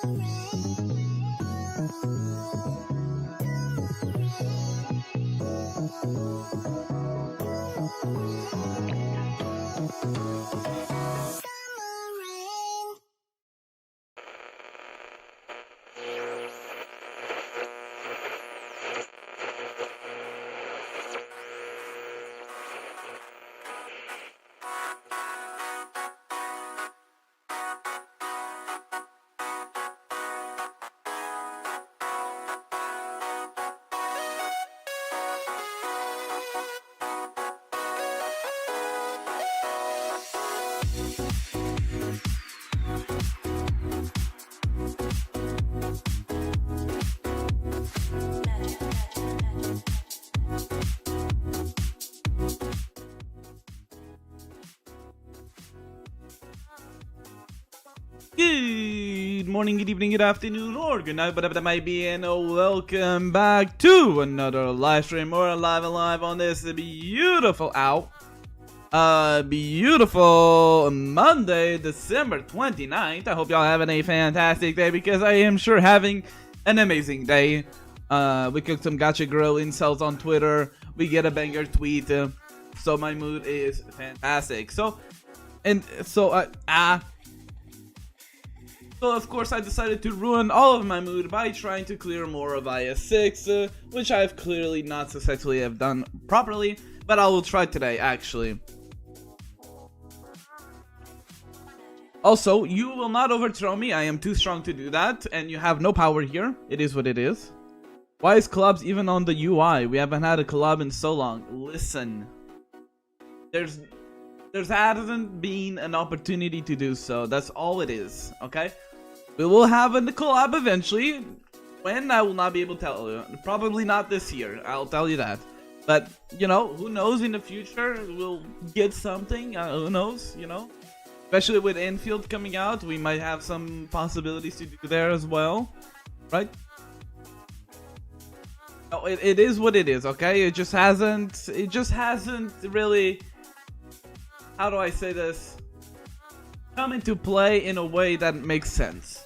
Rain. good morning, good evening, good afternoon, or good night, whatever that might be, and welcome back to another live stream or live on this beautiful beautiful Monday, December 29th. I hope y'all having a fantastic day, because I am sure having an amazing day. We cooked some Gacha Girl incels on Twitter. We get a banger tweet. So my mood is fantastic. So of course I decided to ruin all of my mood by trying to clear more of IS6, which I've clearly not successfully have done properly, but I will try today actually. Also, you will not overthrow me. I am too strong to do that, and you have no power here. It is what it is. Why is collabs even on the UI? We haven't had a collab in so long. Listen, there's hasn't been an opportunity to do so. That's all it is, okay? We will have a collab eventually. When, I will not be able to tell you. Probably not this year, I'll tell you that. But, you know, who knows, in the future we'll get something. Who knows, you know? Especially with Enfield coming out, we might have some possibilities to do there as well, right? No, it is what it is, okay? It just hasn't really, how do I say this, come into play in a way that makes sense.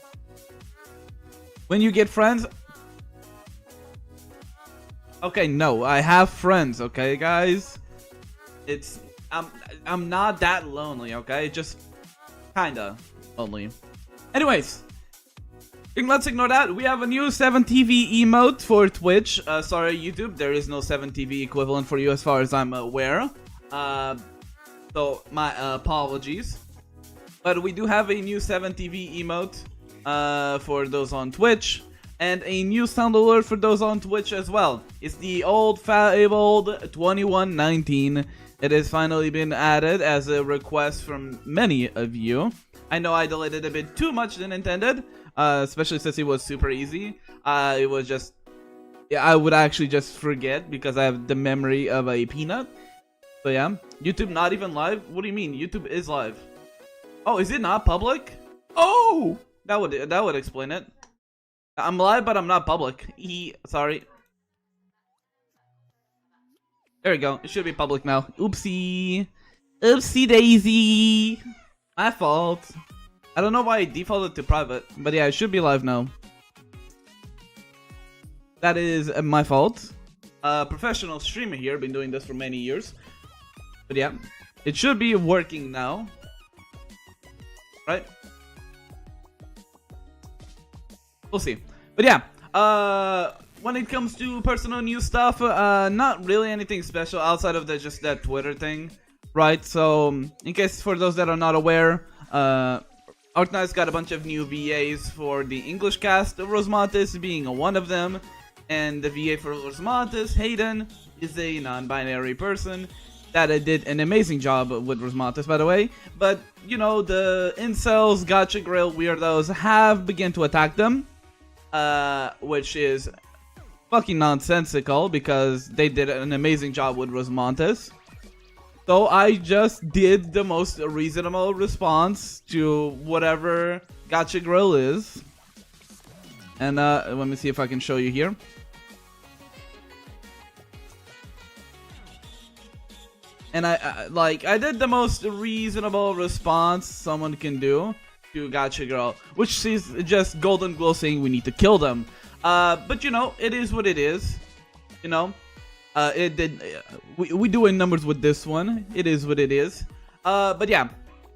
When you get friends, okay, no, I have friends, okay, guys? I'm not that lonely, okay? Just kinda lonely. Anyways, let's ignore that. We have a new 7TV emote for Twitch. Sorry, YouTube, there is no 7TV equivalent for you as far as I'm aware. So my apologies. But we do have a new 7TV emote for those on Twitch, and a new sound alert for those on Twitch as well. It's the old fabled 2119. It has finally been added as a request from many of you. I know I delayed it a bit too much than intended, especially since it was super easy. It was just, yeah, I would actually just forget because I have the memory of a peanut. So yeah, YouTube not even live? What do you mean? YouTube is live. Oh, is it not public? Oh, that would explain it. I'm live, but I'm not public. Sorry. There we go. It should be public now. Oopsie. Oopsie daisy. My fault. I don't know why I defaulted to private, but yeah, it should be live now. That is my fault. Professional streamer here, been doing this for many years. But yeah, it should be working now. Right? We'll see. But yeah, when it comes to personal news stuff, not really anything special outside of just that Twitter thing, right? So, in case for those that are not aware, Arknights got a bunch of new VAs for the English cast, Rosmatis being one of them, and the VA for Rosmatis, Hayden, is a non-binary person that did an amazing job with Rosmatis, by the way. But, you know, the incels, Gacha Grill weirdos have begun to attack them, which is fucking nonsensical because they did an amazing job with Rosmatis. So I just did the most reasonable response to whatever Gacha Grill is. And let me see if I can show you here. And I did the most reasonable response someone can do to Gacha Girl, which is just Golden Glow saying we need to kill them. But you know, it is what it is. You know, it did. We doing numbers with this one. It is what it is. But yeah,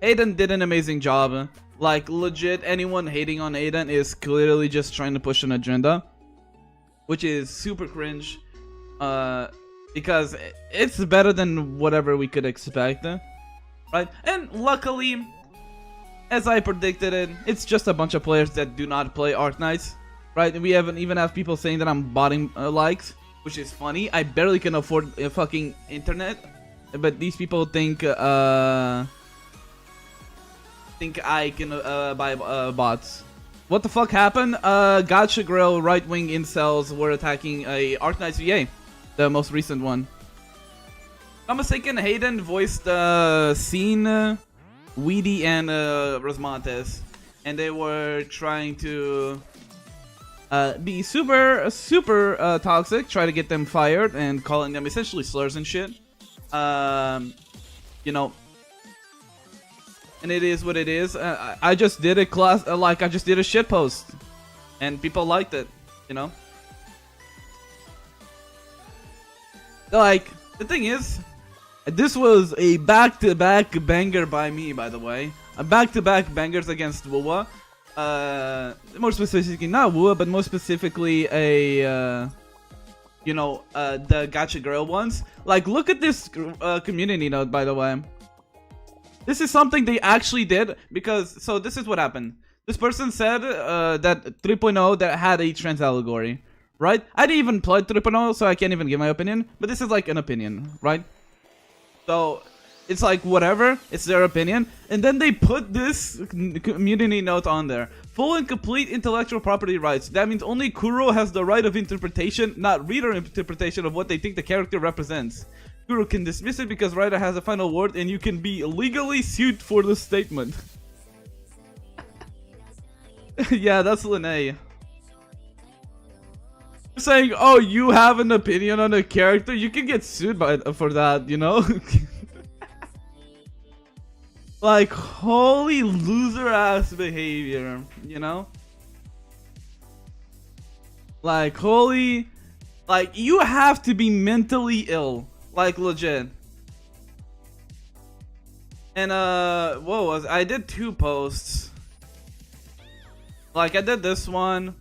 Aiden did an amazing job. Like legit, anyone hating on Aiden is clearly just trying to push an agenda, which is super cringe. Because it's better than whatever we could expect, right? And luckily, as I predicted it, it's just a bunch of players that do not play Arknights, right? And we even have people saying that I'm botting likes, which is funny. I barely can afford a fucking internet, but these people think I can buy bots. What the fuck happened? Gacha Grill right-wing incels were attacking a Arknights VA. The most recent one. If I'm mistaken, Hayden voiced Scene, Weedy, and Rosmatis. and they were trying to be super toxic, try to get them fired, and calling them essentially slurs and shit. You know, and it is what it is. I just did a class, like I just did a shit post, and people liked it. You know, like the thing is, this was a back-to-back banger by me, by the way. A back-to-back bangers against Wuwa. More specifically, not Wuwa, but more specifically a, you know, the Gacha Girl ones. Like, look at this community note, by the way. This is something they actually did, because, so this is what happened. This person said that 3.0 that had a trans allegory, right? I didn't even play 3.0, so I can't even give my opinion, but this is like an opinion, right? So, it's like whatever, it's their opinion, and then they put this community note on there. Full and complete intellectual property rights. That means only Kuro has the right of interpretation, not reader interpretation of what they think the character represents. Kuro can dismiss it because writer has a final word, and you can be legally sued for the statement. Yeah, that's Linnae. Saying, oh, you have an opinion on a character, you can get sued for that, you know? Like, holy loser ass behavior, you know? Like, holy, like, you have to be mentally ill, like, legit. And what was I did 2 posts. Like, I did this one,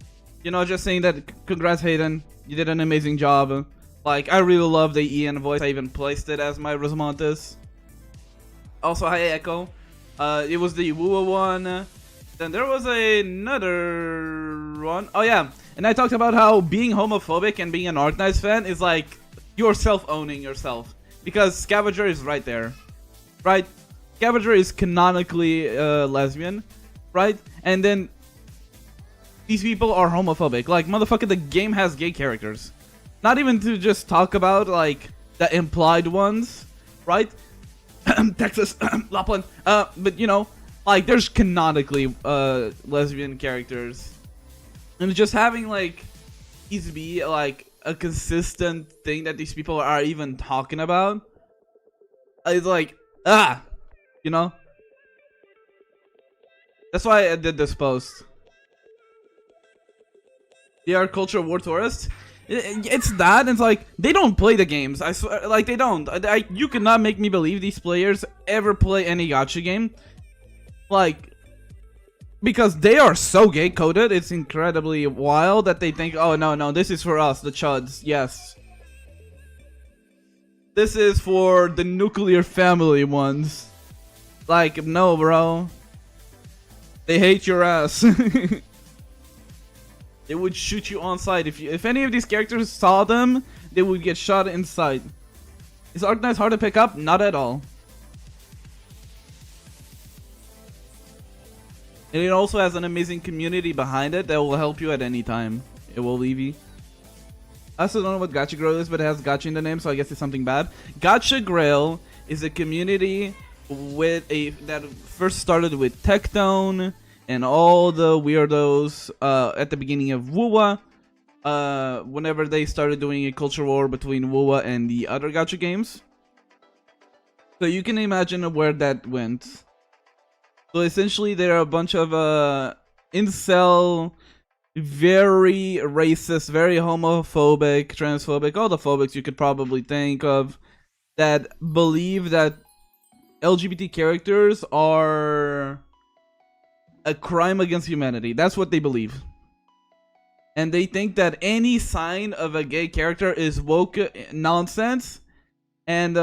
you know, just saying that congrats Hayden, you did an amazing job. Like, I really love the Ian voice. I even placed it as my Rosamontes. Also, hi Echo. It was the Wuwa one. Then there was another one. Oh yeah, and I talked about how being homophobic and being an Arknights fan is like yourself owning yourself, because Scavenger is right there, right? Scavenger is canonically lesbian, right? And then these people are homophobic. Like, motherfucker, the game has gay characters. Not even to just talk about like the implied ones, right? Texas, Lapland, but you know, like there's canonically lesbian characters, and just having like these be like a consistent thing that these people are even talking about is like you know. That's why I did this post. They are culture war tourists. It's that. It's like they don't play the games. I swear, like they don't. You cannot make me believe these players ever play any gacha game, like, because they are so gay coded. It's incredibly wild that they think, oh no, this is for us, the chuds. Yes, this is for the nuclear family ones. Like, no, bro. They hate your ass. They would shoot you on sight. If any of these characters saw them, they would get shot inside. Is Arknights hard to pick up? Not at all. And it also has an amazing community behind it that will help you at any time. It will leave you. I also don't know what Gacha Grail is, but it has Gacha in the name, so I guess it's something bad. Gacha Grail is a community that first started with Tectone and all the weirdos at the beginning of Wuwa, whenever they started doing a culture war between Wuwa and the other gacha games. So you can imagine where that went. So essentially there are a bunch of incel, very racist, very homophobic, transphobic, all the phobics you could probably think of, that believe that LGBT characters are a crime against humanity. That's what they believe. And they think that any sign of a gay character is woke nonsense, and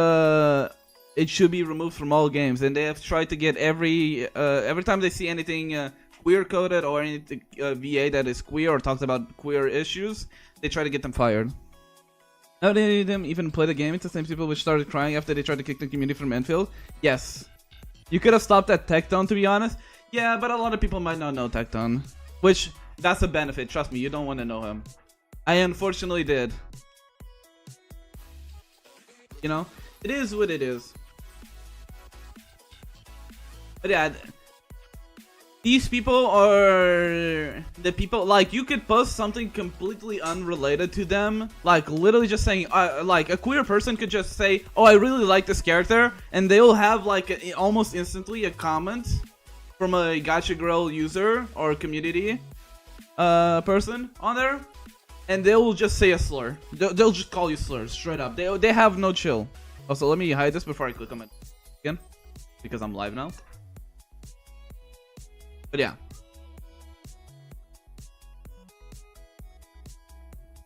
it should be removed from all games. And they have tried to get every time they see anything queer coded or anything VA that is queer or talks about queer issues, they try to get them fired. Now they didn't even play the game. It's the same people which started crying after they tried to kick the community from Enfield. Yes, you could have stopped at Tectone, to be honest. Yeah, but a lot of people might not know Tectone, which that's a benefit. Trust me, you don't want to know him. I unfortunately did. You know, it is what it is. But yeah, these people are the people, like, you could post something completely unrelated to them, like literally just saying, like a queer person could just say, oh, I really like this character, and they'll have like almost instantly a comment from a gacha girl user or community person on there, and they'll just say a slur. They'll just call you slurs straight up. They have no chill. Also, let me hide this before I click on it again, because I'm live now. But yeah,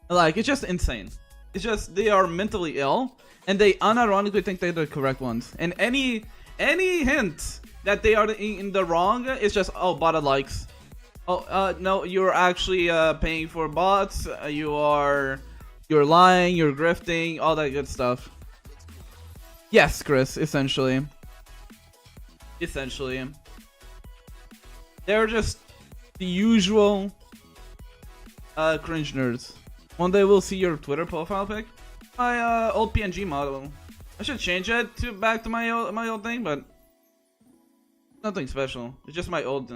like, it's just insane. It's just, they are mentally ill, and they unironically think they're the correct ones. And any hint that they are in the wrong is just, oh, botted likes. Oh, no, you're actually paying for bots. You're lying. You're grifting. All that good stuff. Yes, Chris. Essentially. They're just the usual cringe nerds. One day we'll see your Twitter profile pic. My old PNG model. I should change it to back to my old thing, but nothing special. It's just my old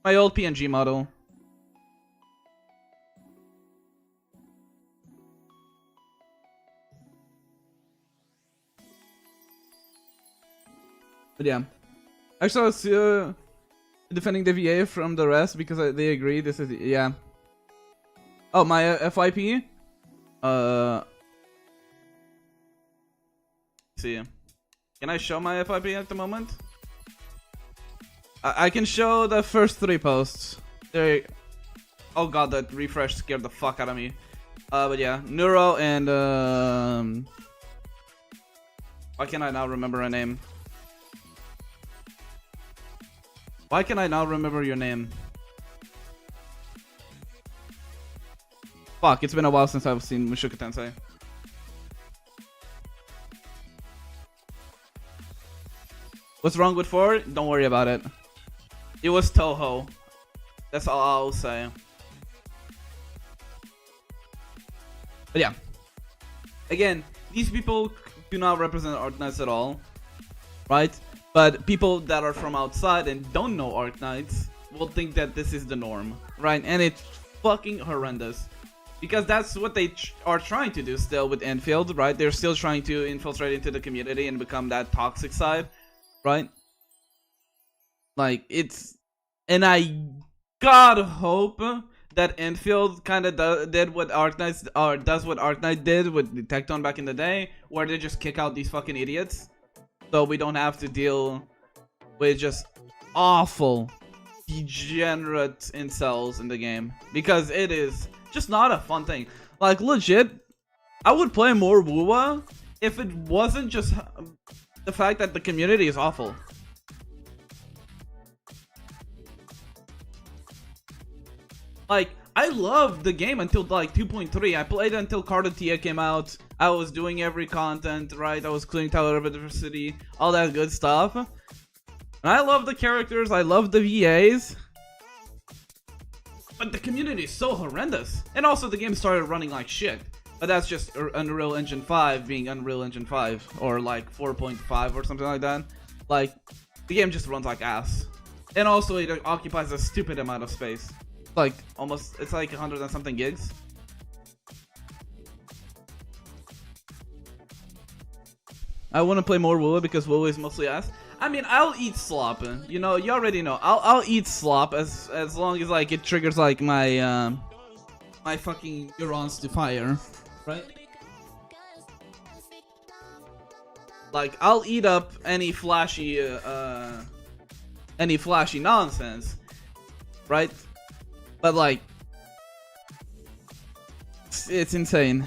PNG model. But yeah, actually, I was defending the VA from the rest because they agree. This is, yeah. Oh, my FYP. See, can I show my FYP at the moment? I can show the first 3 posts. There. Oh god, that refresh scared the fuck out of me. But yeah, Neuro and why can't I now remember a name? Why can I now remember your name? Fuck, it's been a while since I've seen Mushoku Tensei. What's wrong with 4? Don't worry about it. It was Toho. That's all I'll say. But yeah. Again, these people do not represent Arknights at all. Right? But people that are from outside and don't know Arknights will think that this is the norm. Right? And it's fucking horrendous. Because that's what they are trying to do still with Enfield, right? They're still trying to infiltrate into the community and become that toxic side. Right? Like, it's... And I god hope that Enfield kind of did what Arknights... or does what Arknight did with Detecton back in the day, where they just kick out these fucking idiots. So we don't have to deal with just awful, degenerate incels in the game. Because it is just not a fun thing. Like, legit, I would play more WUWA if it wasn't just the fact that the community is awful. Like, I loved the game until like 2.3. I played until Cardotia came out. I was doing every content, right? I was cleaning Tower of Adversity, all that good stuff. And I love the characters, I love the VAs. But the community is so horrendous. And also the game started running like shit. But that's just Unreal Engine 5 being Unreal Engine 5. Or like 4.5 or something like that. Like, the game just runs like ass. And also it occupies a stupid amount of space. Like, almost, it's like 100 and something gigs. I want to play more WoW because WoW is mostly ass. I mean, I'll eat slop. You know, you already know. I'll eat slop as long as like it triggers like my my fucking neurons to fire, right? Like, I'll eat up any flashy nonsense, right? But like, it's insane.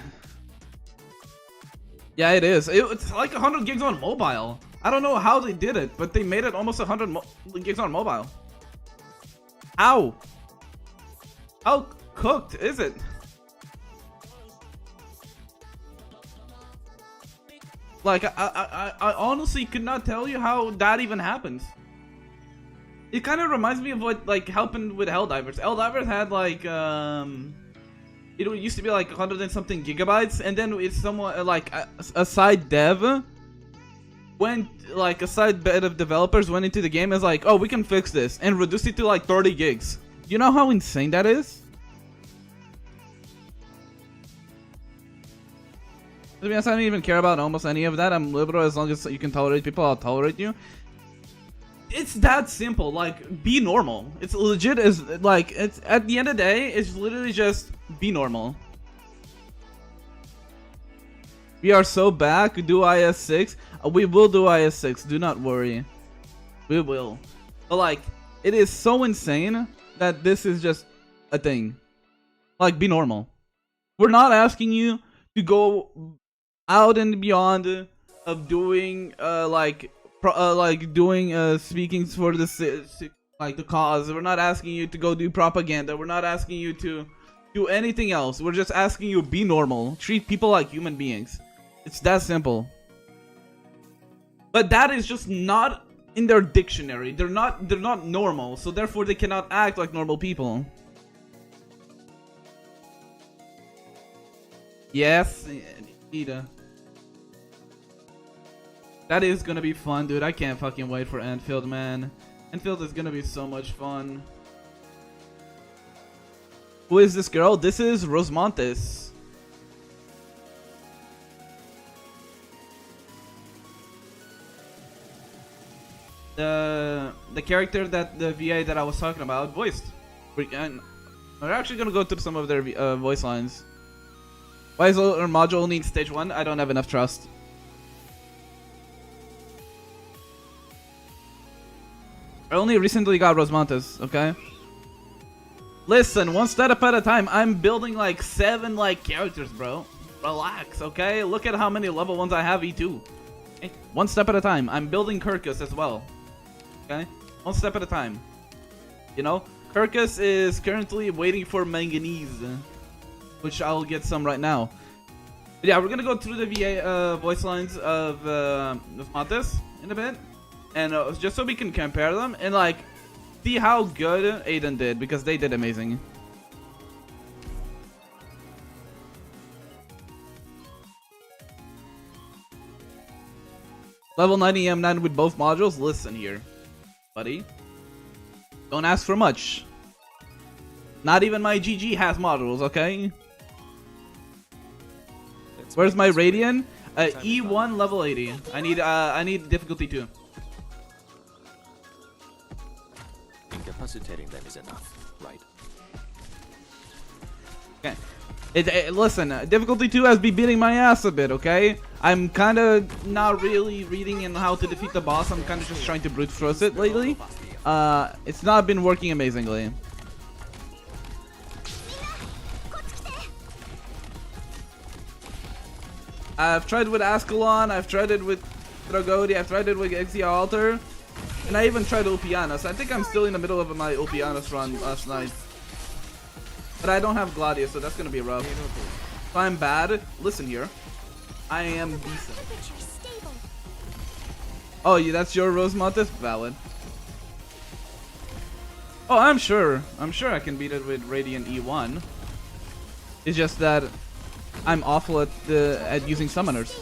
Yeah, it is. It's like 100 gigs on mobile. I don't know how they did it, but they made it almost 100 gigs on mobile. How? How cooked is it? Like, I honestly could not tell you how that even happens. It kind of reminds me of what, like, happened with Helldivers. Helldivers had, like, it used to be, like, 100 and something gigabytes, and then it's somewhat, like, a side dev went, like, a side bit of developers went into the game and is like, oh, we can fix this and reduce it to like 30 gigs. You know how insane that is? To be honest, I don't even care about almost any of that. I'm liberal. As long as you can tolerate people, I'll tolerate you. It's that simple. Like, be normal. It's legit. Is like, it's at the end of the day, it's literally just be normal. We are so back. Do IS6. We will do IS6. Do not worry. We will. But like, it is so insane that this is just a thing. Like, be normal. We're not asking you to go out and beyond of doing speakings for the cause. We're not asking you to go do propaganda. We're not asking you to do anything else. We're just asking you be normal. Treat people like human beings. It's that simple. But that is just not in their dictionary. They're not normal, so therefore they cannot act like normal people. Yes, Ida. That is gonna be fun, dude. I can't fucking wait for Enfield, man. Enfield is gonna be so much fun. Who is this girl? This is Rosmontes. The character that the VA that I was talking about voiced. And we're actually gonna go through some of their voice lines. Why is our module only stage 1? I don't have enough trust. I only recently got Rosmontes, okay? Listen, one step at a time. I'm building like 7 like characters, bro. Relax, okay? Look at how many level 1s I have E2. Okay? One step at a time. I'm building Kirkus as well. Okay? One step at a time. You know? Kirkus is currently waiting for manganese, which I'll get some right now. But yeah, we're gonna go through the VA voice lines of Rosmontes in a bit. And just so we can compare them and like see how good Aiden did, because they did amazing. Level 90 M9 with both modules. Listen here, buddy. Don't ask for much. Not even my GG has modules, okay? Where's my Radiant? E1 level 80. I need difficulty 2. Incapacitating them is enough, right? Okay. Listen, difficulty 2 has been beating my ass a bit, okay? I'm kind of not really reading in how to defeat the boss. I'm kind of just trying to brute force it lately. It's not been working amazingly. I've tried with Ascalon, I've tried it with Dragodi, I've tried it with Exia Altar, and I even tried Ulpianos. I think I'm still in the middle of my Ulpianos run last night. But I don't have Gladius, so that's gonna be rough. If I'm bad, listen here. I am decent. Oh, yeah, that's your Rosmontes? Valid. Oh, I'm sure I can beat it with Radiant E1. It's just that I'm awful at using summoners.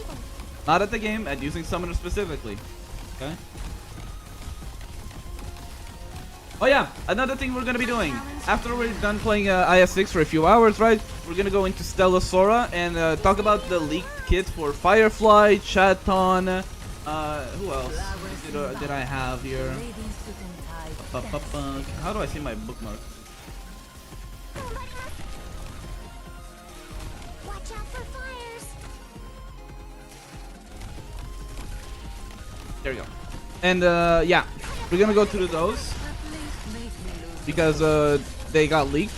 Not at the game, at using summoners specifically. Okay? Oh yeah, another thing we're gonna be doing. After we're done playing IS6 for a few hours, right? We're gonna go into Stella Sora and talk about the leaked kits for Firefly, Chaton, who else did I have here? How do I see my bookmark? There we go. And yeah, we're gonna go through those because they got leaked.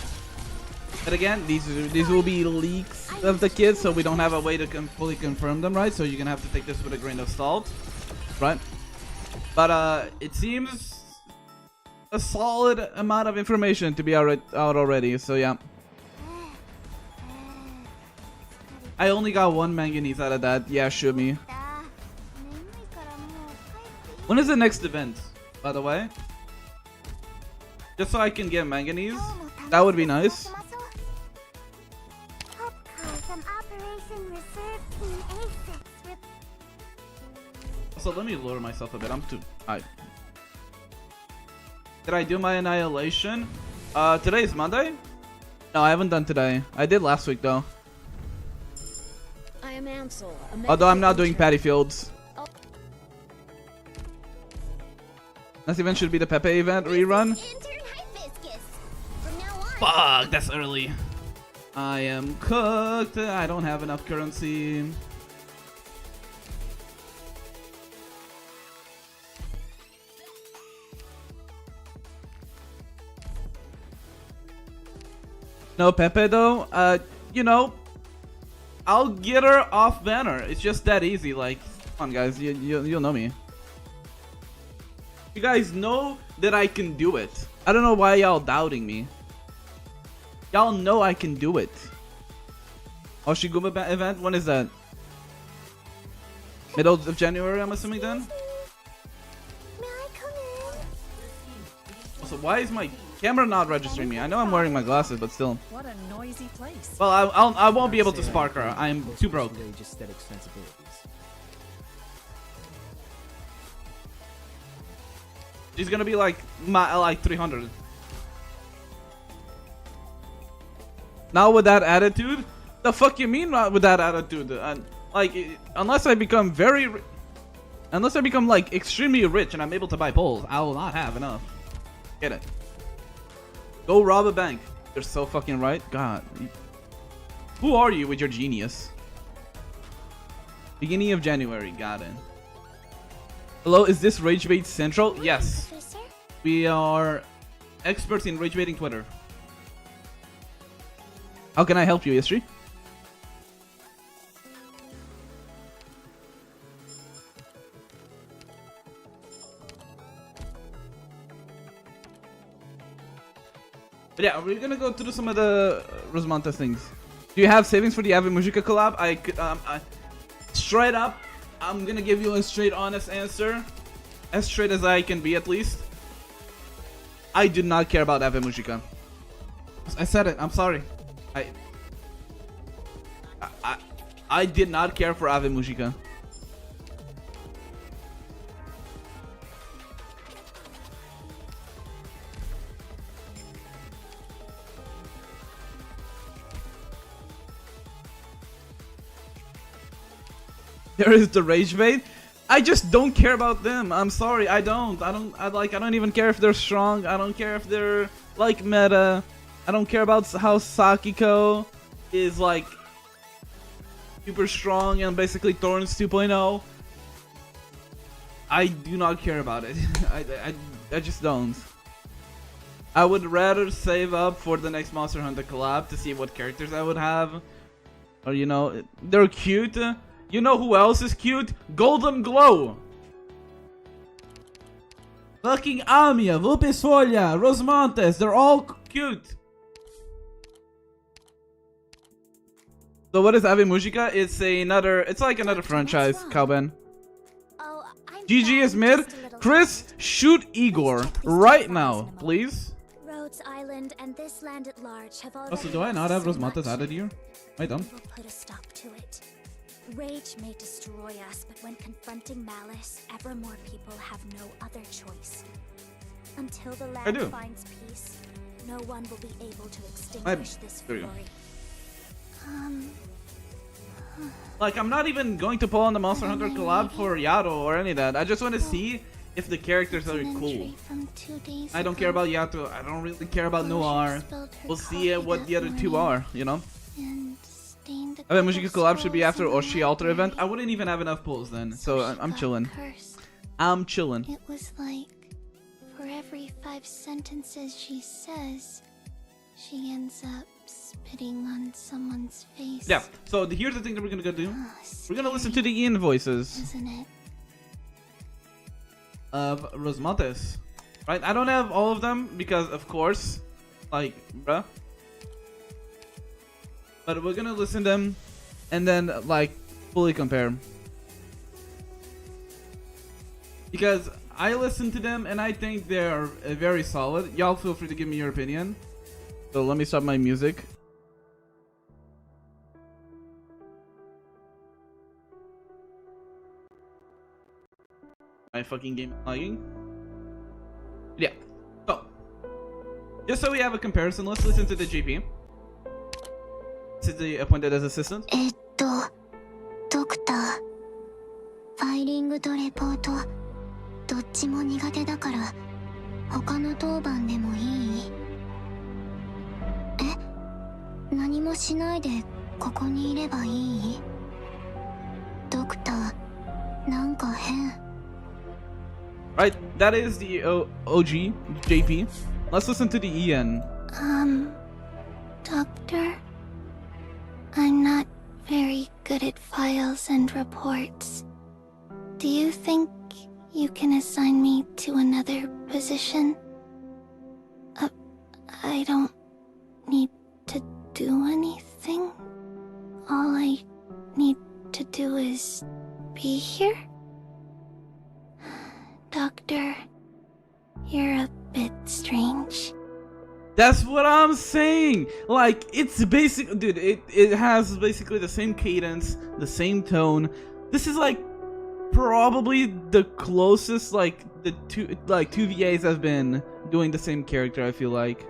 But again, these will be leaks of the kits, so we don't have a way to fully confirm them, right? So you're gonna have to take this with a grain of salt, right? But it seems a solid amount of information to be out already. So yeah, I only got 1 manganese out of that. Yeah, shoot me. When is the next event, by the way? Just so I can get manganese. That would be nice. So let me lower myself a bit. I'm too. Did I do my annihilation? Today is Monday? No, I haven't done today. I did last week though. I am Ansel, Although I'm not doing Patty Fields. Next event should be the Pepe event rerun. Fuck, that's early. I am cooked. I don't have enough currency. No Pepe though. You know, I'll get her off banner. It's just that easy. Like, come on, guys. You'll know me. You guys know that I can do it. I don't know why y'all doubting me. Y'all know I can do it. Oshiguma event? When is that? Middle of January, I'm assuming then? May I come in? Also, why is my camera not registering me? I know I'm wearing my glasses, but still. What a noisy place. Well, I won't be able to spark her. I'm too broke. She's gonna be like 300. Now with that attitude? The fuck you mean with that attitude? Like, unless I become like extremely rich and I'm able to buy poles, I will not have enough. Get it? Go rob a bank. You're so fucking right. God. Who are you with your genius? Beginning of January. Got it. Hello, is this Rage Bait Central? Yes. We are experts in rage baiting Twitter. How can I help you, History? But yeah, we're gonna go through some of the Rosmanta things. Do you have savings for the Ave Mujica collab? Straight up, I'm gonna give you a straight, honest answer. As straight as I can be, at least. I do not care about Ave Mujica. I said it. I'm sorry. I did not care for Ave Mujica. There is the rage bait. I just don't care about them. I'm sorry. I don't even care if they're strong. I don't care if they're like meta. I don't care about how Sakiko is like super strong and basically Thorns 2.0. I do not care about it. I just don't. I would rather save up for the next Monster Hunter collab to see what characters I would have. Or, you know, they're cute. You know who else is cute? Golden Glow. Fucking Amia, Vulpes-Folha, Rosmontes, they're all cute. So what is Ave Mujica? It's like another franchise, Calben. Oh, GG is mid. Chris, shoot Igor right now, please. Rhodes Island and this land at large have already. Also, do I not have Rosmontes added here? I don't. We'll put a stop to it. Rage may destroy us, but when confronting malice, ever more people have no other choice. Until the land finds peace, no one will be able to extinguish this fury. Like, I'm not even going to pull on the Monster Hunter collab for Yato or any of that. I just want to see if the characters are cool. I don't care about Yato. I don't really care about Noir. We'll see what the other two are, you know? I bet Mujica collab should be after Oshi Alter event. I wouldn't even have enough pulls then, so I'm chilling. I'm chilling. It was like, for every 5 sentences she says, she ends up spitting on someone's face. Yeah, so here's the thing that we're gonna go do. We're gonna listen to the invoices. Isn't it? Of Rosmontes. Right? I don't have all of them because, of course, like, bruh. But we're gonna listen to them and then, like, fully compare. Because I listened to them and I think they're very solid. Y'all feel free to give me your opinion. So let me stop my music. my fucking game lagging. Yeah. So, just so we have a comparison, let's listen to the GP. This is the appointed as assistant. ドクター、ファイリングとレポート、どっちも苦手だから、他の当番でもいい？え？何もしないでここにいればいい？ドクター、なんか変。Right, that is the OG JP. Let's listen to the EN. Doctor, I'm not very good at files and reports. Do you think you can assign me to another position? I don't need to do anything. All I need to do is be here? Doctor, you're a bit strange. That's what I'm saying. Like, it's basic, dude. It has basically the same cadence, the same tone. This is like probably the closest like the two VAs have been doing the same character. I feel like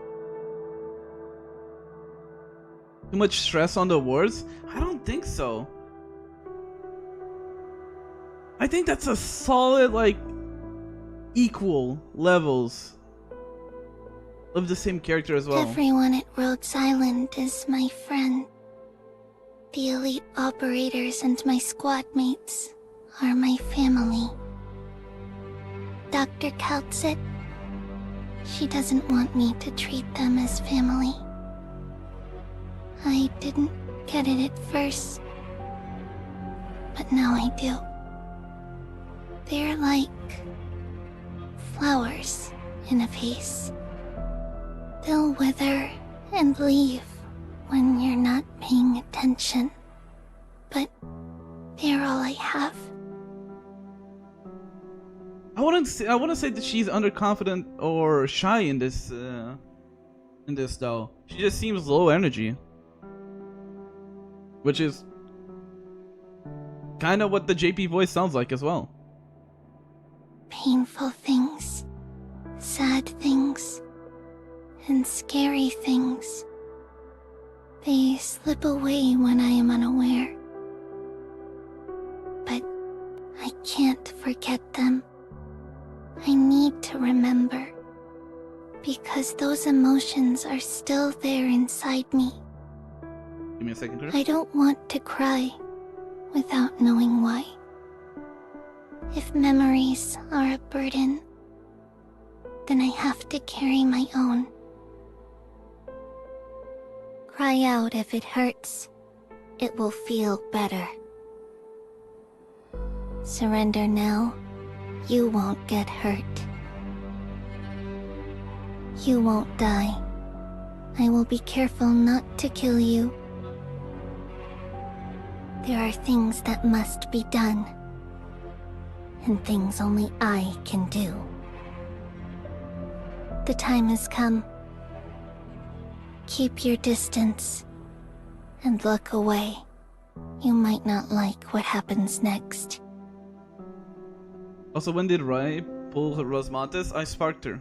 too much stress on the words. I don't think so. I think that's a solid like equal levels of the same character as well. Everyone at Rhodes Island is my friend. The elite operators and my squad mates are my family. Dr. Kaltzit, she doesn't want me to treat them as family. I didn't get it at first, but now I do. They're like flowers in a vase. They'll wither and leave when you're not paying attention. But they're all I have. I wouldn't say that she's underconfident or shy in this though. She just seems low energy, which is kind of what the JP voice sounds like as well. Painful things, sad things, and scary things. They slip away when I am unaware. But I can't forget them. I need to remember, because those emotions are still there inside me. Give me a second, Chris. I don't want to cry without knowing why. If memories are a burden, then I have to carry my own. Cry out if it hurts. It will feel better. Surrender now. You won't get hurt. You won't die. I will be careful not to kill you. There are things that must be done, and things only I can do. The time has come. Keep your distance and look away. You might not like what happens next. Also, when did Rai pull her Rosmatis? I sparked her.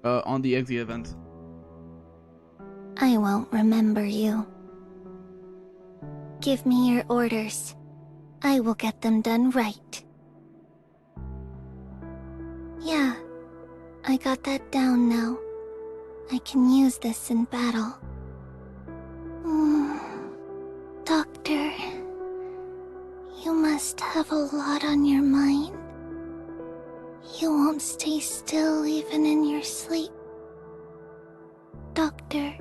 On the exit event. I won't remember you. Give me your orders. I will get them done right. Yeah, I got that down now. I can use this in battle. Doctor, you must have a lot on your mind. You won't stay still even in your sleep. Doctor,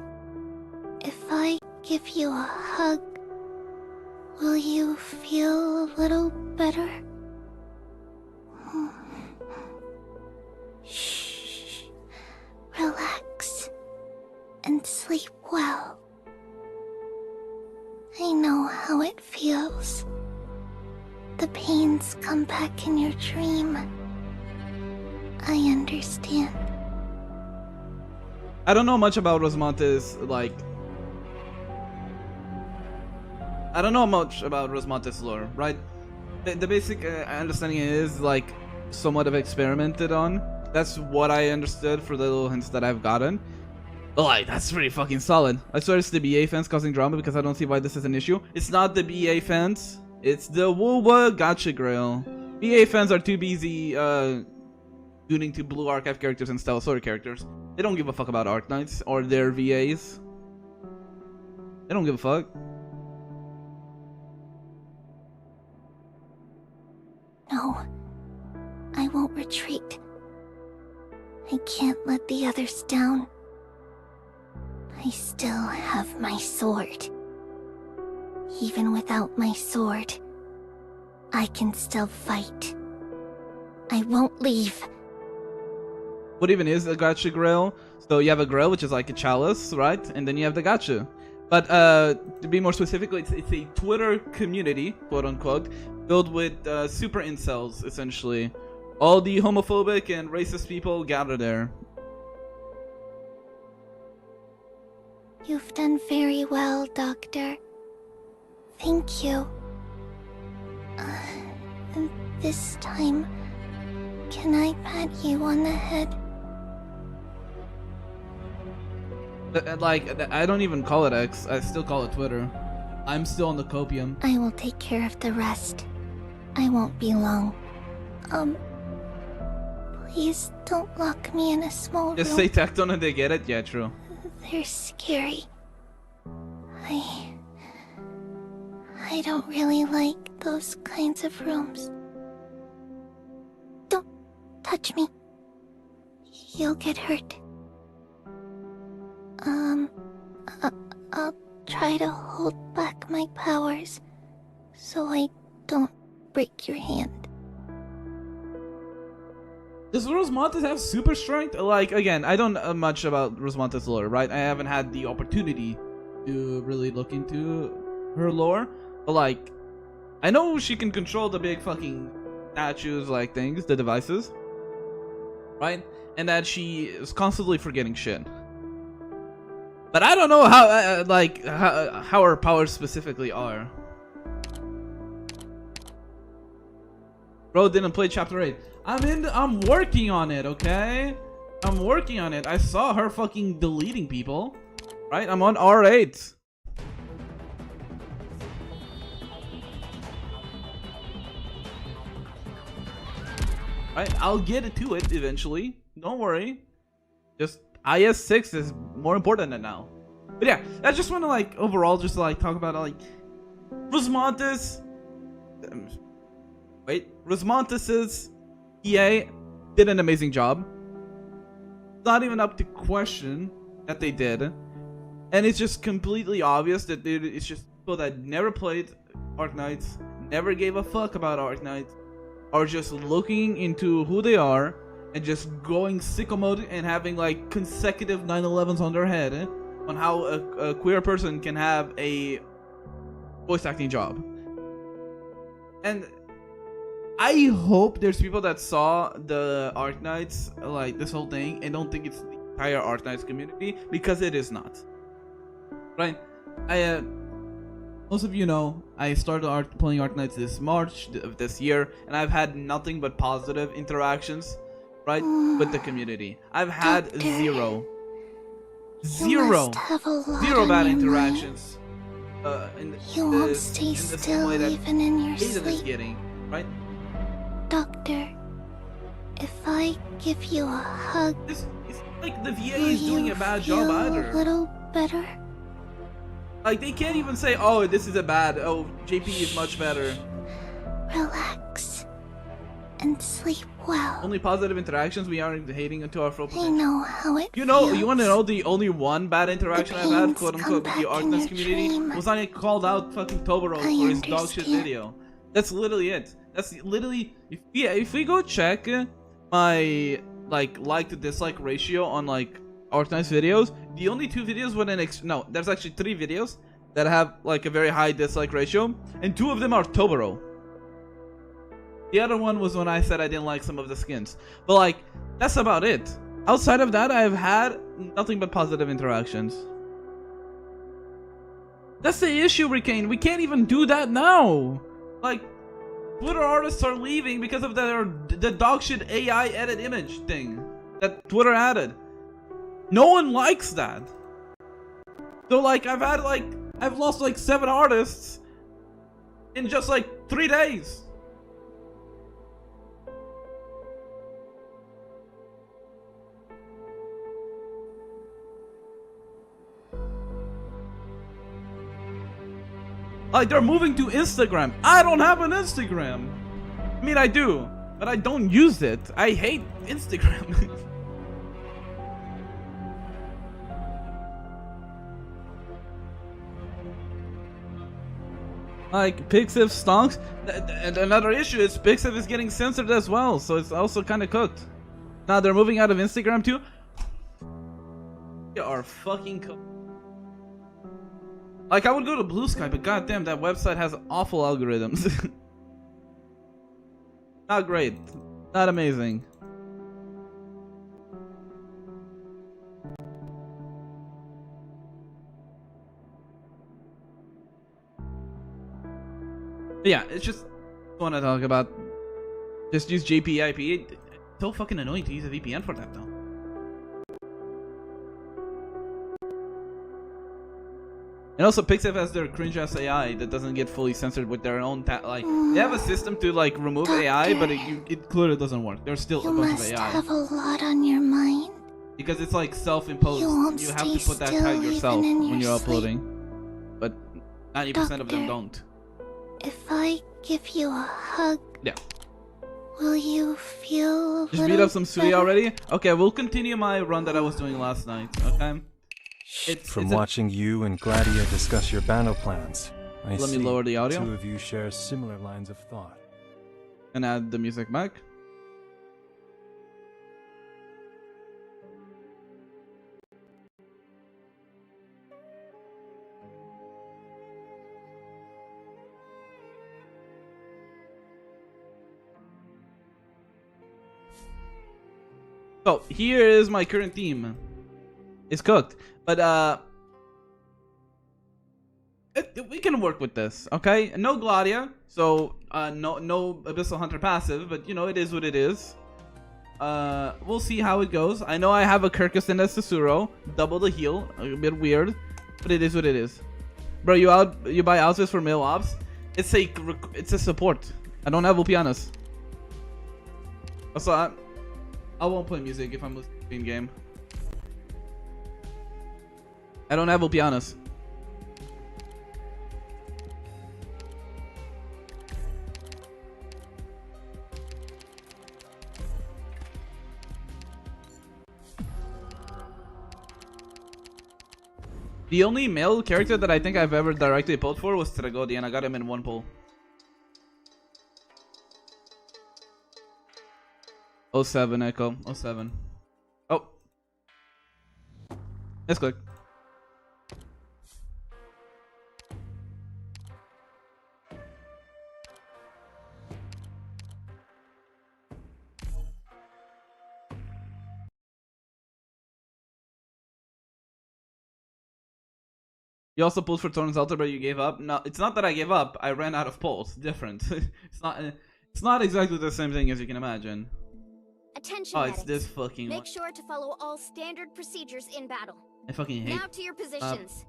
if I give you a hug, will you feel a little better? Shh. Relax and sleep well. I know how it feels. The pains come back in your dream. I understand. I don't know much about Rosmatis, like... I don't know much about Rosmatis lore, right? The basic understanding is like somewhat of experimented on. That's what I understood for the little hints that I've gotten. But like, that's pretty fucking solid. I swear it's the BA fans causing drama because I don't see why this is an issue. It's not the BA fans. It's the Woowa Gotcha Grill. BA fans are too busy tuning to Blue Archive characters and Stella Sora characters. They don't give a fuck about Arknights or their VAs. They don't give a fuck. No, I won't retreat. I can't let the others down. I still have my sword. Even without my sword, I can still fight. I won't leave. What even is a Gotcha Grill? So you have a grill, which is like a chalice, right? And then you have the Gotcha. But to be more specific, it's a Twitter community, quote unquote, filled with super incels, essentially. All the homophobic and racist people gather there. You've done very well, Doctor. Thank you. This time, can I pat you on the head? Like, I don't even call it X. I still call it Twitter. I'm still on the copium. I will take care of the rest. I won't be long. Please don't lock me in a small Just room. say tactone and they get it? Yeah, true. They're scary. I don't really like those kinds of rooms. Don't touch me. You'll get hurt. I'll try to hold back my powers so I don't break your hand. Does Rosmontes have super strength? Like, again, I don't know much about Rosmontes' lore, right? I haven't had the opportunity to really look into her lore. But, like, I know she can control the big fucking statues, like, things, the devices. Right? And that she is constantly forgetting shit. But I don't know how, how her powers specifically are. Bro didn't play chapter 8. I'm working on it, okay? I'm working on it. I saw her fucking deleting people. Right? I'm on R8. Right? I'll get to it eventually. Don't worry. Just IS6 is more important than now. But yeah, I just want to like overall just like talk about like Rosmontes. Rosmontes' EA did an amazing job. It's not even up to question that they did, and it's just completely obvious that it's just people that never played Arknights, never gave a fuck about Arknights, are just looking into who they are and just going sicko mode and having like consecutive 9/11s on their head on how a queer person can have a voice acting job. And I hope there's people that saw the Arknights, like this whole thing, and don't think it's the entire Arknights community, because it is not. Right? Most of you know, I started playing Arknights this March of this year, and I've had nothing but positive interactions, right, with the community. I've had zero bad interactions. You won't stay still even in your sleep. Getting, right? Doctor, if I give you a hug, it's like the VA is doing a bad job either. A little better. Like they can't even say, "Oh, this is a bad. Oh, JP is much better." Relax and sleep well. Only positive interactions. We aren't hating into our full potential. I know how it You know, feels. you want to know the only one bad interaction I've had, quote unquote, with the Arknights community dream. was when I called out fucking Tobero for his dog shit video. That's literally it. That's literally if we go check my like to dislike ratio on like Arknights videos, the only two videos with no, there's actually 3 videos that have like a very high dislike ratio, and 2 of them are Tobero. The other one was when I said I didn't like some of the skins. But like, that's about it. Outside of that, I've had nothing but positive interactions. That's the issue, Raikon. We can't even do that now. Like, Twitter artists are leaving because of the dog shit AI edit image thing that Twitter added. No one likes that. So like I've lost like 7 artists in just like 3 days. Like they're moving to Instagram. I don't have an Instagram. I mean I do, but I don't use it. I hate Instagram. Like Pixiv stonks. And another issue is Pixiv is getting censored as well, so it's also kind of cooked. Now they're moving out of Instagram too. They are fucking cooked. Like I would go to Blue Sky, but goddamn, that website has awful algorithms. Not great, not amazing. But yeah, it's just want to talk about. Just use JPIP. It's so fucking annoying to use a VPN for that though. And also, Pixiv has their cringe ass AI that doesn't get fully censored with their own like. They have a system to like remove AI, but it clearly doesn't work. There's still a bunch of AI. You must have a lot on your mind. Because it's like self-imposed. You have to put that tag yourself when you're uploading. But 90% of them don't. If I give you a hug, yeah, will you feel? Just beat up some Sui already. Okay, we'll continue my run that I was doing last night. Okay. From watching you and Gladia discuss your battle plans, I Let me lower the audio. Two of you share similar lines of thought. And add the music back. So here is my current team. It's cooked, but we can work with this, okay? No Gladia, so no Abyssal Hunter passive, but you know it is what it is. We'll see how it goes. I know I have a Kirkusen as Susuro, double the heal, a bit weird, but it is what it is. Bro, you buy outfits for male ops? It's a support. I don't have Ulpianas. Also, I won't play music if I'm in game. I don't have Ulpianas. The only male character that I think I've ever directly pulled for was Tragodi, and I got him in one pull. 07 Echo, 07. Oh. Let's click. You also pulled for Torrent's Altar, but you gave up. No, it's not that I gave up. I ran out of pulls. Different. It's not exactly the same thing as you can imagine. Attention, oh, it's this fucking Make sure to follow all standard procedures in battle. I fucking hate. Now to your positions.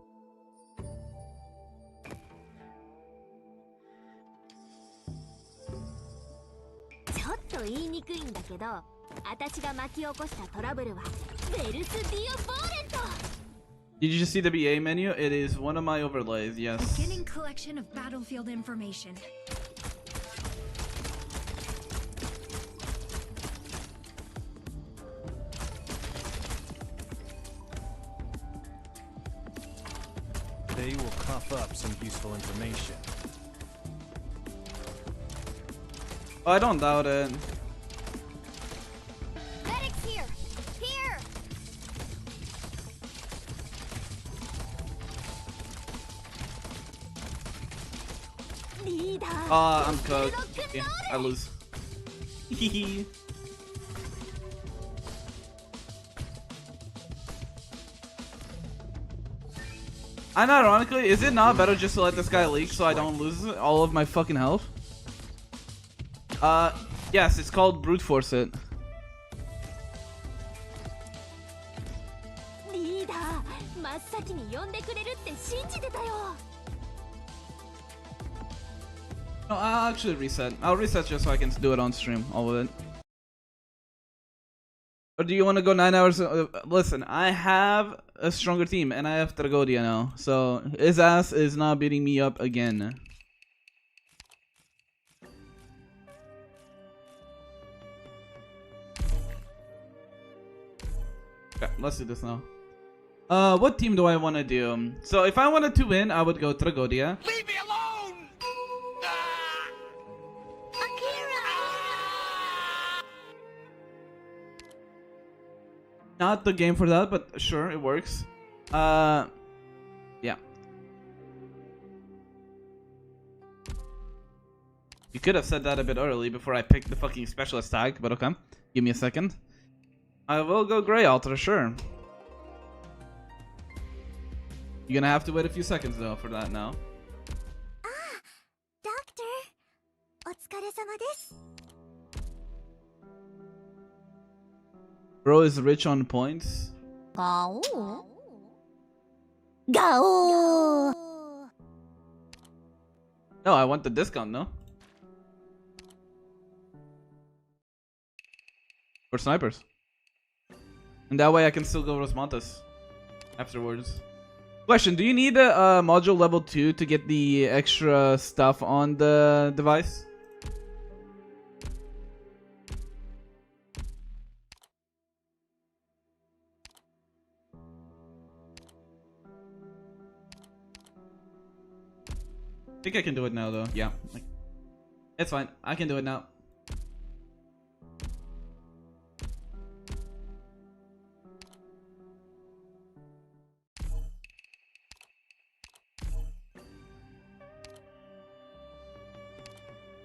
ちょっと言いにくいんだけど、私が巻き起こしたトラブルはベルス・ディオ・ボーレント。 Did you just see the BA menu? It is one of my overlays, yes. Beginning collection of battlefield information. They will cough up some useful information. Oh, I don't doubt it. Medics here! Here! I'm cooked. Yeah, I lose. And ironically, is it not better just to let this guy leak so I don't lose all of my fucking health? Yes, it's called brute force it. No, I'll actually reset. I'll reset just so I can do it on stream, all of it. Or do you want to go 9 hours? Listen, I have a stronger team, and I have Tragodia now. So, his ass is not beating me up again. Okay, let's do this now. What team do I want to do? So, if I wanted to win, I would go Tragodia. Leave me alone! Not the game for that, but sure, it works. Yeah. You could have said that a bit early before I picked the fucking specialist tag, but okay. Give me a second. I will go Grey Altar, sure. You're gonna have to wait a few seconds though for that now. Ah, Doctor. お疲れ様です。 Bro is rich on points. Gao. Gao. No, I want the discount, no? For snipers. And that way I can still go Rosmantas afterwards. Question, do you need a module level 2 to get the extra stuff on the device? I think I can do it now though. Yeah. It's fine. I can do it now.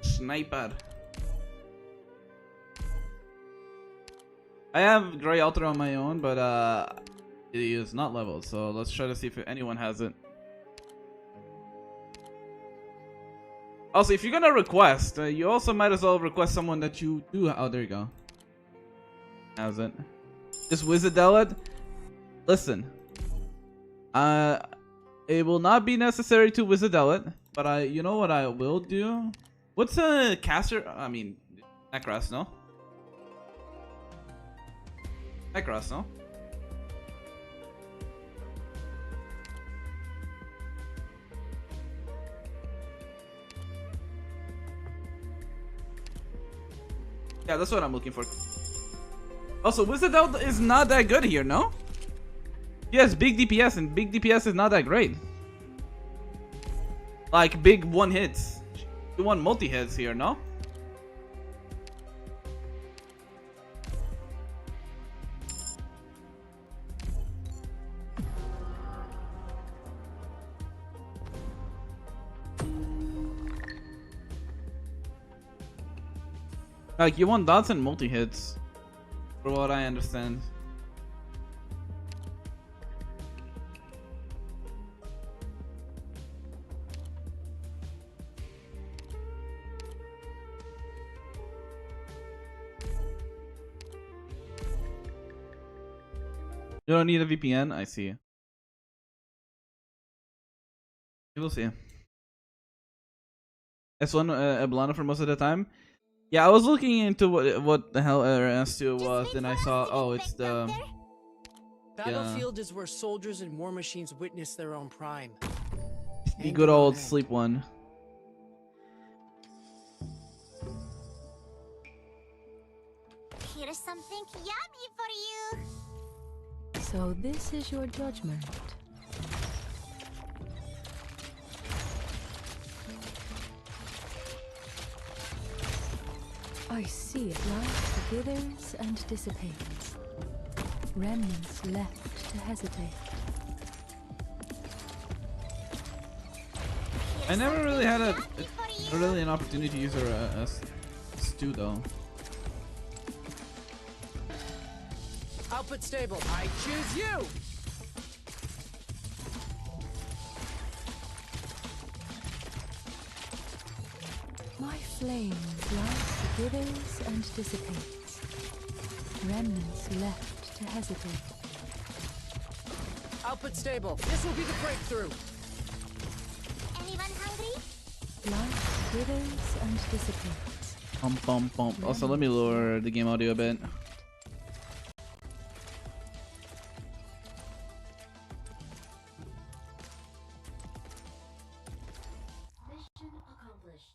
Sniper. I have Grey Altar on my own, but it is not leveled, so let's try to see if anyone has it. Also, if you're gonna request, you also might as well request someone that you do. Oh, there you go. How's it? Just Wizardell it? Listen. It will not be necessary to Wizardell it, but you know what I will do? What's a caster? I mean, Necros, no? Necros, no? Yeah, that's what I'm looking for. Also, Wizardell is not that good here, no? Yes, big DPS, and big DPS is not that great. Like, big one hits. You want multi-hits here, no? Like, you want dots and multi-hits, for what I understand. You don't need a VPN? I see. You will see. S1 Eblana for most of the time. Yeah, I was looking into what the hell S2 was, and I saw, oh, it's the... Battlefield is where soldiers and war machines witness their own prime. The good old sleep one. Here's something yummy for you. So this is your judgment. I see it life withers and dissipates. Remnants left to hesitate. I never really had an opportunity to use her as Stu though. Output stable. I choose you. My flame light withers and dissipates. Remnants left to hesitate. Output stable. This will be the breakthrough. Anyone hungry? Light withers and dissipates. Also, let me lower the game audio a bit.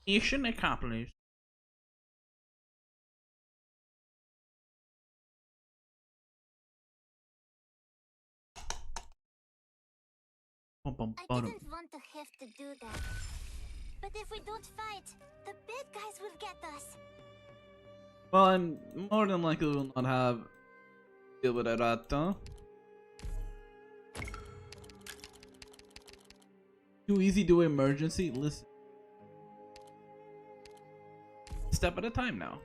Mission accomplished. I didn't want to have to do that. But if we don't fight, the bad guys will get us. Well, I'm more than likely will not have to deal with that though. Too easy to emergency? Listen. Step at a time now.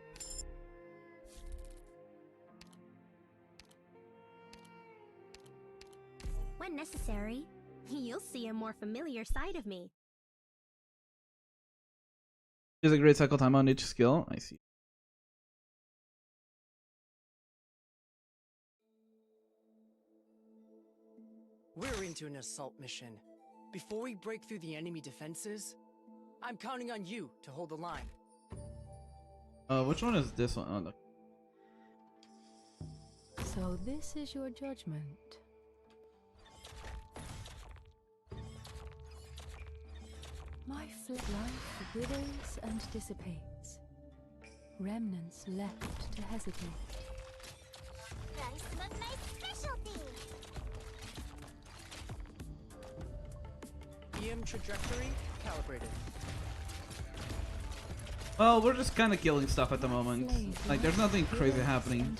When necessary, you'll see a more familiar side of me. There's a great cycle time on each skill. I see. We're into an assault mission. Before we break through the enemy defenses, I'm counting on you to hold the line. Which one is this one? Oh, look. So this is your judgment. My life withers and dissipates. Remnants left to hesitate. Rice was my specialty. EM trajectory calibrated. Well, we're just kind of killing stuff at the moment. Like, there's nothing crazy happening.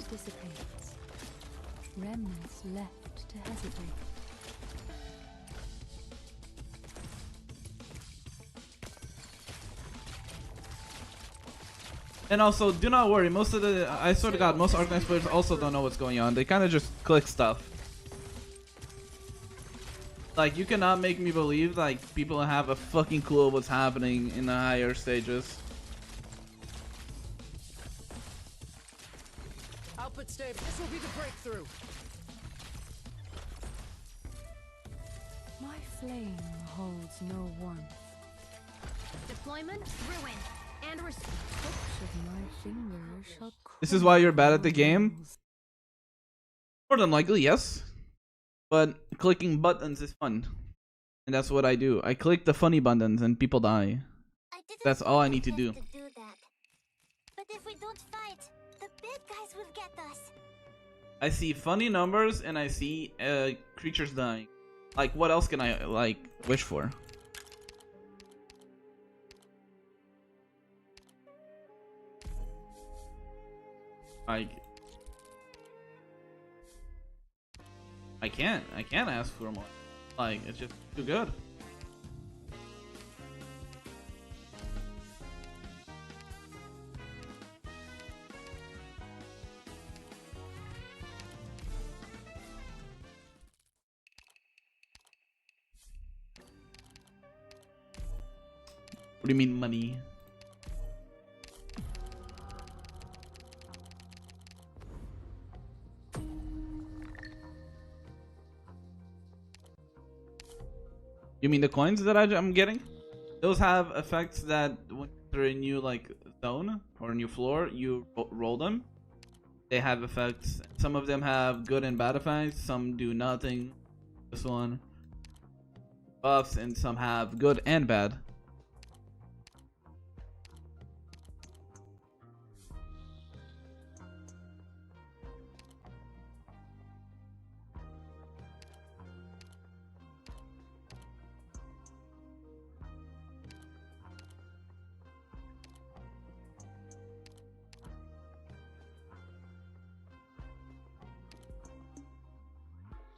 Remnants left to hesitate. And also, do not worry. Most of the, I swear to God, most Arknights players also don't know what's going on. They kind of just click stuff. Like, you cannot make me believe like people have a fucking clue what's happening in the higher stages. Output stable. This will be the breakthrough. My flame holds no warmth. Deployment ruined. And we're Tips of my fingers shall This is why you're bad at the game? More than likely, yes. But clicking buttons is fun. And that's what I do. I click the funny buttons and people die. That's all I need to do. But if we don't fight, the bad guys will get us. I see funny numbers and I see creatures dying. Like, what else can I, like, wish for? Like, I can't ask for more. Like, it's just too good. What do you mean money? You mean the coins that I'm getting? Those have effects that when they're in new like zone or new floor, you roll them. They have effects. Some of them have good and bad effects. Some do nothing. This one buffs, and some have good and bad.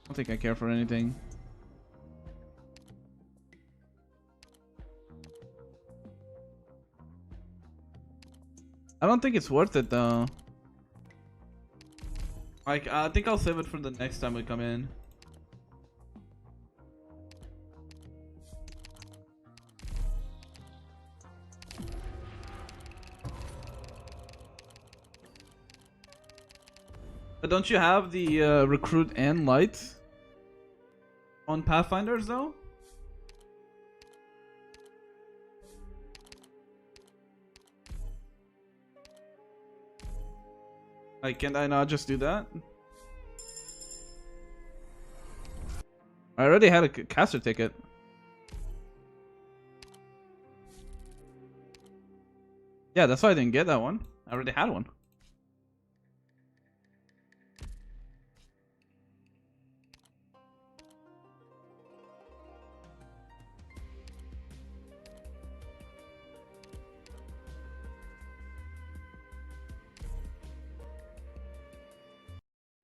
I don't think I care for anything. I don't think it's worth it though. Like, I think I'll save it for the next time we come in. But don't you have the recruit and light on Pathfinders though? Like, can I not just do that? I already had a caster ticket. Yeah, that's why I didn't get that one. I already had one.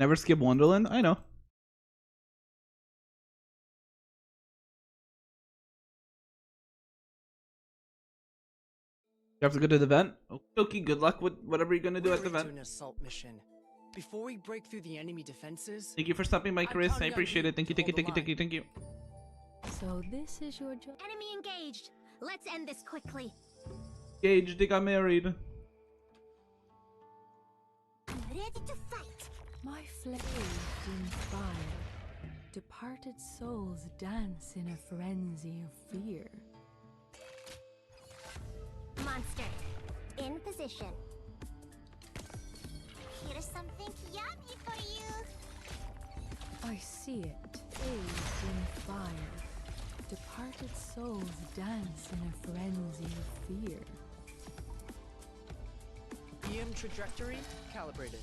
Never skip Wonderland? I know. You have to go to the event? Okay, good luck with whatever you're gonna do at the event. An assault mission. Before we break through the enemy defenses. Thank you for stopping by, Chris. I appreciate it. Thank you, thank you, thank you, thank you, thank you. So this is your job. Enemy engaged. Let's end this quickly. Gage, they got married. I'm ready to fight. My flames in fire. Departed souls dance in a frenzy of fear. Monster, in position. Here's something yummy for you. I see it, bathed in fire. Departed souls dance in a frenzy of fear. EM trajectory calibrated.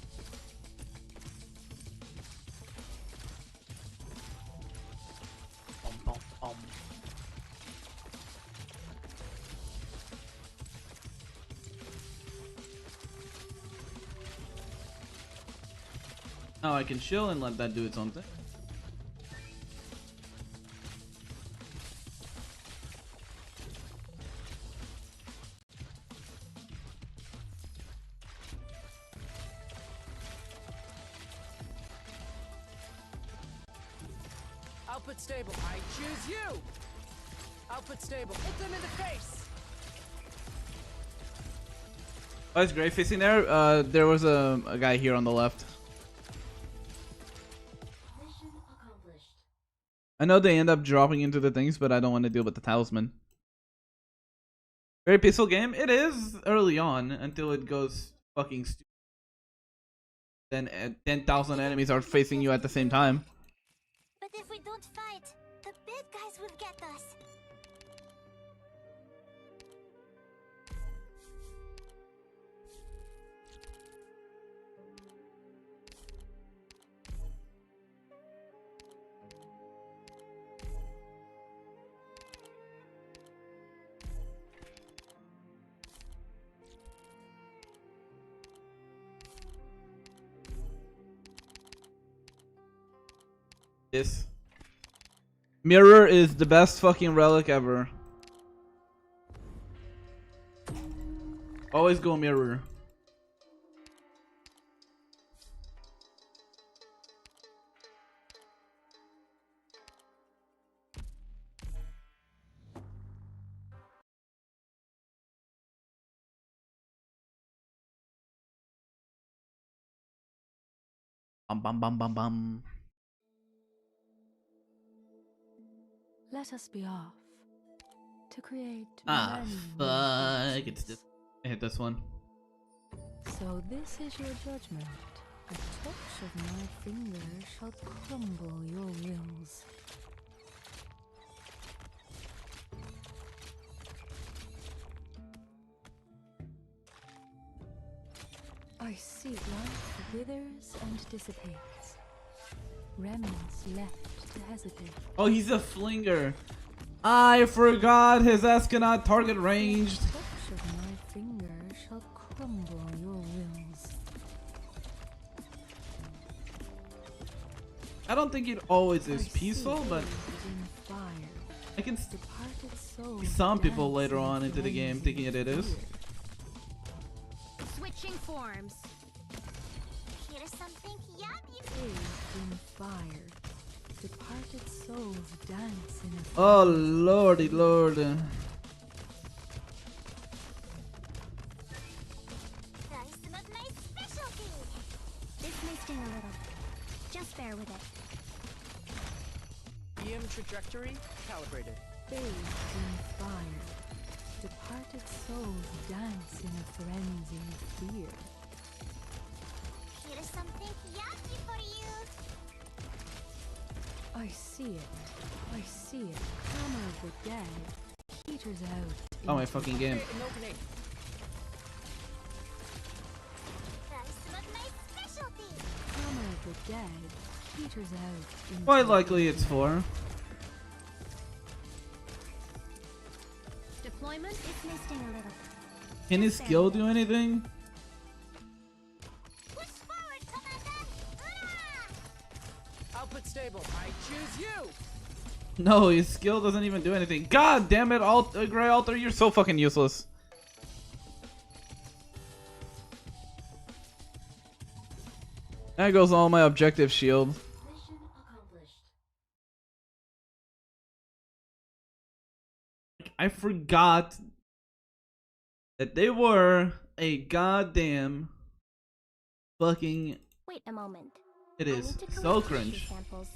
Now I can chill and let that do its own thing. Output stable. I choose you. Output stable. Hit them in the face. Oh, it's great facing there. There was a guy here on the left. I know they end up dropping into the things, but I don't want to deal with the talisman. Very peaceful game. It is early on until it goes fucking stupid. Then 10,000 enemies are facing you at the same time. But if we don't fight, the bad guys will get us. This mirror is the best fucking relic ever. Always go mirror. Bum bum bum bum bum. Let us be off to create. Ah, fuck. It's this. I hit this one. So this is your judgment. A touch of my finger shall crumble your wills. I see life withers and dissipates. Remnants left to hesitate. Oh, he's a flinger. I forgot his ass cannot target ranged. A touch of my finger shall crumble your wills. I don't think it always is I peaceful, see but in fire. I can Departed souls see some people dance later in on into the game frenzy thinking it of is. fear. Switching forms. Here's something yummy. Bathed in fire. Departed souls dance in a Oh lordy lord. Try some of my specialty. This may sting a little. trajectory calibrated. Bathed in fire, departed souls dance in a frenzy of fear. Here's something yucky for you. I see it. I see it. Hammer of the dead peters out. Oh my fucking game. No grenade. Try some of my specialty. Hammer of the dead peters out. Into Quite likely it's 4. Deployment is misting a little. Can his skill do anything? Push forward, Commander. Hurrah! Output stable. I choose you. No, his skill doesn't even do anything. God damn it, Grey Alter, you're so fucking useless. There goes all my objective shield. Mission accomplished. I forgot that they were a goddamn fucking. Wait a moment. It I is need to so collect cringe. tissue samples.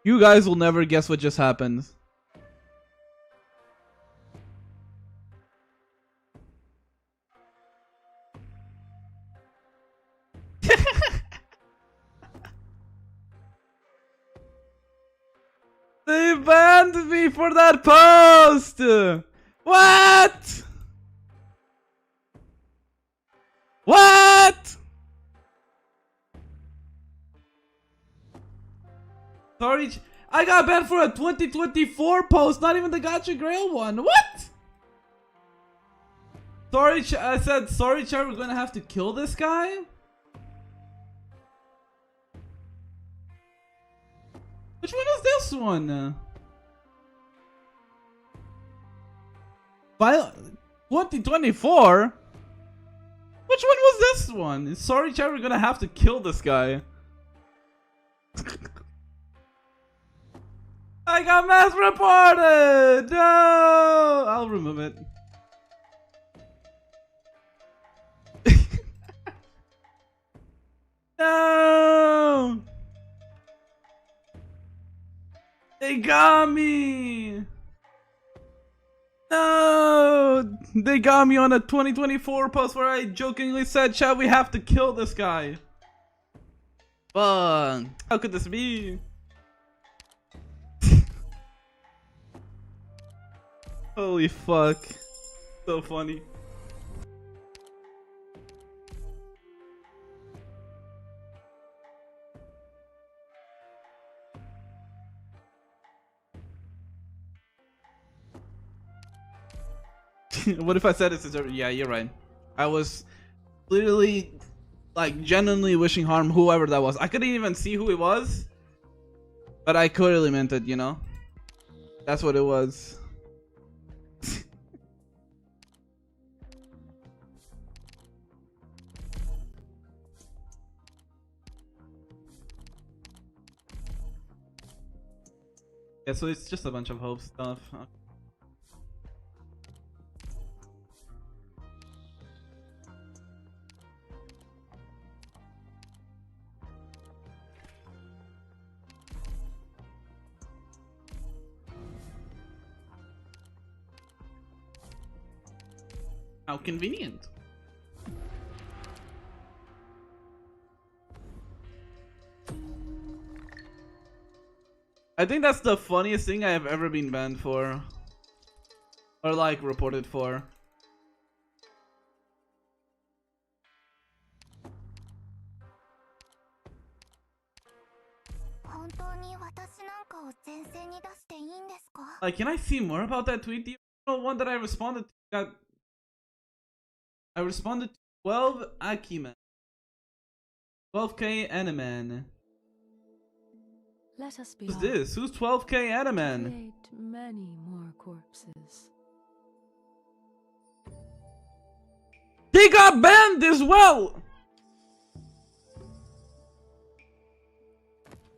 You guys will never guess what just happened. They banned me for that post! What? What? Sorry, I got banned for a 2024 post, not even the Gotcha Grail one. What? Sorry, I said, sorry, chat, we're gonna have to kill this guy? Which one is this one? 2024? Which one was this one? Sorry, chat, we're gonna have to kill this guy. I got mass reported! No! I'll remove it. No! They got me! No! They got me on a 2024 post where I jokingly said, chat, we have to kill this guy. Fuck. How could this be? Holy fuck. So funny. What if I said it's yeah, you're right. I was literally like genuinely wishing harm whoever that was. I couldn't even see who it was, but I clearly meant it, you know? That's what it was. Yeah, so it's just a bunch of hope stuff. How convenient. I think that's the funniest thing I have ever been banned for. Or like reported for. Like, can I see more about that tweet? The one that I responded to I responded to 12 Akiman. 12k Animan. Let us be Who's this? Who's 12k Animan? create many more corpses. They got banned as well!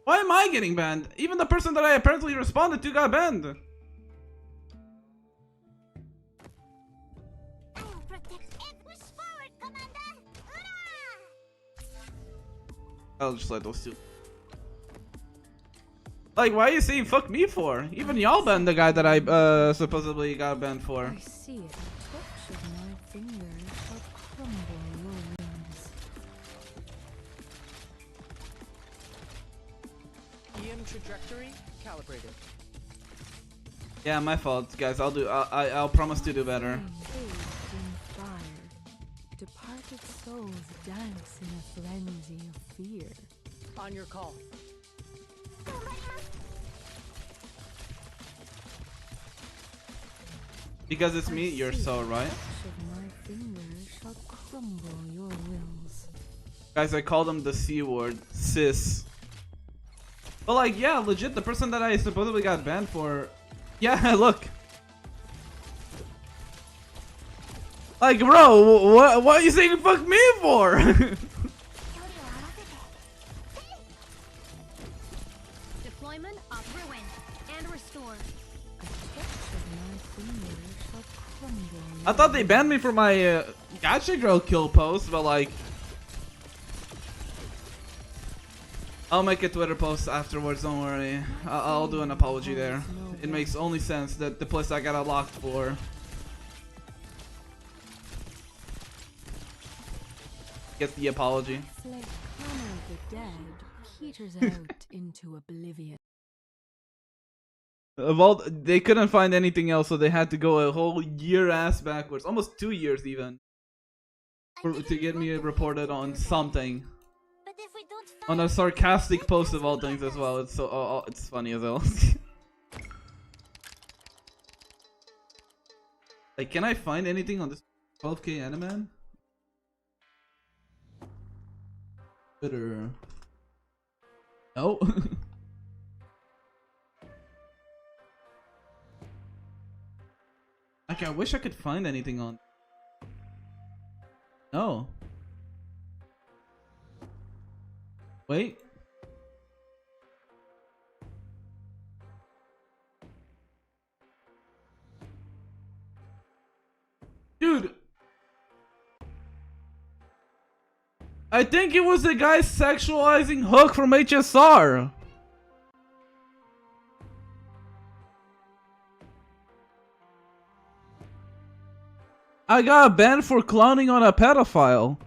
Why am I getting banned? Even the person that I apparently responded to got banned. I'll just let those two. Like, why are you saying fuck me for? Even y'all banned the guy that I supposedly got banned for. I see it. A touch of my fingers shall crumble your wings. EM trajectory calibrated. Yeah, my fault, guys. I'll promise to do better. Bathed in fire, departed souls dance in a frenzy of fear. On your call. Because it's me, you're so right. My fingers shall crumble your wills. Guys, I called him the C word, sis. But like, yeah, legit, the person that I supposedly got banned for. Yeah, look. Like, bro, what are you saying fuck me for? Deployment of ruin and restore. I thought they banned me for my Gacha Girl kill post, but like, I'll make a Twitter post afterwards, don't worry. I'll do an apology there. It makes only sense that the place I got locked for. Get the apology. It's like Connor the Dead peters out into oblivion. Of all, they couldn't find anything else, so they had to go a whole year ass backwards, almost 2 years even, to get me reported on something. On a sarcastic post of all things as well. It's so it's funny as hell. Like, can I find anything on this 12K anime? Twitter. No. Like, I wish I could find anything on. No. Wait. Dude. I think it was the guy sexualizing Hook from HSR. I got banned for clowning on a pedophile.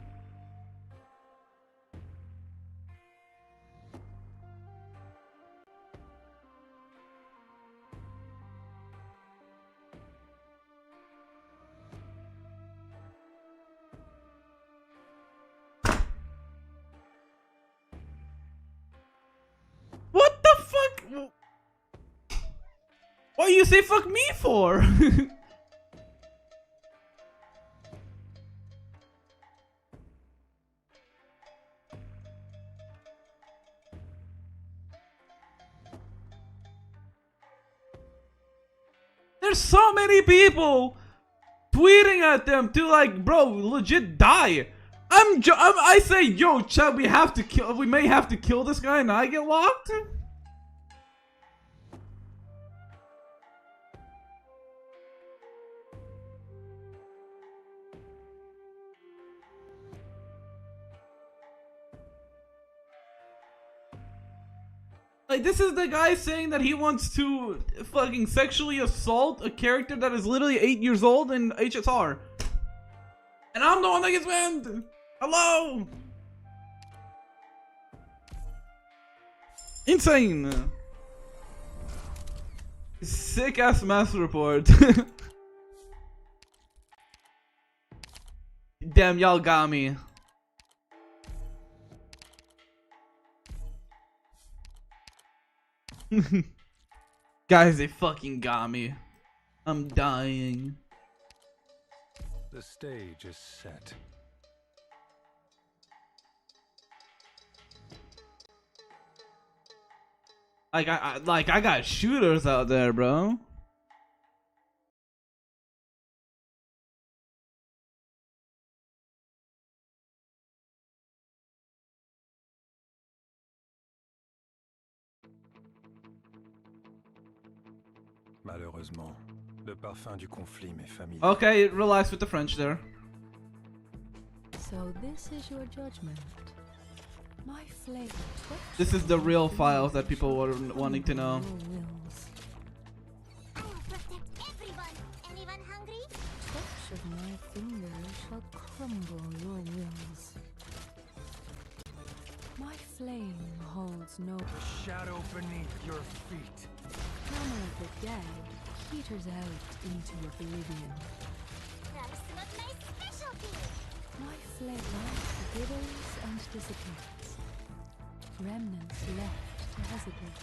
What the fuck? What do you say fuck me for? There's so many people tweeting at them to like, bro, legit die. I say, yo, chat, we may have to kill this guy and I get locked. Like, this is the guy saying that he wants to fucking sexually assault a character that is literally 8 years old in HSR. And I'm the one that gets banned. Hello. Insane. Sick ass mass report. Damn, y'all got me. Guys, they fucking got me. I'm dying. The stage is set. Like I got shooters out there, bro. Malheureusement, le parfum du conflit m'est familier. Okay, relax with the French there. So this is your judgment. My flame. This is the real files that people were wanting to know. I'll protect everyone. Anyone hungry? Touch of my fingers shall crumble your wills. My flame holds no Shadow beneath your feet. Hammer of the dead peters out into oblivion. That's not my specialty. My flame withers and dissipates. Remnants left to hesitate.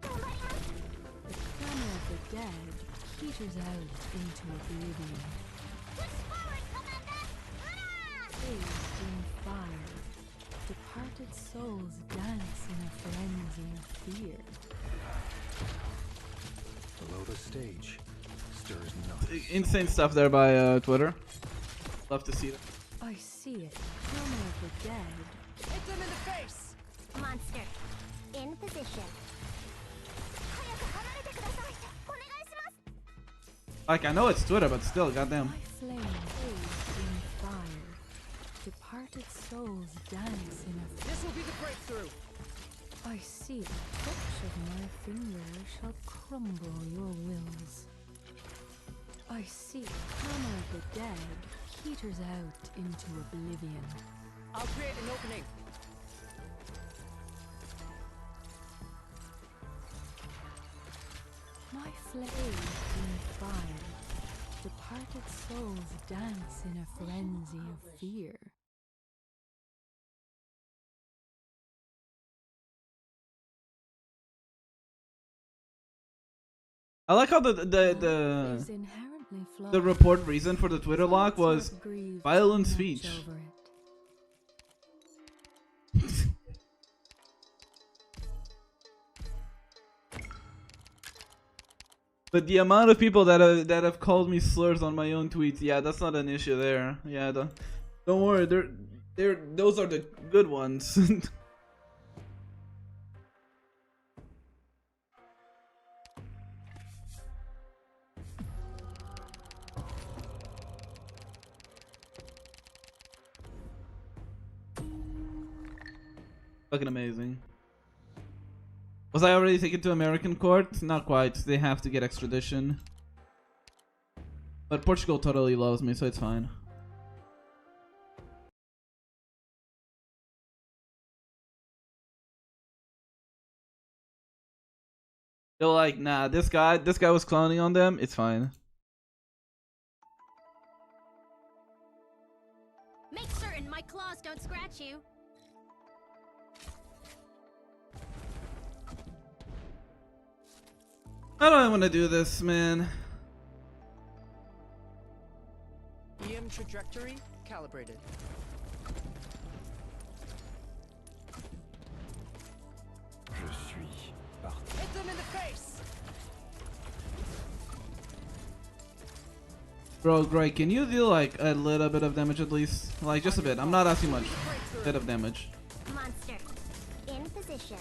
The clamor of the dead peters out into oblivion. Push forward, Commander! Hurrah! Bathed in fire, departed souls dance in a frenzy of fear. Below the stage, stirs nothing. Insane stuff there by Twitter. Love to see that. I see it. Clamor of the dead. Hit them in the face! Monster, in position. Like, I know it's Twitter, but still, goddamn. My flame bathed in fire, departed souls dance in a This will be the breakthrough! I see the touch of my finger shall crumble your wills. I see clamor of the dead peters out into oblivion. I'll create an opening. My flame in fire, departed souls dance in a frenzy of fear. I like how Is inherently flawed. the report reason for the Twitter lock was Not grieved violent much speech. over it. But the amount of people that have called me slurs on my own tweets, yeah, that's not an issue there. Yeah, don't worry, those are the good ones. Fucking amazing. Was I already taken to American court? Not quite. They have to get extradition. But Portugal totally loves me, so it's fine. They're like, nah, this guy was clowning on them. It's fine. Make certain my claws don't scratch you. I don't want to do this, man. EM trajectory calibrated. Je suis parti. Hit them in the face! Bro, Greg, can you deal like a little bit of damage at least? Like just a bit. I'm not asking much. A bit of damage. Monster, in position.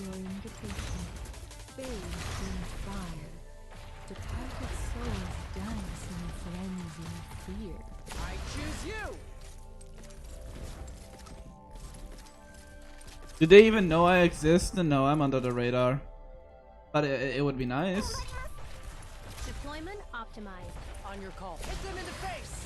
Your invitation, bathed in fire, departed souls dance in a frenzy of fear. I choose you! Do they even know I exist? No, I'm under the radar. But it would be nice. Deployment optimized. On your call. Hit them in the face!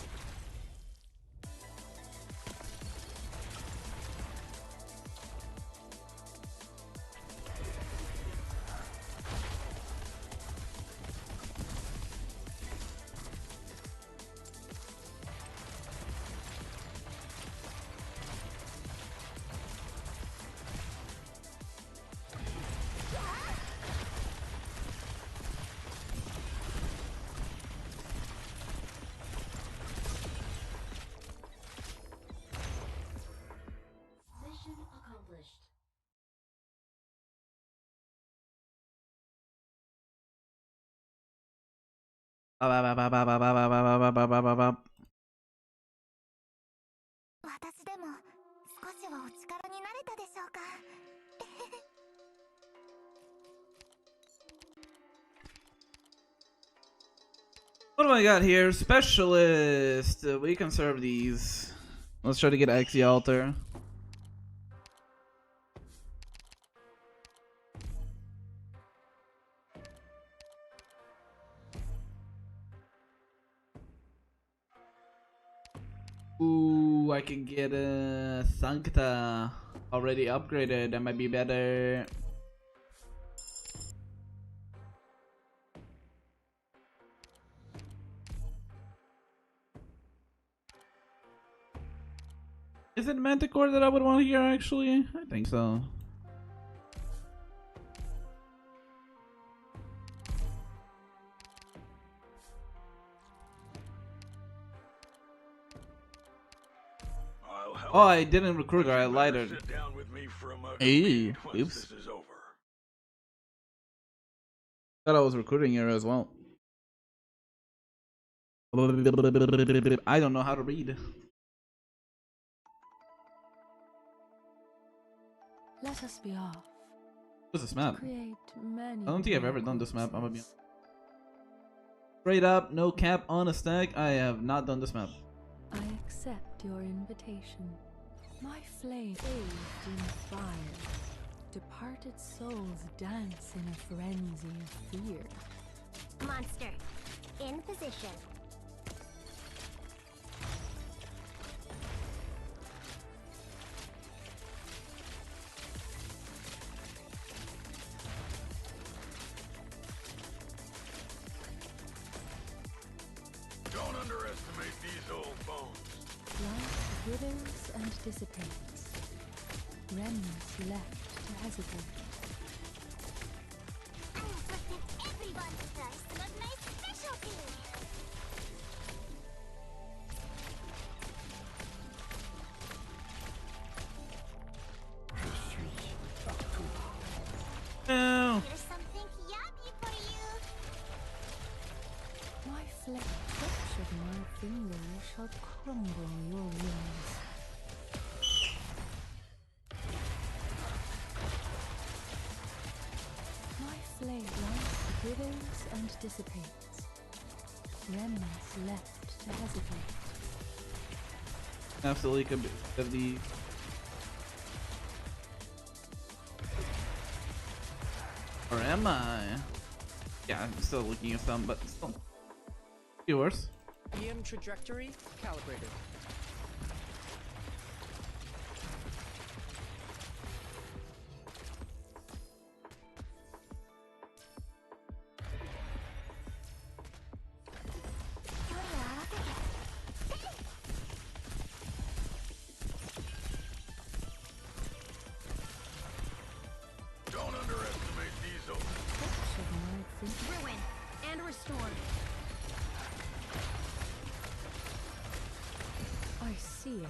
What do I got here? Specialist. We can serve these. Let's try to get Axie Altar. Ooh, I can get a Sancta already upgraded. That might be better. Is it Manticore that I would want here, actually? I think so. Oh, I didn't recruit her, I lied her. Hey, oops. Thought I was recruiting her as well. I don't know how to read. Let us be off. What's this map? Create many I don't think I've ever done this map. I'm gonna be straight up, no cap on a stack. I have not done this map. I accept your invitation. My flame bathed in fire. Departed souls dance in a frenzy of fear. Monster, in position. Don't underestimate these old bones. Life withers and dissipates. Remnants left to hesitate. Everyone tries some of my specialty. No. Here's something yummy for you. My touch of my finger shall crumble your wills. My flame life withers and dissipates. Remnants left to hesitate. Absolutely could be of the. Or am I? Yeah, I'm still looking at some, but still. Yours. EM trajectory calibrated. Don't underestimate these old. Touch of my finger. Ruin and restore. I see it.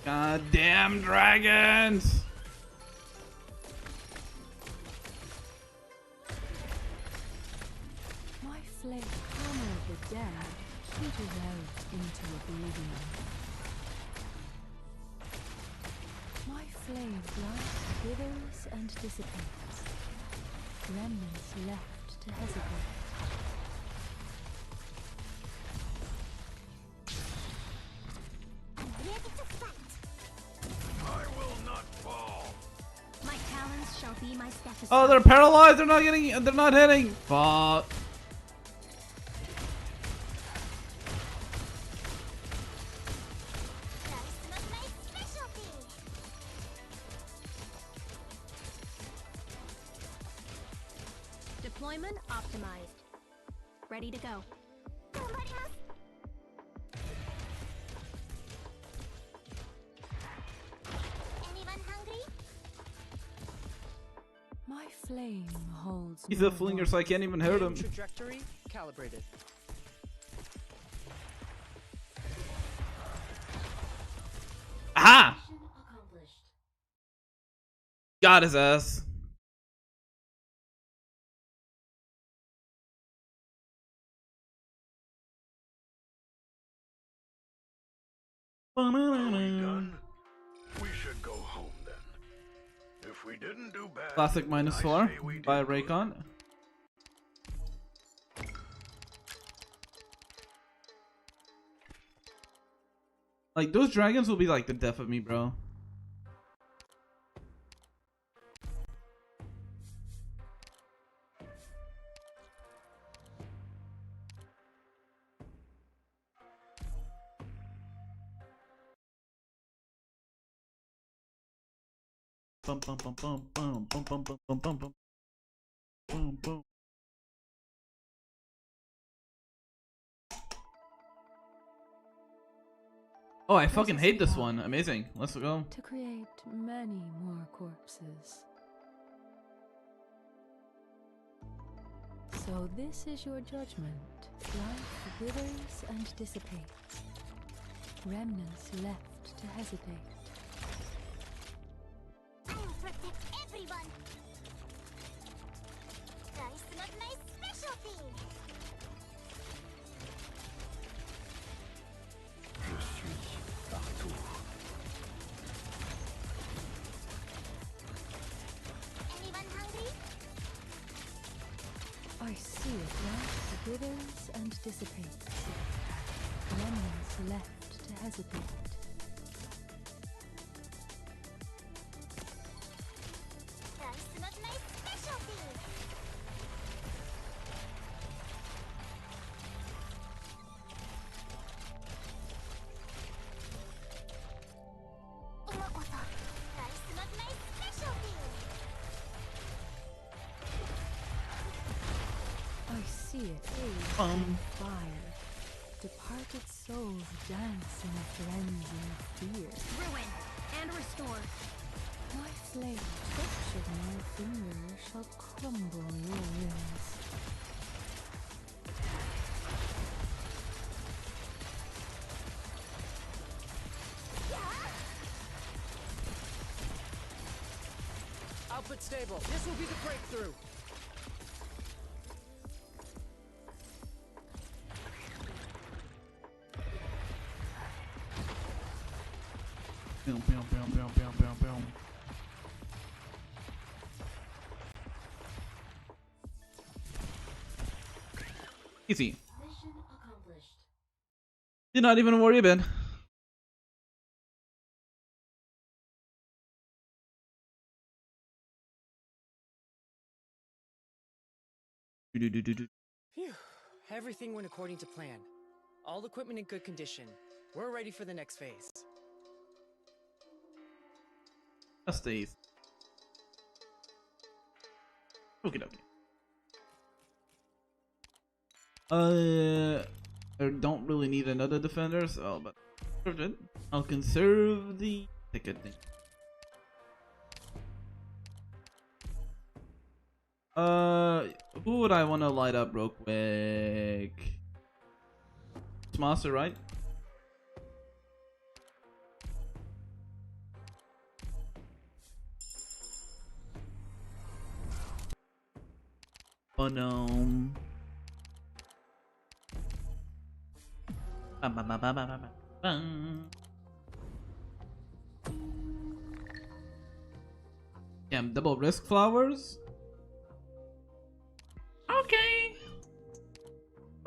Goddamn dragons! My flame hammer of the dead peters out into oblivion. My flame life withers and dissipates. Remnants left to hesitate. Ready to fight. I will not fall. My talons shall be my stethoscope. Oh, they're paralyzed. They're not getting. They're not hitting. Fuck. Try some of my specialty. Deployment optimized. Ready to go. 頑張ります。Anyone hungry? My flame holds. He's no a flinger, warmth. so I can't even hurt EM him. trajectory calibrated. Aha! Got his ass. Are we done? We should go home then. If we didn't do bad, Classic I -4 say we by did good. Raikon. Like, those dragons will be like the death of me, bro. Bum bum bum bum bum bum bum bum bum bum bum boom boom. Oh, I fucking hate this one. Amazing. Let's go. To create many more corpses. So this is your judgment. Life withers and dissipates. Remnants left to hesitate. I'll protect everyone. That's not my specialty. Je suis partout. Anyone hungry? I see it. Life withers and dissipates. Remnants left to hesitate. That's not my specialty. Umakoto. That's not my specialty. I see it. Fire. Departed souls dance in a frenzy of fear. Ruin and restore. My flame, touch of my finger shall crumble your wills. Output stable. This will be the breakthrough. Boom, boom, boom, boom, boom, boom, boom. Easy. Mission accomplished. Did not even worry about. Phew. Everything went according to plan. All equipment in good condition. We're ready for the next phase. Just these. Okay, okay. I don't really need another defender, so but I'll conserve the ticket thing. Who would I want to light up real quick? It's Master, right? Oh no. Damn, double risk flowers? Okay.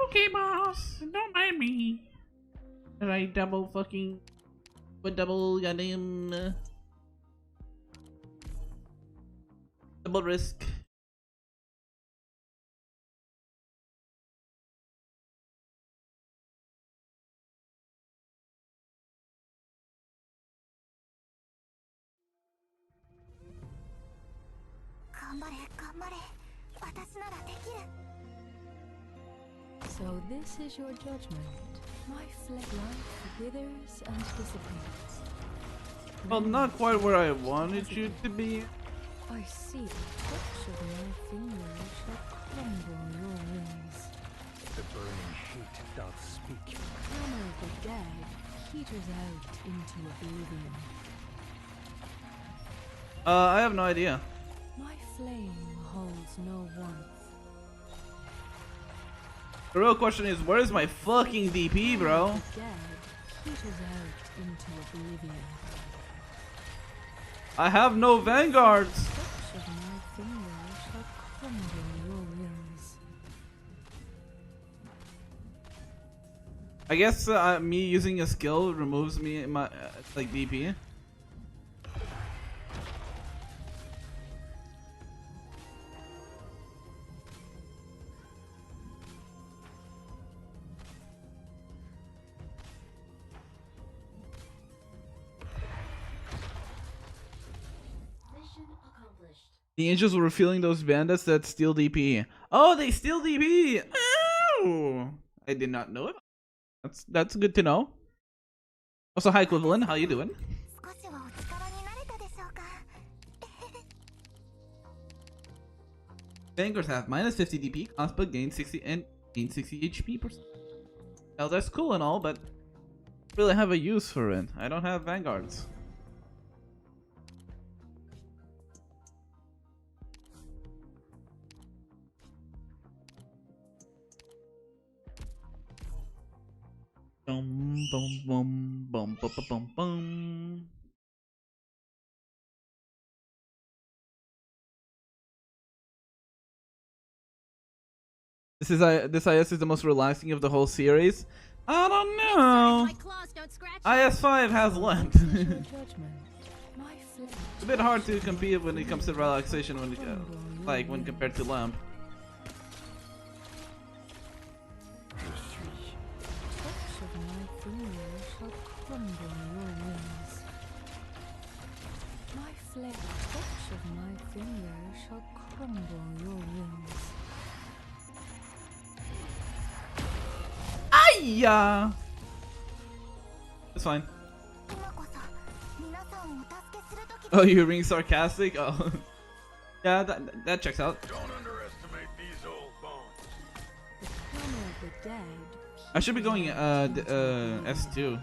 Okay, boss. Don't mind me. I double fucking... With double goddamn... double risk. So this is your judgment. My life withers and dissipates. Well, not quite where I wanted you to be. I see the touch of my finger shall crumble your wings. The burning hate doth speak. Hammer of the dead peters out into oblivion. I have no idea. My flame holds no warmth. The real question is, where is my fucking DP, bro? The dead peters out into oblivion. I have no vanguards. Touch of my fingers shall crumble your wills. I guess me using a skill removes me my like DP. The angels were feeling those bandits that steal DP. Oh, they steal DP! Oh! I did not know it. That's good to know. Also, hi Equivalent, how you doing? Vanguards have minus 50 DP, cost but gain 60 and gain 60 HP percent. Well, that's cool and all, but really have a use for it. I don't have Vanguards. Bum bum bum bum bum bum bum. This IS is the most relaxing of the whole series. I don't know. IS5 has length. It's a bit hard to compete when it comes to relaxation when when compared to Lamp. Touch of my fingers shall crumble your wills. Ayya! It's fine. Oh, you're being sarcastic? Oh. Yeah, that checks out. Don't underestimate these old bones. I should be going S2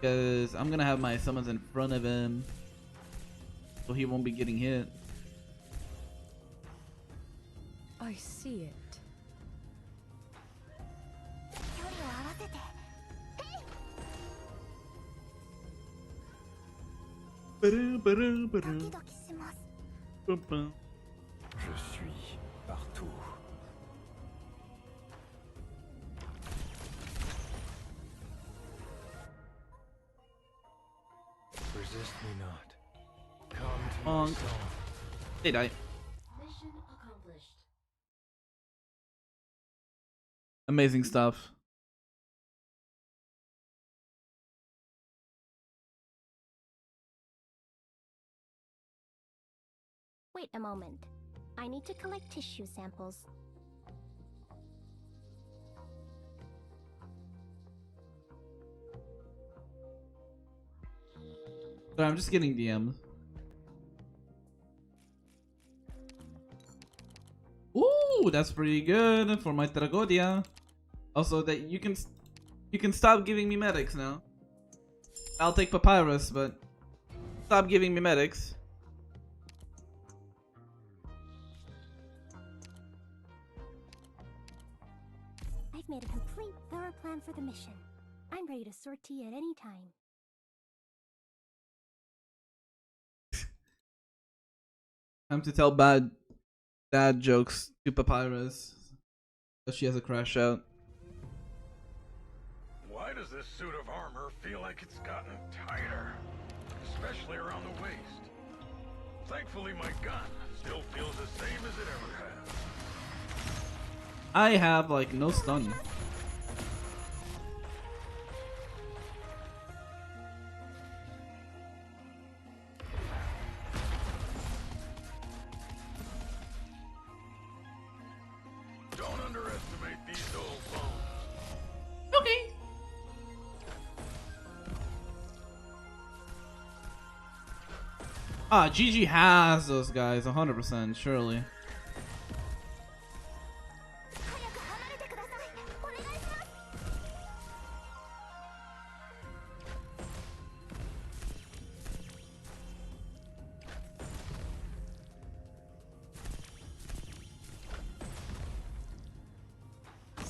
because I'm gonna have my summons in front of him, so he won't be getting hit. I see it. Je suis partout. Resist me not. Come to my soul. They die. Mission accomplished. Amazing stuff. Wait a moment. I need to collect tissue samples. Sorry, I'm just getting DMs. Ooh, that's pretty good for my Tragodia. Also, that you can stop giving me medics now. I'll take Papyrus, but stop giving me medics. I've made a complete, thorough plan for the mission. I'm ready to sortie at any time. Time to tell bad dad jokes to Papyrus, so she has a crash out. Why does this suit of armor feel like it's gotten tighter? Especially around the waist. Thankfully my gun still feels the same as it ever has. I have like no stun. Don't underestimate these old bones. Okay. Ah, GG has those guys 100%, surely.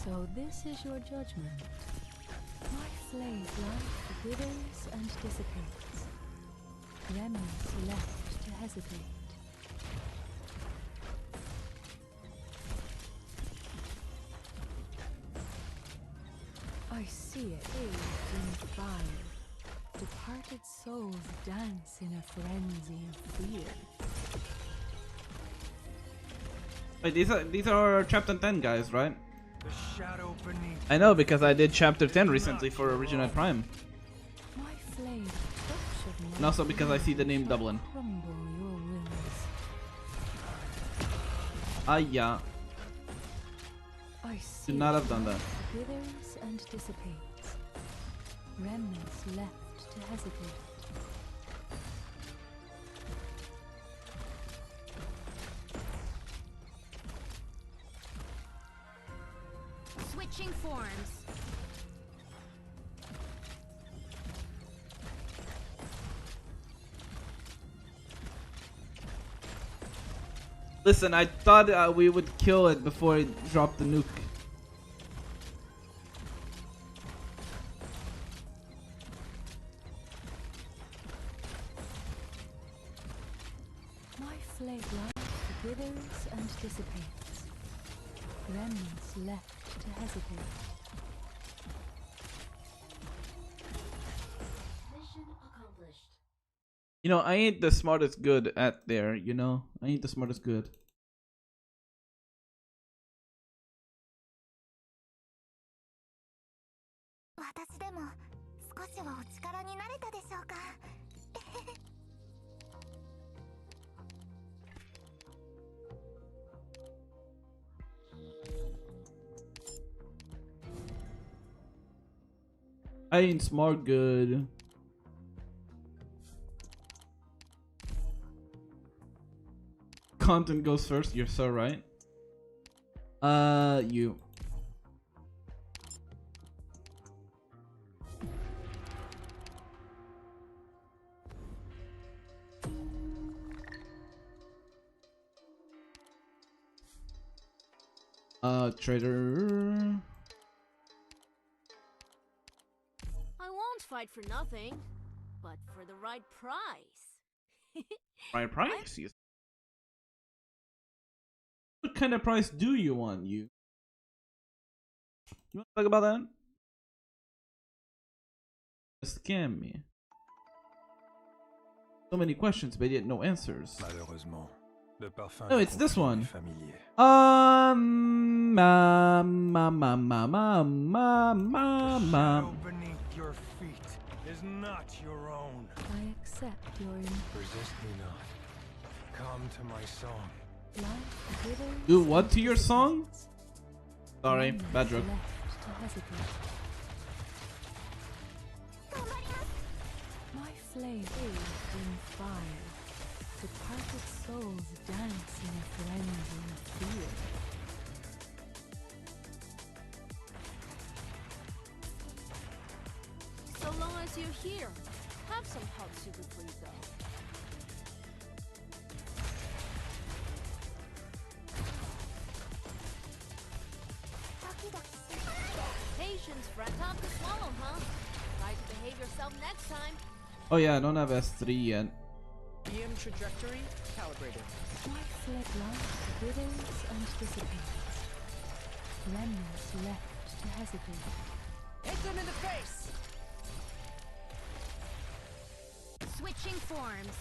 So this is your judgment. My flayed life withers and dissipates. Remnants left to hesitate. I see it bathed in fire. Departed souls dance in a frenzy of fear. Wait, these are chapter 10 guys, right? The shadow beneath. I know because I did chapter 10 recently for Original Prime. My flame touch of my And also because I see the name Dublin. crumble your wills. Ah, yeah. I see Should not have done that. withers and dissipates. Remnants left to hesitate. Switching forms. Listen, I thought we would kill it before it dropped the nuke. My flame life withers and dissipates. Remnants left to hesitate. Mission accomplished. You know, I ain't the smartest good at there, you know? I ain't the smartest good. I ain't smart good. Content goes first, you're so right. You. Trader. I won't fight for nothing, but for the right price. Right price? Yes. What kind of price do you want, you? You want to talk about that? Scam me. So many questions, but yet no answers. Malheureusement, le parfum No, du it's this conflit one. est familier. The shadow beneath your feet is not your own. I accept your Resist me not. Come to my song. life withers. Do what and to your song? dissipates. Sorry, Remnants bad joke. left to hesitate. My flame bathed in fire. Departed souls dance in a frenzy of fear. So long as you're here, have some hot super please though. Patience, friend. Tough to swallow, huh? Try to behave yourself next time. Oh yeah, I don't have S3 yet. EM trajectory calibrated. My fled life withers and dissipates. Remnants left to hesitate. Hit them in the face! Switching forms.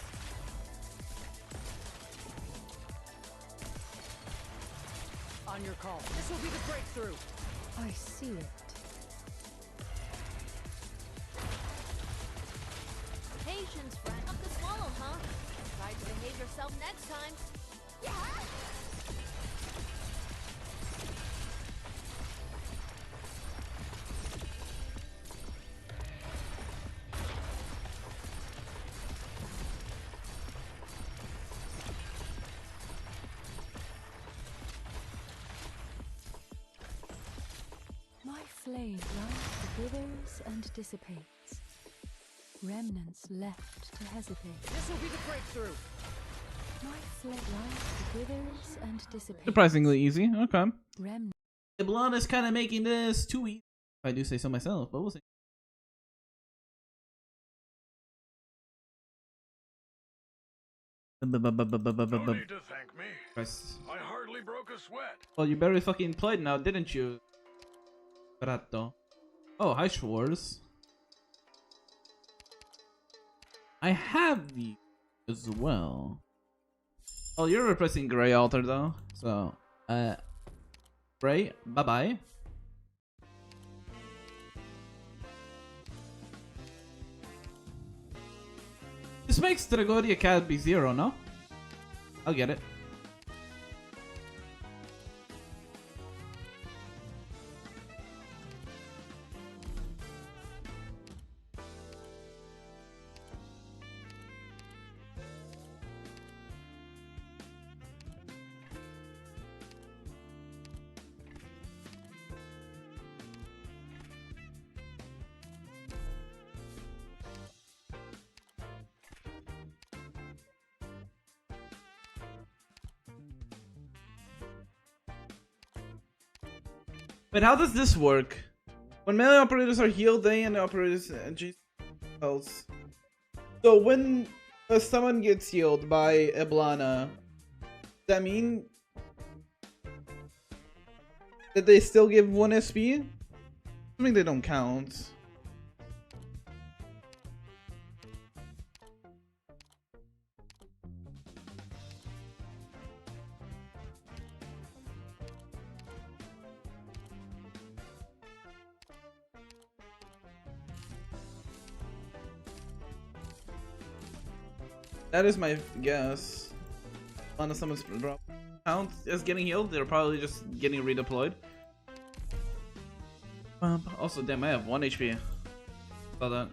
On your call. This will be the breakthrough. I see it. Patience, friend. Tough to swallow, huh? Try to behave yourself next time. My flame life withers and dissipates. Remnants left to hesitate. This will be the breakthrough. My fled life withers and dissipates. Surprisingly easy. Okay. Remnants Blonde is kind of making this too easy, if I do say so myself, but we'll see. No need to thank me. Christ. I hardly broke a sweat. Well, you barely fucking played now, didn't you? Ratto. Oh, hi, Schwartz. I have these as well. Oh, you're replacing Grey Alter though. So, Grey, bye-bye. This makes Tragoria Cat be 0, no? I'll get it. But how does this work? When melee operators are healed, they and the operators and health. So when someone gets healed by Eblana, does that mean that they still give 1 SP? Assuming they don't count. That is my guess. Unless someone's drop count as getting healed, they're probably just getting redeployed. Also, damn, I have 1 HP. Saw that.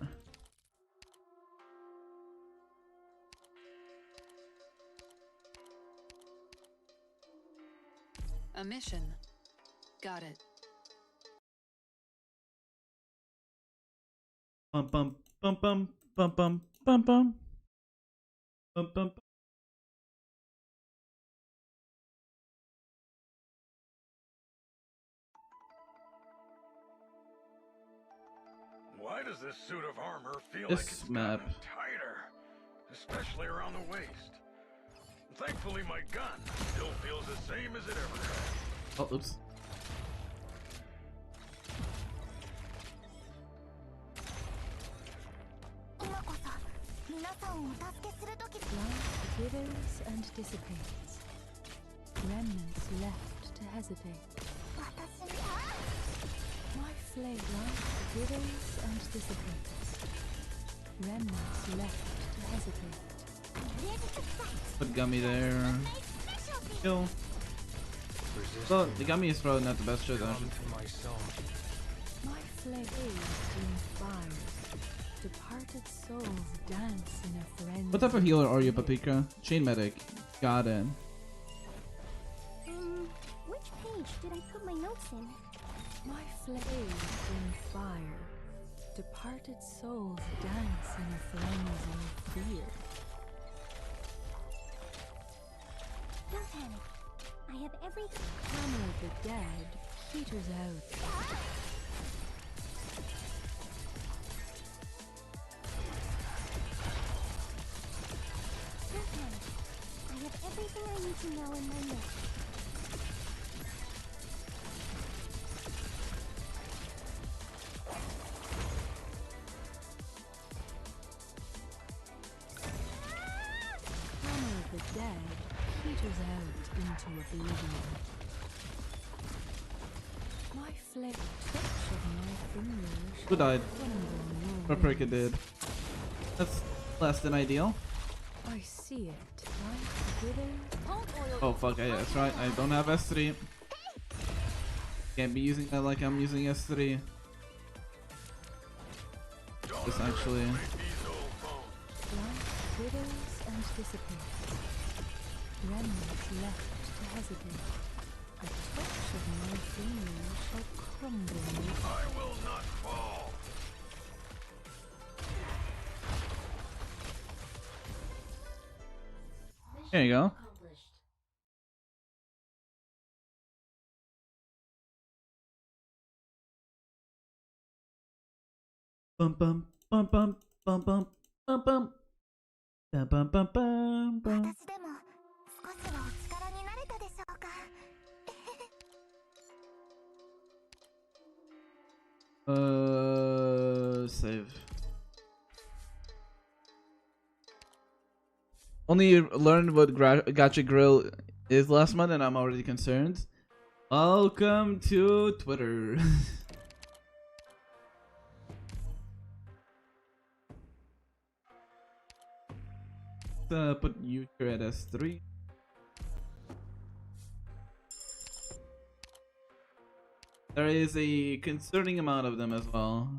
A mission. Got it. Bum bum bum bum bum bum bum bum. Bum, bum. Why does this suit of armor feel This like it's map. gotten tighter? Especially around the waist. Thankfully my gun still feels the same as it ever has. Oh, oops. Life withers and dissipates. Remnants left to hesitate. My flame life withers and dissipates. Remnants left to hesitate. Put Gummy there. Kill. Well, the Gummy is probably not the best shot, actually. My flame is in fire. Departed souls dance in a frenzy. What type of healer are you, Paprika? Chain medic. Got it. Which page did I put my notes in? My flame is in fire. Departed souls dance in a frenzy of fear. Don't panic. I have every... Hammer of the dead peters out. I have everything I need to know in my notes. Hammer of the dead peters out into oblivion. My flame touch of my fingers. Who died? Crumble Paprika did. That's less than ideal. I see it. Life withers. Oh fuck, yeah, that's right. I don't have S3. Can't be using that like I'm using S3. This actually. Life withers and dissipates. Remnants left to hesitate. A touch of my fingers shall crumble. I will not fall. There you go. Accomplished. Bum bum bum bum bum bum bum bum. Bum, bum, bum, bum, bum. Save. Only learned what Gacha Grill is last month and I'm already concerned. Welcome to Twitter. Put you here at S3. There is a concerning amount of them as well.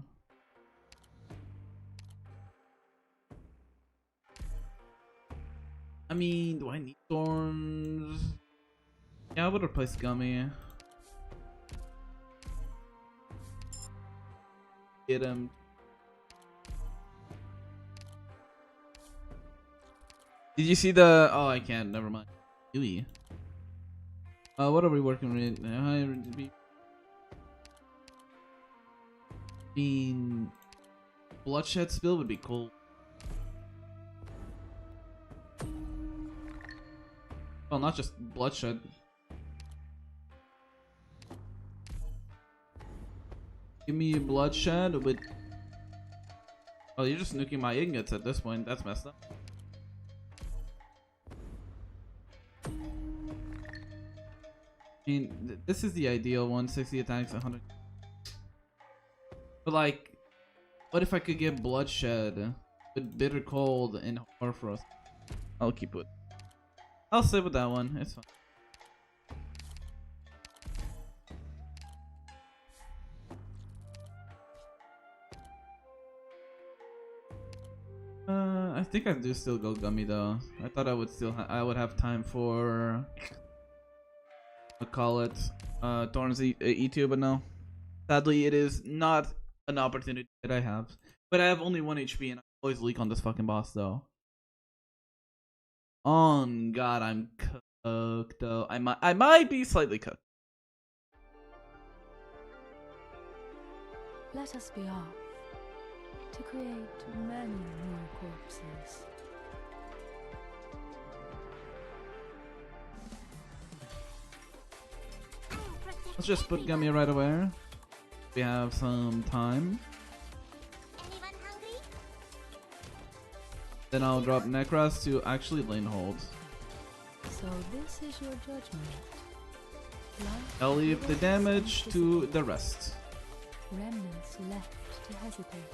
I mean, do I need thorns? Yeah, I would replace Gummy. Get him. Did you see the? Oh, I can't. Never mind. Yui. What are we working with? I mean, bloodshed spill would be cool. Well, not just bloodshed. Give me bloodshed with. Oh, you're just nuking my ingots at this point. That's messed up. I mean, this is the ideal 160 attacks, 100. But like, what if I could get bloodshed with bitter cold and Horfrost? I'll keep it. I'll sit with that one. It's fine. I think I do still go Gummy though. I thought I would still I would have time for I call it Thorns E2, but no. Sadly, it is not an opportunity that I have. But I have only 1 HP and I always leak on this fucking boss though. Oh god, I'm cooked though. I might be slightly cooked. Let us be off to create many more corpses. Let's just put Gummy right away. We have some time. Then I'll drop Necros to actually lane hold. So this is your judgment. I'll leave the damage to the rest. Remnants left to hesitate.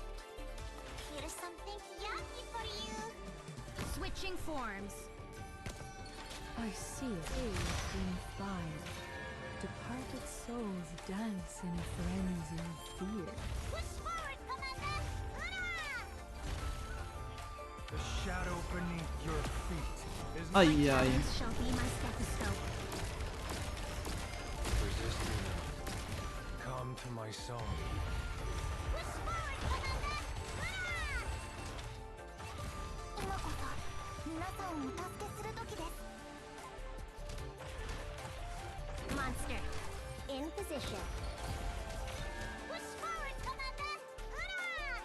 Here's something yummy for you. Switching forms. I see it in fire. Departed souls dance in a frenzy of fear. Push forward, Commander! Hurrah! The shadow beneath your feet is This shall be my stethoscope. resist me not. Come to my song. Push forward, Commander! Hurrah! 今こそ皆さんをお助けする時です。Monster, in position. Push forward, Commander! Hurrah!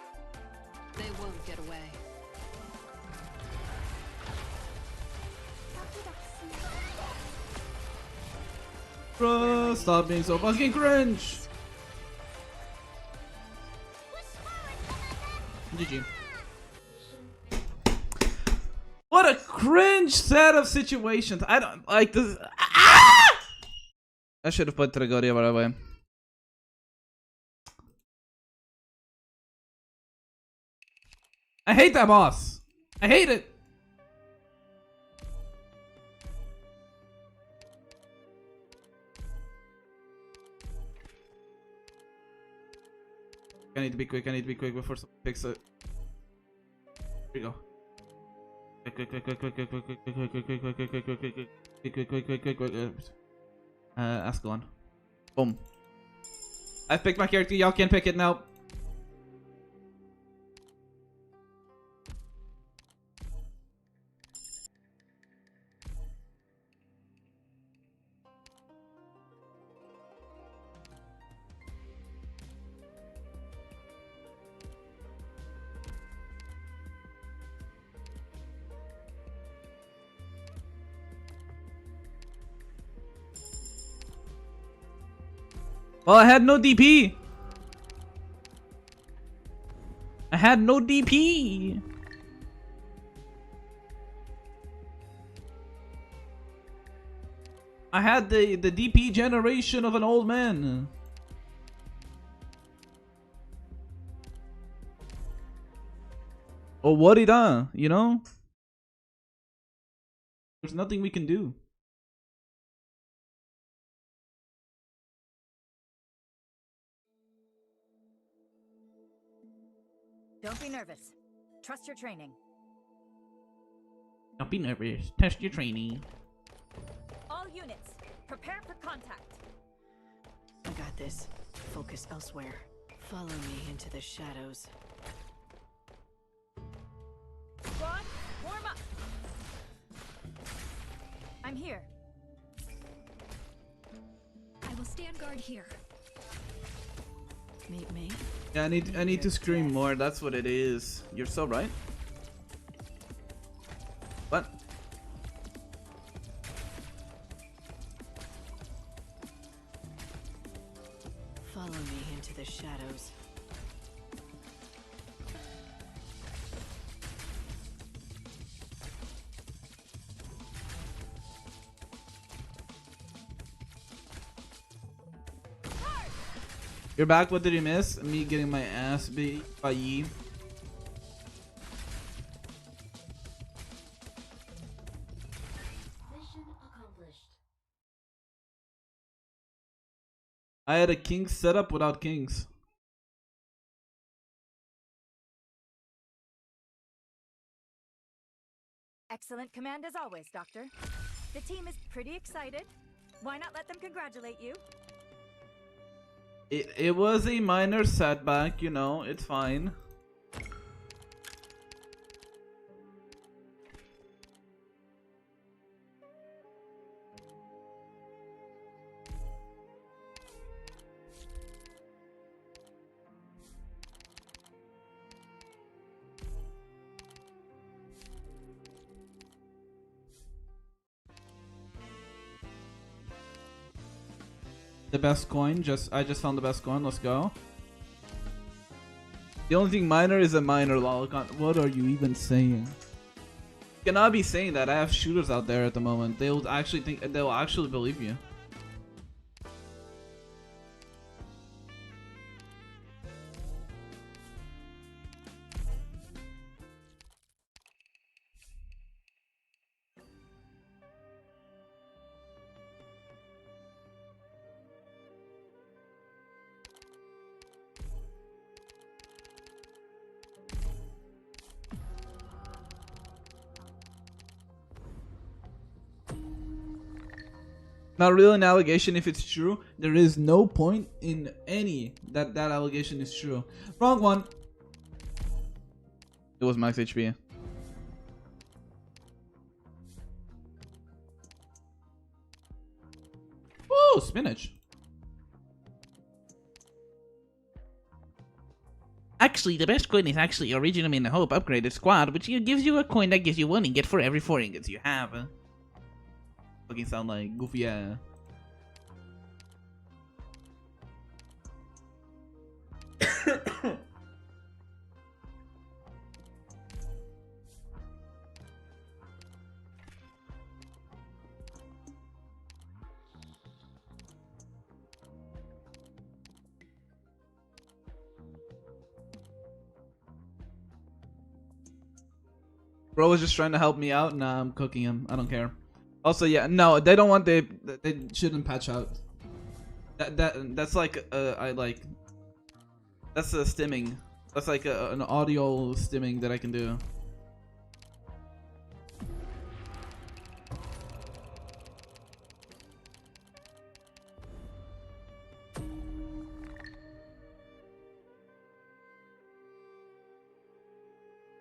They won't get away. Bro, stop being so fucking cringe. GG. What a cringe set of situations. I don't like this. Ah! I should have put Tragoria right away. I hate that boss. I hate it. I need to be quick. I need to be quick before someone picks it. Here we go. Quick. Ascalon. Boom. I've picked my character. Y'all can't pick it now. Well, I had no DP. I had no DP. I had the DP generation of an old man. Or what it you know? There's nothing we can do. Don't be nervous. Trust your training. Don't be nervous. Test your training. All units, prepare for contact. I got this. Focus elsewhere. Follow me into the shadows. Squad, warm up. I'm here. I will stand guard here. Meet me. Yeah, I need to scream more. That's what it is. You're so right. What? Follow me into the shadows. You're back. What did you miss? Me getting my ass beat by Yi. Mission accomplished. I had a king setup without kings. Excellent command as always, Doctor. The team is pretty excited. Why not let them congratulate you? It was a minor setback, you know, it's fine. The best coin, I just found the best coin, let's go. The only thing minor is a minor, lol. What are you even saying? You cannot be saying that. I have shooters out there at the moment. They'll actually believe you. Not really an allegation if it's true. There is no point in any that allegation is true. Wrong one. It was max HP. Ooh, spinach. Actually, the best coin is actually originally in the Hope upgraded squad, which gives you a coin that gives you 1 ingot for every 4 ingots you have. Fucking sound like goofy, yeah. Bro was just trying to help me out. Nah, I'm cooking him. I don't care. Also, yeah, no, they don't want they shouldn't patch out. That's like that's a stimming. That's like an audio stimming that I can do.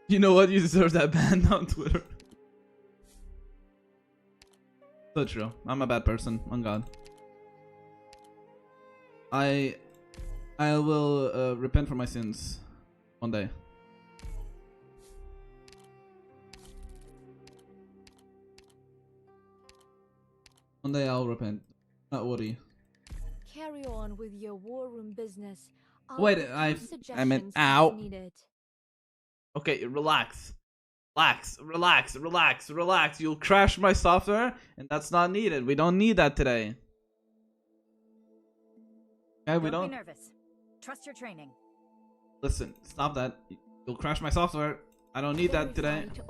You know what? You deserve that ban on Twitter. So true. I'm a bad person. On God. I will repent for my sins one day. One day I'll repent. Not Woody. carry on with your war room business. Wait, I meant ow. Okay, relax. Relax. You'll crash my software, and that's not needed. We don't need that today. Okay, we Don't don't. be nervous. Trust your training. Listen, stop that. You'll crash my software. I don't need that today. The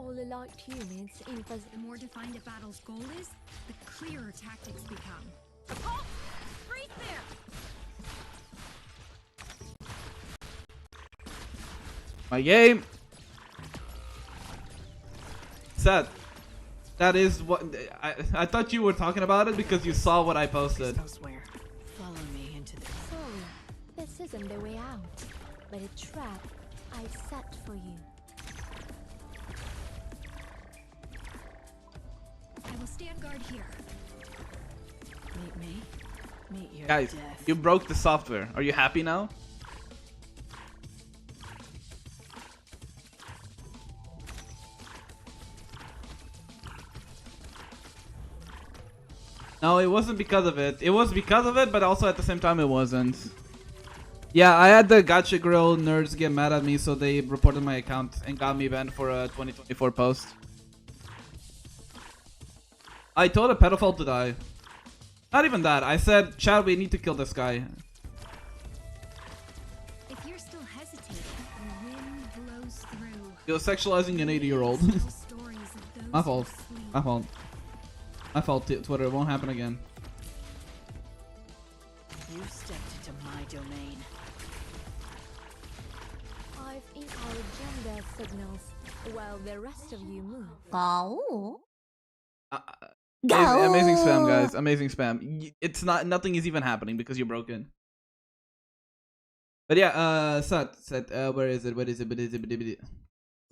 more defined a battle's goal is, the clearer tactics become. Halt! Freeze there! My game. Seth, that is what I thought you were talking about it because you saw what I posted. Elsewhere. Follow me into the. Sorry, this isn't the way out, but a trap I set for you. I will stand guard here. Meet me. Meet your Guys, death. you broke the software. Are you happy now? No, it wasn't because of it. It was because of it, but also at the same time it wasn't. Yeah, I had the Gotcha Grill nerds get mad at me, so they reported my account and got me banned for a 2024 post. I told a pedophile to die. Not even that. I said, Chad, we need to kill this guy. If you're still hesitating, the wind blows through. You're sexualizing an 80-year-old. My fault. My fault. My fault, Twitter. It won't happen again. You stepped into my domain. I've encoded gender signals while the rest of you move. Go. Amazing spam, guys. Amazing spam. It's not. Nothing is even happening because you're broken. But yeah, Seth, where is it? What is it?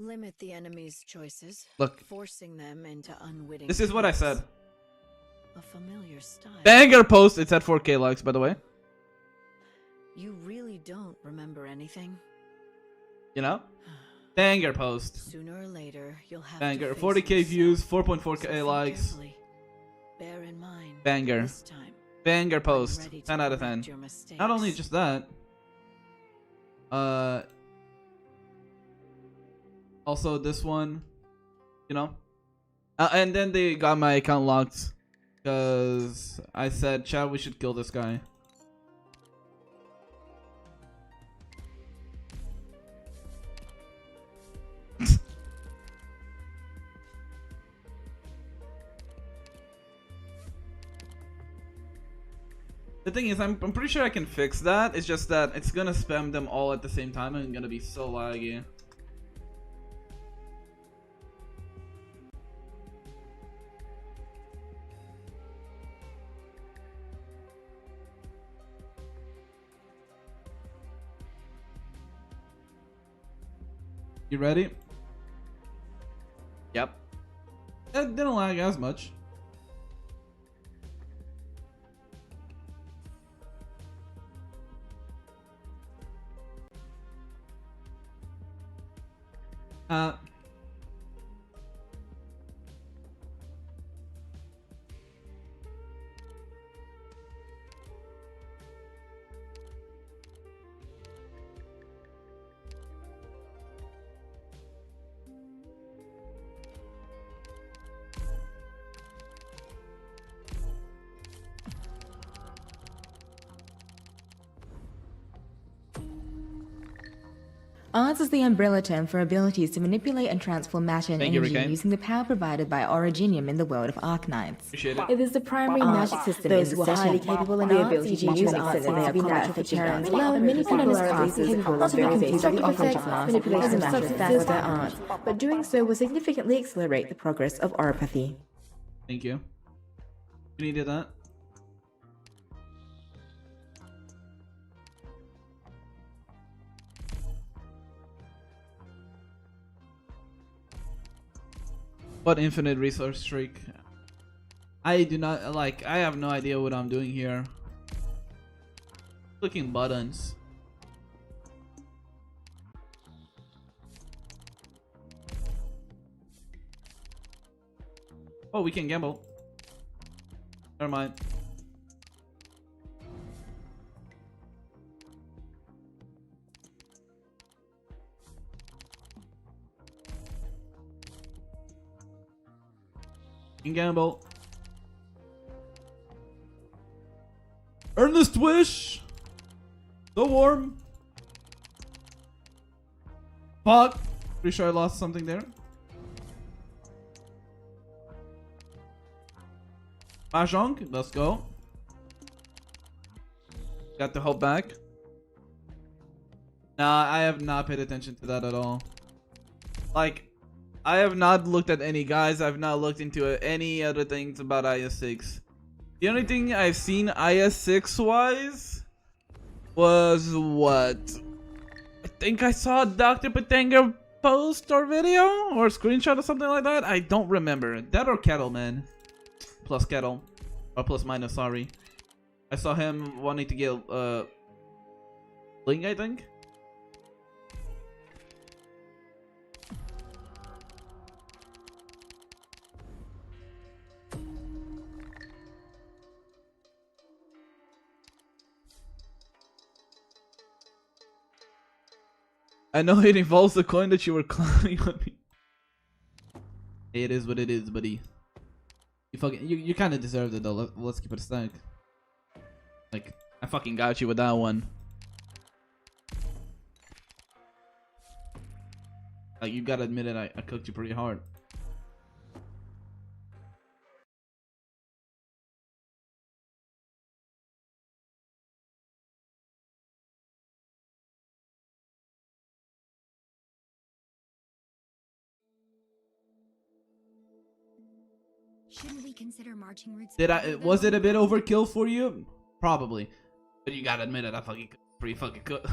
Limit the enemy's choices. Look. Forcing them into unwitting. This is what I said. A familiar style. Banger post. It's at 4K likes, by the way. You really don't remember anything. You know? Banger post. Sooner or later, you'll have banger. To 40K views, 4.4K so likes. Carefully. Bear in mind. Banger. This time, banger post. 10 out of correct 10. your mistakes. Not only just that. Also this one. You know? And then they got my account locked. Because I said, Chad, we should kill this guy. The thing is, I'm pretty sure I can fix that. It's just that it's gonna spam them all at the same time and gonna be so laggy. You ready? Yep. It didn't lag as much. Arts is the umbrella term for abilities to manipulate and transform matter and energy using the power provided by Originium in the world of Arknights. It is the primary magic system in the highly capable in the ability to use arts that they be natural for terrans, allowing many feminist classes capable of very constructive effective manipulation of substances with their arts, but doing so will significantly accelerate the progress of oropathy. Thank you. You needed that. What infinite resource streak? I do not like. I have no idea what I'm doing here. Clicking buttons. Oh, we can gamble. Never mind. King Gamble. Earnest Wish. So warm. Fuck. Pretty sure I lost something there. Mahjong. Let's go. Got the hope back. Nah, I have not paid attention to that at all. Like, I have not looked at any guys. I've not looked into any other things about IS6. The only thing I've seen IS6 wise was what? I think I saw Dr. Patanga post or video or screenshot or something like that. I don't remember. That or Kettle, man. Plus Kettle. Or plus minus, sorry. I saw him wanting to get Bling, I think. I know it involves the coin that you were clowning on me. It is what it is, buddy. You kind of deserved it though. Let's keep it a stack. Like, I fucking got you with that one. Like, you gotta admit it, I cooked you pretty hard. Shouldn't we consider marching routes? Was it a bit overkill for you? Probably. But you gotta admit it, I fucking pretty fucking cooked.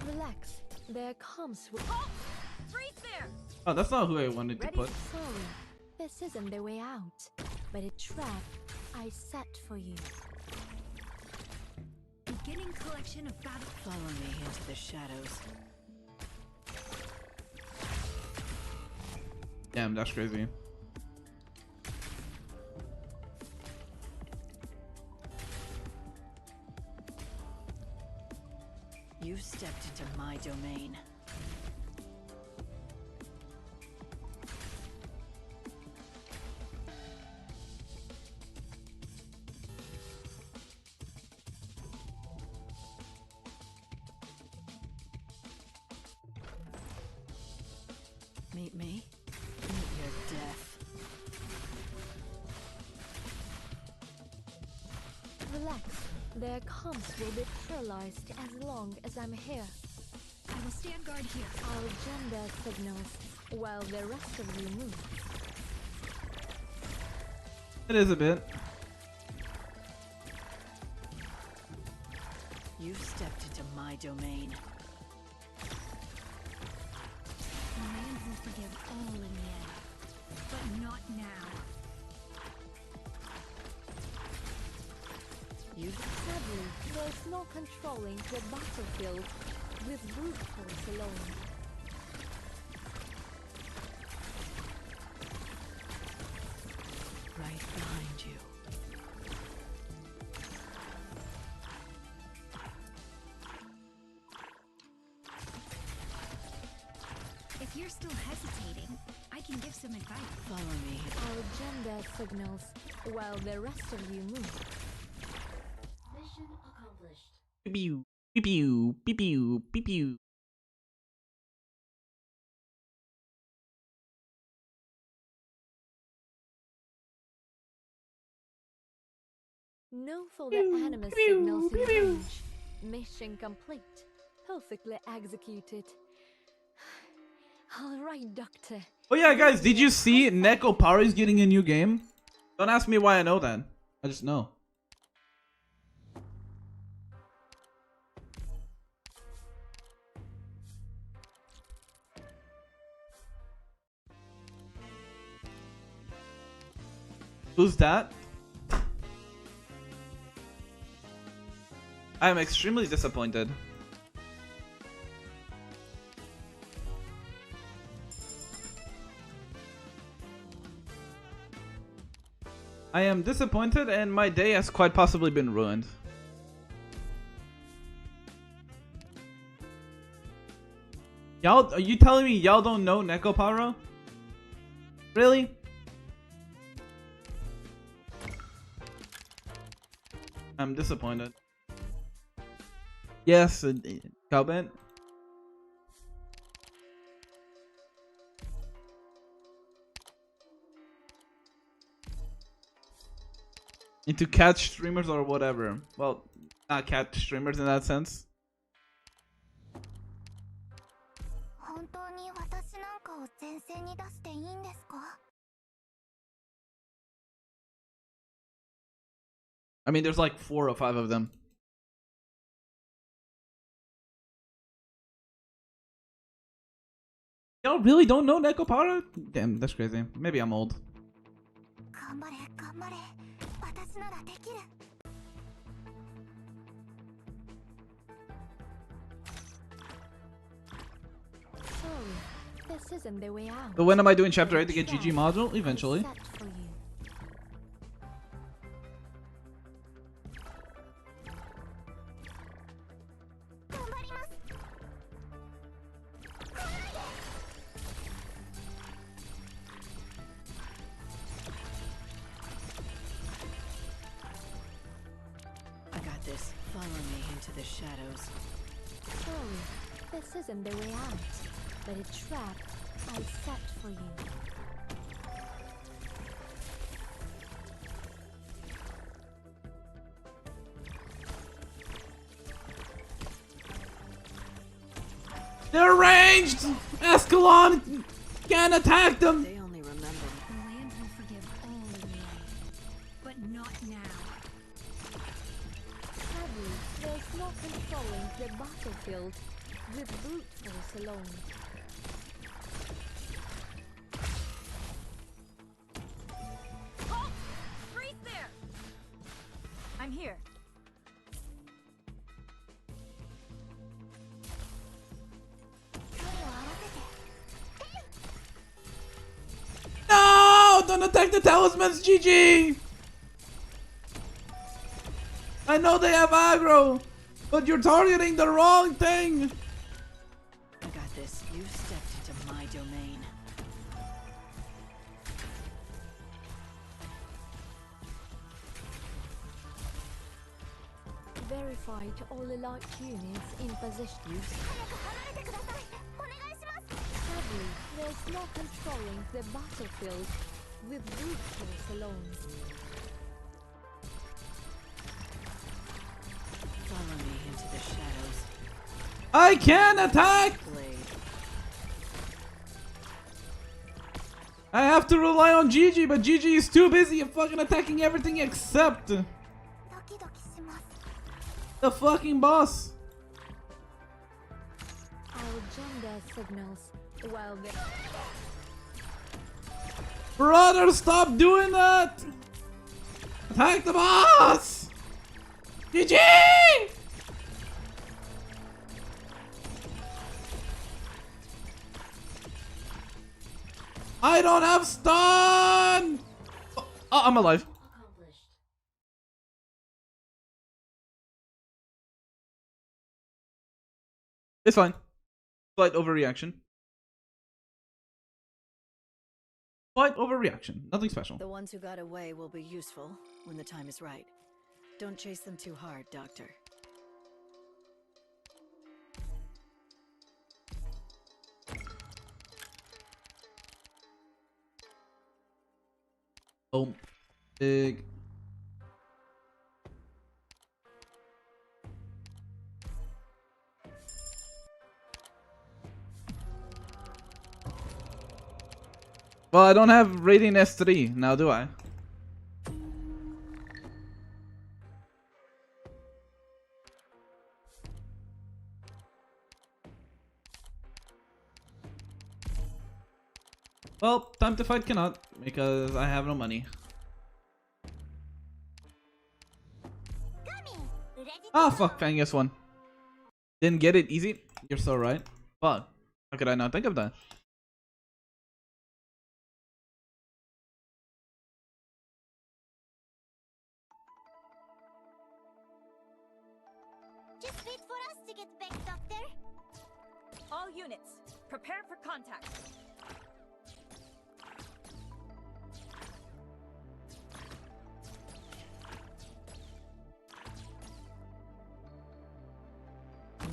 Relax. There comes with. Oh, freeze there! Oh, that's not who I wanted to put. Sorry, this isn't the way out, but a trap I set for you. Beginning collection of battle. Follow me into the shadows. Damn, that's crazy. You've stepped into my domain. Meet me. Meet your death. Relax. Their comps will be paralyzed as long as I'm here. I will stand guard here. I'll jam their signals while the rest of you move. It is a bit. You've stepped into my domain. Man will forgive all in the end, but not now. Sadly, there's no controlling the battlefield with brute force alone. Right behind you. If you're still hesitating, I can give some advice. Follow me. I'll jam their signals while the rest of you move. Mission accomplished. Pew pew pew pew pew pew pew. No further animus signals in range. Mission complete. Perfectly executed. Alright, Doctor. Oh yeah, guys, did you see Neko Power is getting a new game? Don't ask me why I know that. I just know. Who's that? I am extremely disappointed. I am disappointed and my day has quite possibly been ruined. Y'all, are you telling me y'all don't know Neko Paro? Really? I'm disappointed. Yes, comment. Into catch streamers or whatever. Well, not catch streamers in that sense. I mean, there's like 4 or 5 of them. Y'all really don't know Nekopara? Damn, that's crazy. Maybe I'm old. This isn't the way out. But when am I doing chapter 8 to get GG module? Eventually. I got this. Follow me into the shadows. Sorry, this isn't the way out, but a trap I set for you. They're ranged! Escalon can't attack them! They only remember. The land will forgive all in life, but not now. Sadly, there's no controlling the battlefield with brute force alone. Halt! Freeze there! I'm here. No! Don't attack the talismans, GG! I know they have aggro, but you're targeting the wrong thing! I got this. You stepped into my domain. Verified all elite units in position. Sadly, there's no controlling the battlefield with brute force alone. Follow me into the shadows. I can attack! Blade. I have to rely on Gigi, but Gigi is too busy fucking attacking everything except the fucking boss. I'll jam their signals while they... Brother, stop doing that! Attack the boss! GG! I don't have stun! Oh, I'm alive. Accomplished. It's fine. Slight overreaction. Slight overreaction. Nothing special. The ones who got away will be useful when the time is right. Don't chase them too hard, Doctor. Oh, big. Well, I don't have rating S3 now, do I? Well, time to fight cannot, because I have no money. Ah, fuck, Fangus one. Didn't get it easy? You're so right. Fuck. How could I not think of that? Just wait for us to get back, Doctor. All units, prepare for contact.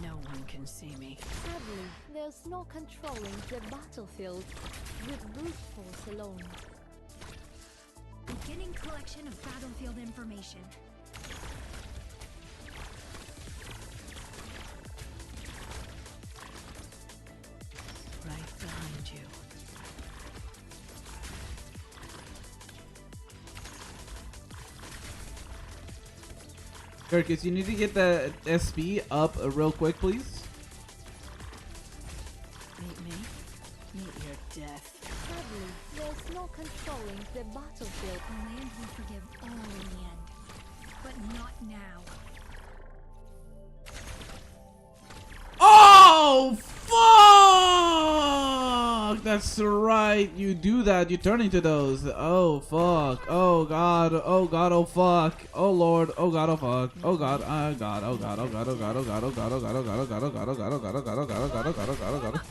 No one can see me. Sadly, there's no controlling the battlefield with brute force alone. Beginning collection of battlefield information. Right behind you. Kirkus, you need to get the SP up real quick, please. Meet me. Meet your death. Sadly, there's no controlling the battlefield. The land will forgive all in the end. But not now. Oh, fuck! That's right. You do that. You turn into those. Oh, fuck. Oh, God. Oh, God. Oh, fuck. Oh, Lord. Oh, God. Oh, fuck. Oh, God. Oh, God. Oh, God. Oh, God. Oh, God. Oh, God. Oh, God. Oh, God. Oh, God. Oh, God. Oh, God. Oh, God. Oh, God. Oh, God. Oh, God. Oh, God. Oh, God. Oh, God. Oh, God.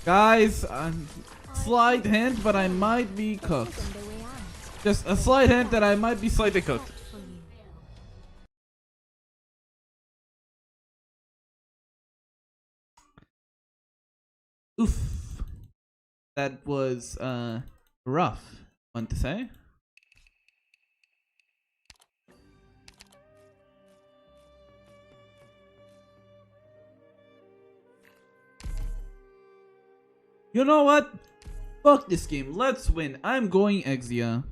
Guys, slight hint, but I might be cooked. Just a slight hint that I might be slightly cooked. Oof. That was rough, one to say. You know what? Fuck this game. Let's win. I'm going Exia.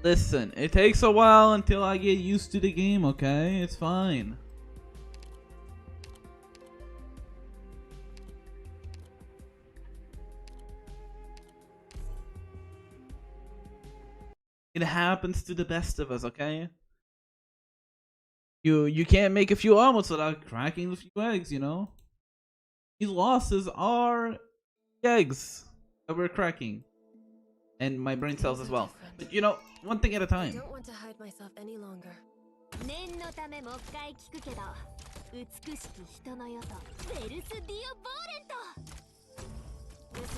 Listen, it takes a while until I get used to the game, okay? It's fine. It happens to the best of us, okay? You can't make a few omelets without cracking a few eggs, you know? These losses are eggs that we're cracking. And my brain cells as well. But you know, one thing at a time. I don't want to hide myself any longer. This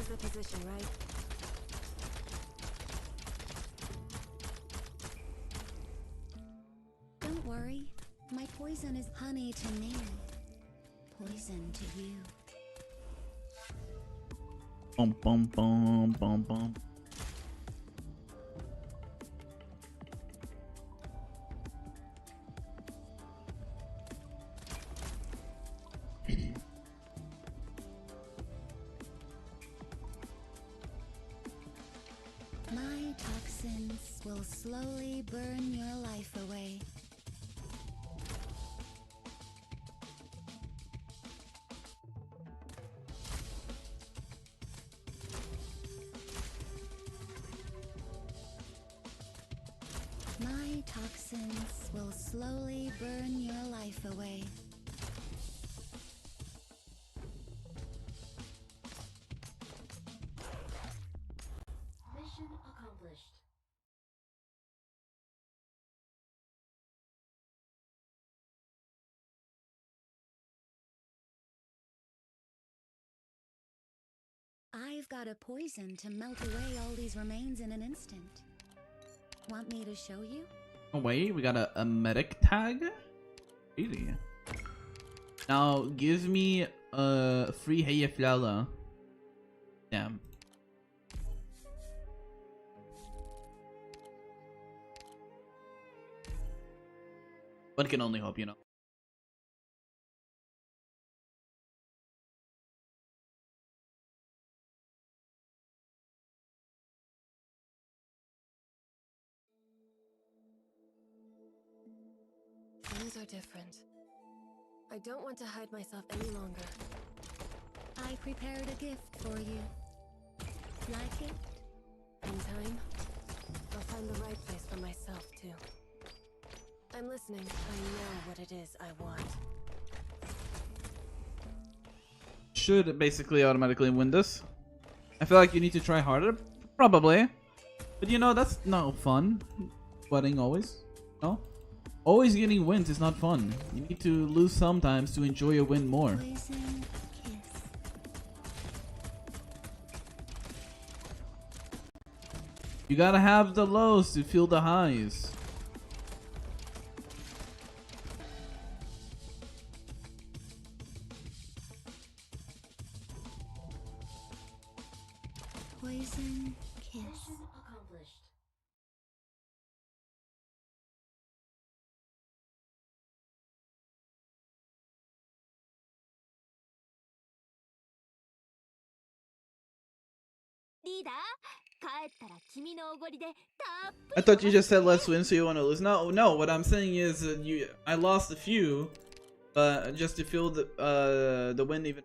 is the position, right? Don't worry. My poison is honey to me. Poison to you. Bum bum bum bum bum. My toxins will slowly burn your life away. My toxins will slowly burn your life away. Mission accomplished. I've got a poison to melt away all these remains in an instant. Want me to show you? Oh wait, we got a medic tag? Easy. Now, give me a free Hayaflala. Damn. One can only hope, you know. Things are different. I don't want to hide myself any longer. I prepared a gift for you. Like it? In time, I'll find the right place for myself, too. I'm listening. I know what it is I want. Should basically automatically win this. I feel like you need to try harder. Probably. But you know, that's not fun. Sweating always. No? Always getting wins is not fun. You need to lose sometimes to enjoy a win more. Poison kiss. You gotta have the lows to feel the highs. Poison kiss. Mission accomplished. I thought you just said let's win so you want to lose. No, no. What I'm saying is I lost a few, but just to feel the win even.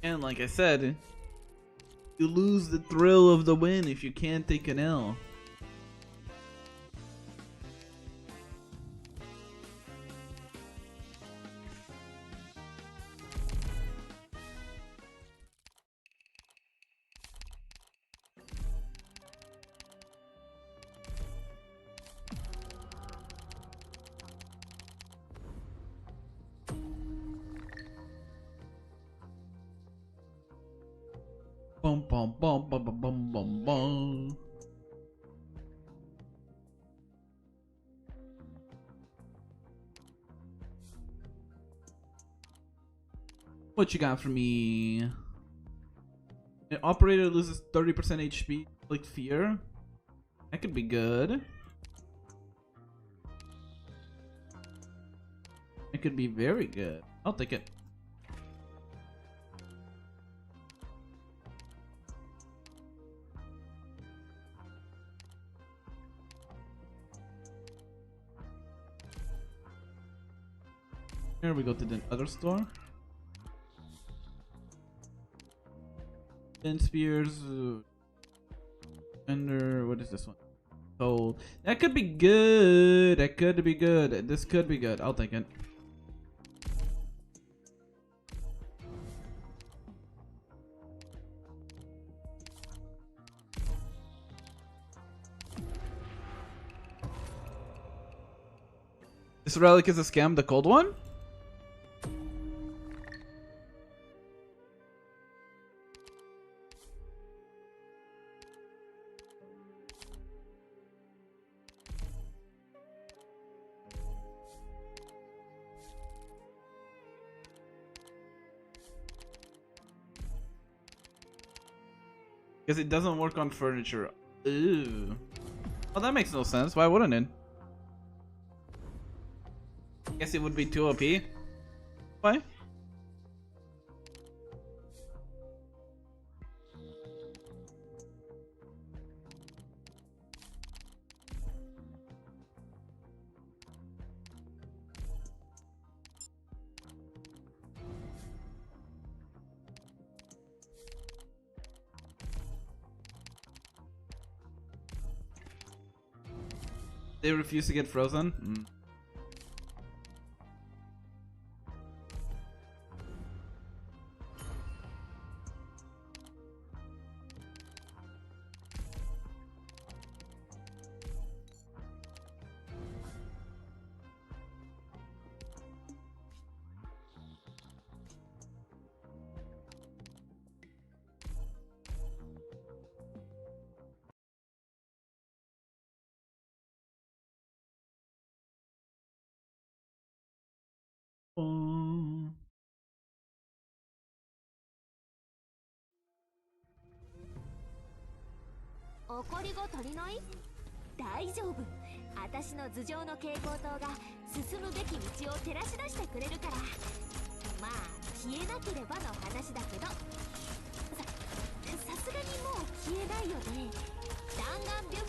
And like I said, you lose the thrill of the win if you can't take an L. Bum bum bum bum bum bum bum bum. What you got for me? An operator loses 30% HP, like fear. That could be good. It could be very good. I'll take it. Here we go to the other store. 10 spears. Ender, what is this one? Gold. That could be good. That could be good. This could be good. I'll take it. This relic is a scam, the cold one? Because it doesn't work on furniture. Ooh. Well, that makes no sense. Why wouldn't it? Guess it would be too OP. Why? They refuse to get frozen? Mm. Oh. 怒りが足りない？大丈夫。私の頭上の蛍光灯が進むべき道を照らし出してくれるから。まあ消えなければの話だけど。さすがにもう消えないよね。弾丸ビュッ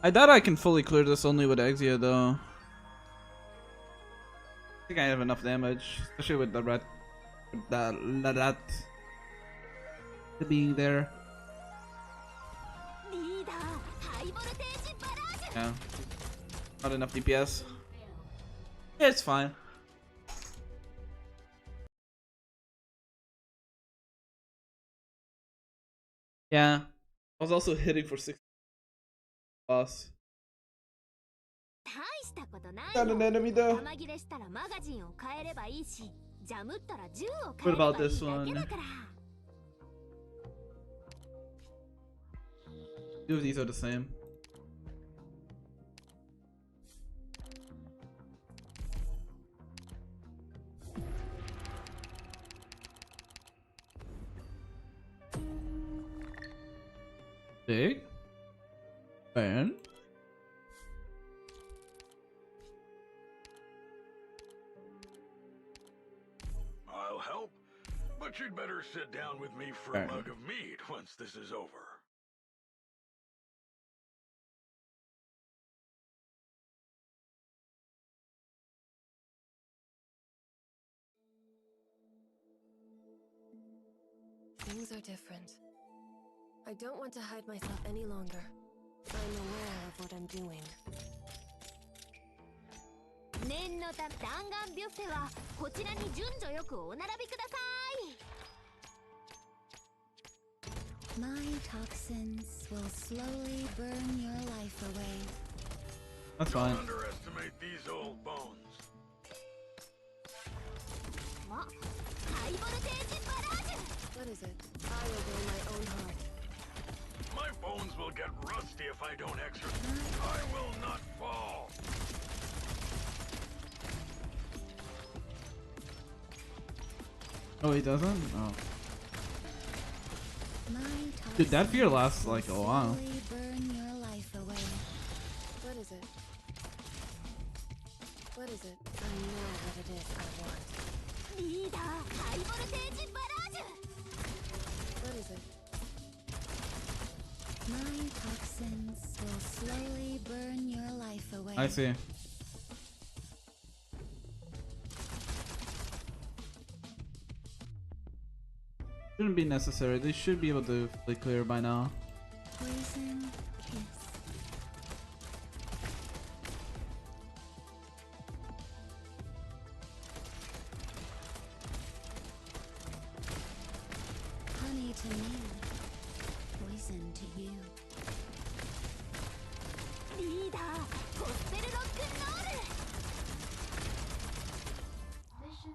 I doubt I can fully clear this only with Exia though. I think I have enough damage, especially with the rat, being there. Yeah, not enough DPS. Yeah, it's fine. Yeah, I was also hitting for 6 boss. Not an enemy though. What about this one? Two of these are the same. Big and I'll help, but you'd better sit down with me for a mug of mead once this is over. Things are different. I don't want to hide myself any longer. I'm aware of what I'm doing. My toxins will slowly burn your life away. That's fine. Don't underestimate these old bones. What is it? I obey my own heart. My bones will get rusty if I don't exercise. I will not fall. Oh, he doesn't? Oh. Dude, that fear lasts like a while. Burn your life away. What is it? What is it? I know what it is I want. What is it? My toxins will slowly burn your life away. I see. Shouldn't be necessary. They should be able to play clear by now. Poison kiss. Honey to me, poison to you.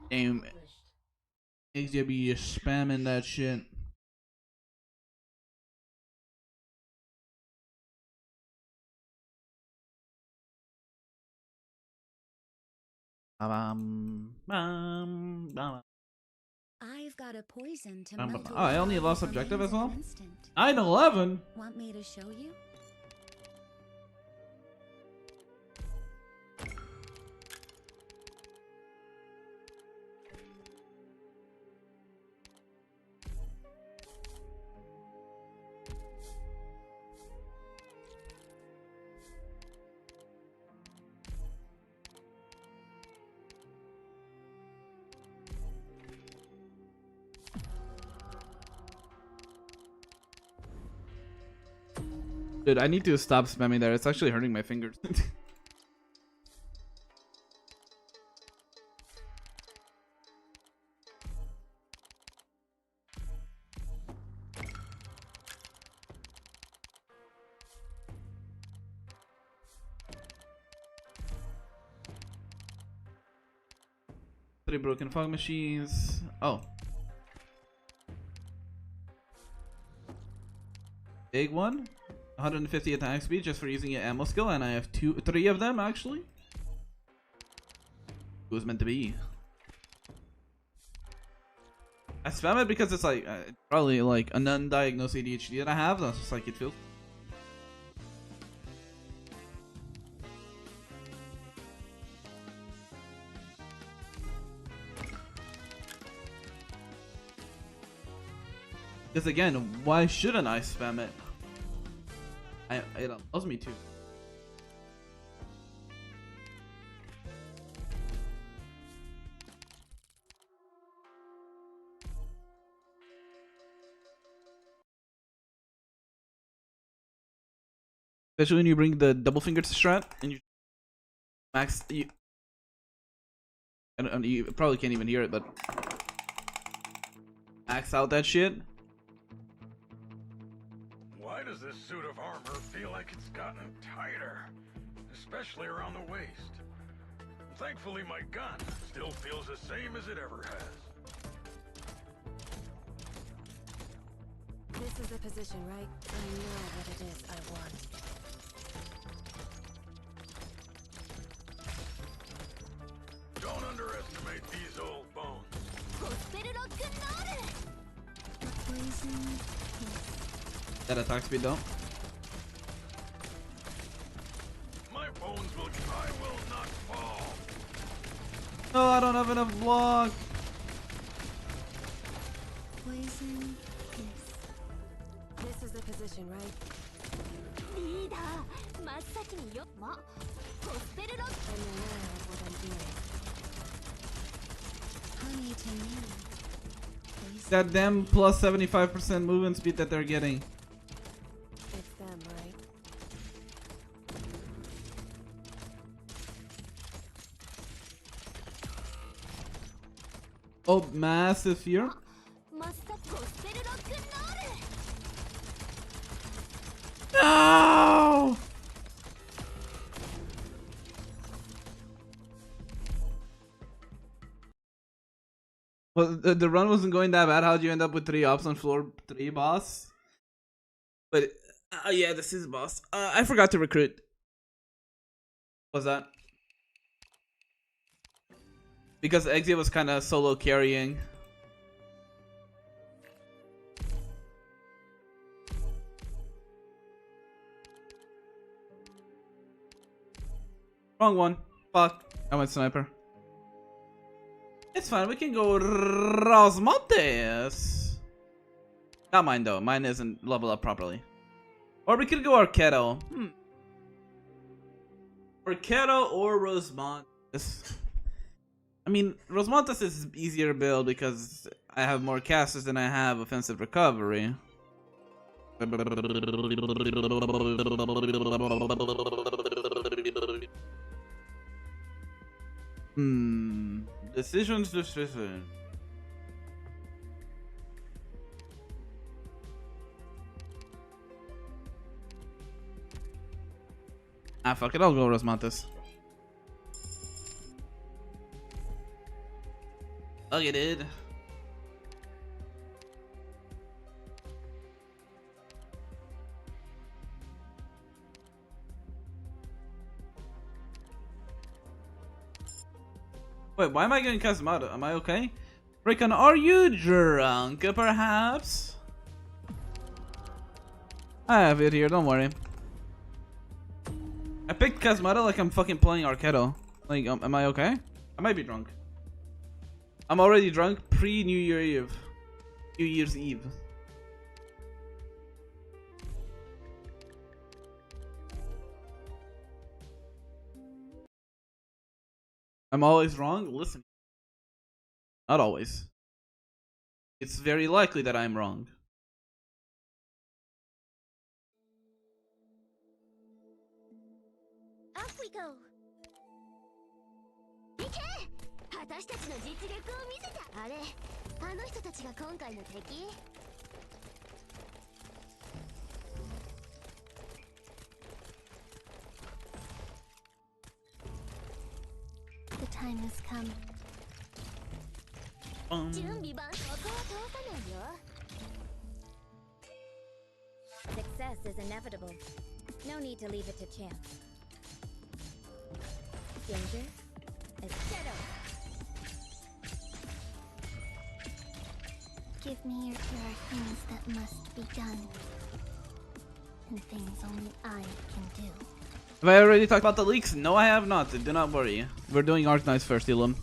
Damn. XJ be spamming that shit. I've got a poison to Oh, I only lost objective as well? 9/11? Want me to show you? Dude, I need to stop spamming there. It's actually hurting my fingers. Three broken fog machines. Oh. Big one. 150 attack speed just for using an ammo skill, and I have three of them actually. It was meant to be. I spam it because it's like probably like an undiagnosed ADHD that I have. That's just like it feels. Because again, why shouldn't I spam it? It allows me to. Especially when you bring the double fingered strat and you max. You probably can't even hear it, but max out that shit. Why does this suit of armor feel like it's gotten tighter? Especially around the waist. Thankfully, my gun still feels the same as it ever has. This is the position, right? I know what it is I want. Don't underestimate these old bones. That attack speed though. My bones will. I will not fall. No, I don't have enough block. Poison This is the position, right? I'm aware of what I'm doing. honey to me. That damn plus 75% movement speed that they're getting. It's them, right? Oh, massive fear. No! Well, the run wasn't going that bad. How'd you end up with 3 ops on floor 3, boss? But yeah, this is boss. I forgot to recruit. What's that? Because Exia was kind of solo carrying. Wrong one. Fuck. I went sniper. It's fine. We can go Rosmontes. Not mine though. Mine isn't leveled up properly. Or we could go Arquero. Arquero or Rosmontes. I mean, Rosmontes is easier build because I have more casters than I have offensive recovery. Decisions. Ah, fuck it, I'll go Rosmontes. Okay, dude. Wait, why am I getting Kazumata? Am I okay? Raikon, are you drunk, perhaps? I have it here, don't worry. I picked Kazumata like I'm fucking playing Arquero. Like, am I okay? I might be drunk. I'm already drunk pre-New Year Eve. New Year's Eve. I'm always wrong? Listen. Not always. It's very likely that I'm wrong. Off we go. 私たちの実力を見せた。あれ、あの人たちが今回の敵？ The time has come. 準備万端。ここは通さないよ。 Success is inevitable. No need to leave it to chance. Danger is shadow. Give me your there are things that must be done. And things only I can do. Have I already talked about the leaks? No, I have not. Do not worry. We're doing Arknights first, Elam.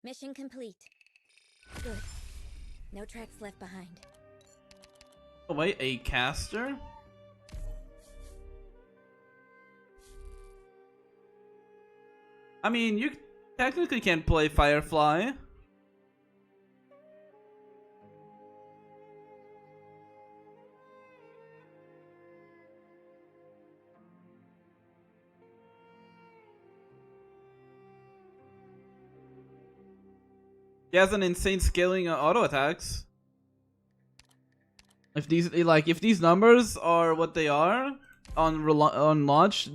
Mission complete. Good. No tracks left behind. Oh wait, a caster? I mean, you technically can't play Firefly. He has an insane scaling auto attacks. If these numbers are what they are on launch,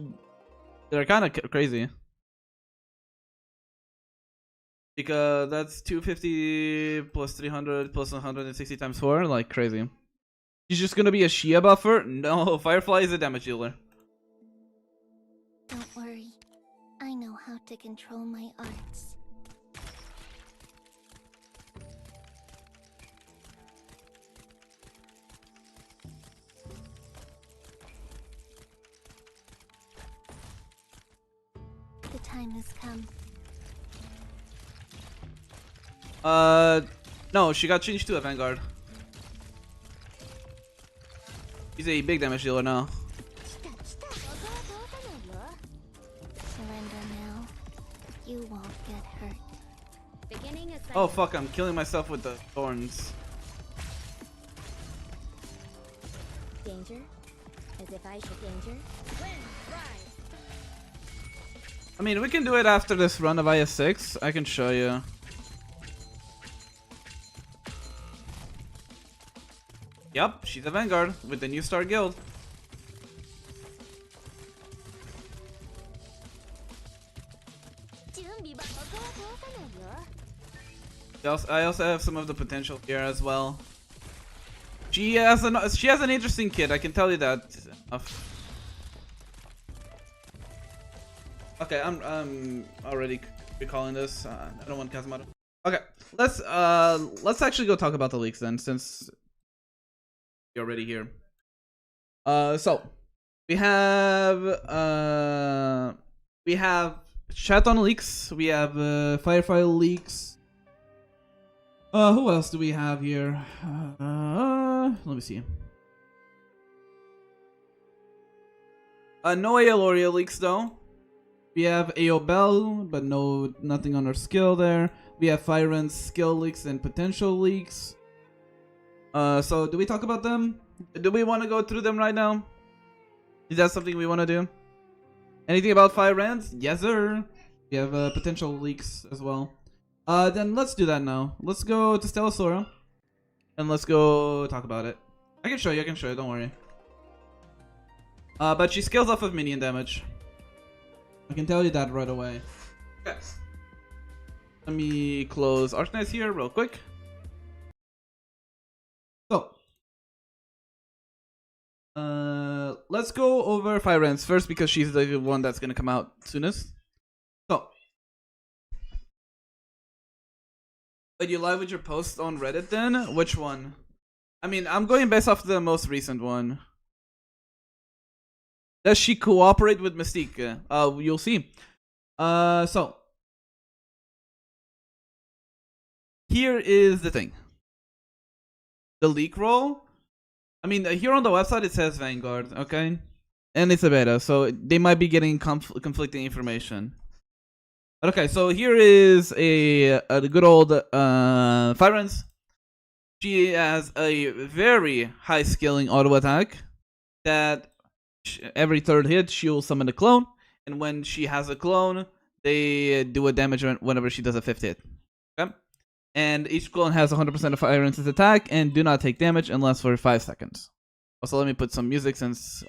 they're kind of crazy. Because that's 250 plus 300 plus 160 times 4, like crazy. He's just gonna be a Shia buffer? No, Firefly is a damage dealer. Don't worry, I know how to control my arts. The time has come. No, she got changed to a Vanguard. He's a big damage dealer now. Surrender now. You won't get hurt. Beginning a Oh fuck, I'm killing myself with the thorns. Danger? As if I should danger? I mean, we can do it after this run of IS6. I can show you. Yep, she's a Vanguard with the new Star Guild. I also have some of the potential here as well. She has an interesting kit, I can tell you that. Okay, I'm already recalling this. I don't want Kazamato. Okay, let's actually go talk about the leaks then, since you're already here. So we have chat on leaks. We have Firefly leaks. Who else do we have here? Let me see. No Aeloria leaks though. We have AO Bell, but nothing on her skill there. We have Firen's skill leaks and potential leaks. So do we talk about them? Do we want to go through them right now? Is that something we want to do? Anything about Firen's? Yes, sir. We have potential leaks as well. Then let's do that now. Let's go to Stella Sora, and let's go talk about it. I can show you. Don't worry. But she scales off of minion damage. I can tell you that right away. Okay. Let me close Arknights here real quick. So, let's go over Firen's first because she's the one that's gonna come out soonest. So, are you live with your post on Reddit then? Which one? I mean, I'm going based off the most recent one. Does she cooperate with Mystique? You'll see. So here is the thing. The leak roll. I mean, here on the website it says Vanguard, okay, and it's a beta, so they might be getting conflicting information. But okay, so here is a good old Firen's. She has a very high scaling auto attack that every third hit she'll summon a clone, and when she has a clone, they do a damage whenever she does a fifth hit. Okay, and each clone has 100% of Firen's attack and do not take damage unless for 5 seconds. Also, let me put some music since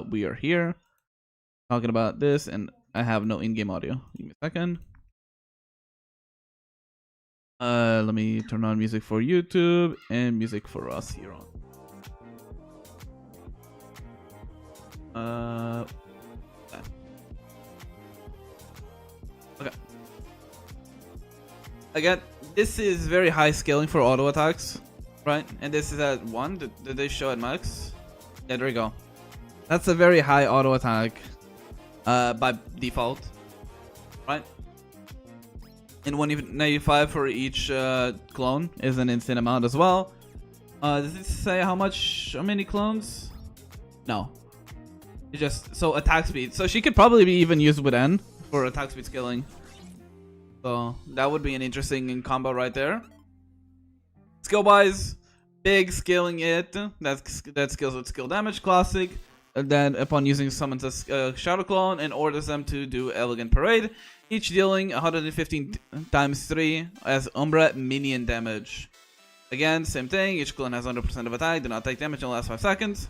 we are here talking about this, and I have no in-game audio. Give me a second. Let me turn on music for YouTube and music for us here on. Okay. Again, this is very high scaling for auto attacks, right? And this is at 1. Did they show at max? Yeah, there we go. That's a very high auto attack by default, right? And 195 for each clone is an insane amount as well. Does it say how many clones? No. It just, so attack speed. So she could probably be even used with N for attack speed scaling. So that would be an interesting combo right there. Skill wise, big scaling it. That scales with skill damage, classic. And then upon using summons a shadow clone and orders them to do Elegant Parade, each dealing 115 times 3 as Umbra minion damage. Again, same thing, each clone has 100% of attack, do not take damage in the last 5 seconds.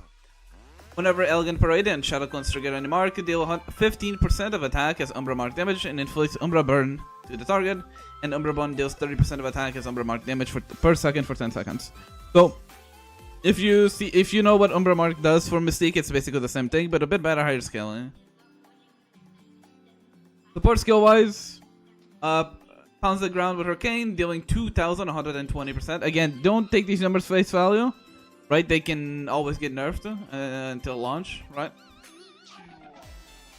Whenever Elegant Parade and Shadow Clones trigger any mark, deal 15% of attack as Umbra mark damage and inflicts Umbra burn to the target, and Umbra burn deals 30% of attack as Umbra mark damage per second for 10 seconds. So, if you know what Umbra mark does for Mystique, it's basically the same thing, but a bit better higher scaling. Support skill wise, pounds the ground with her cane, dealing 2,120%. Again, don't take these numbers face value. Right, they can always get nerfed until launch, right?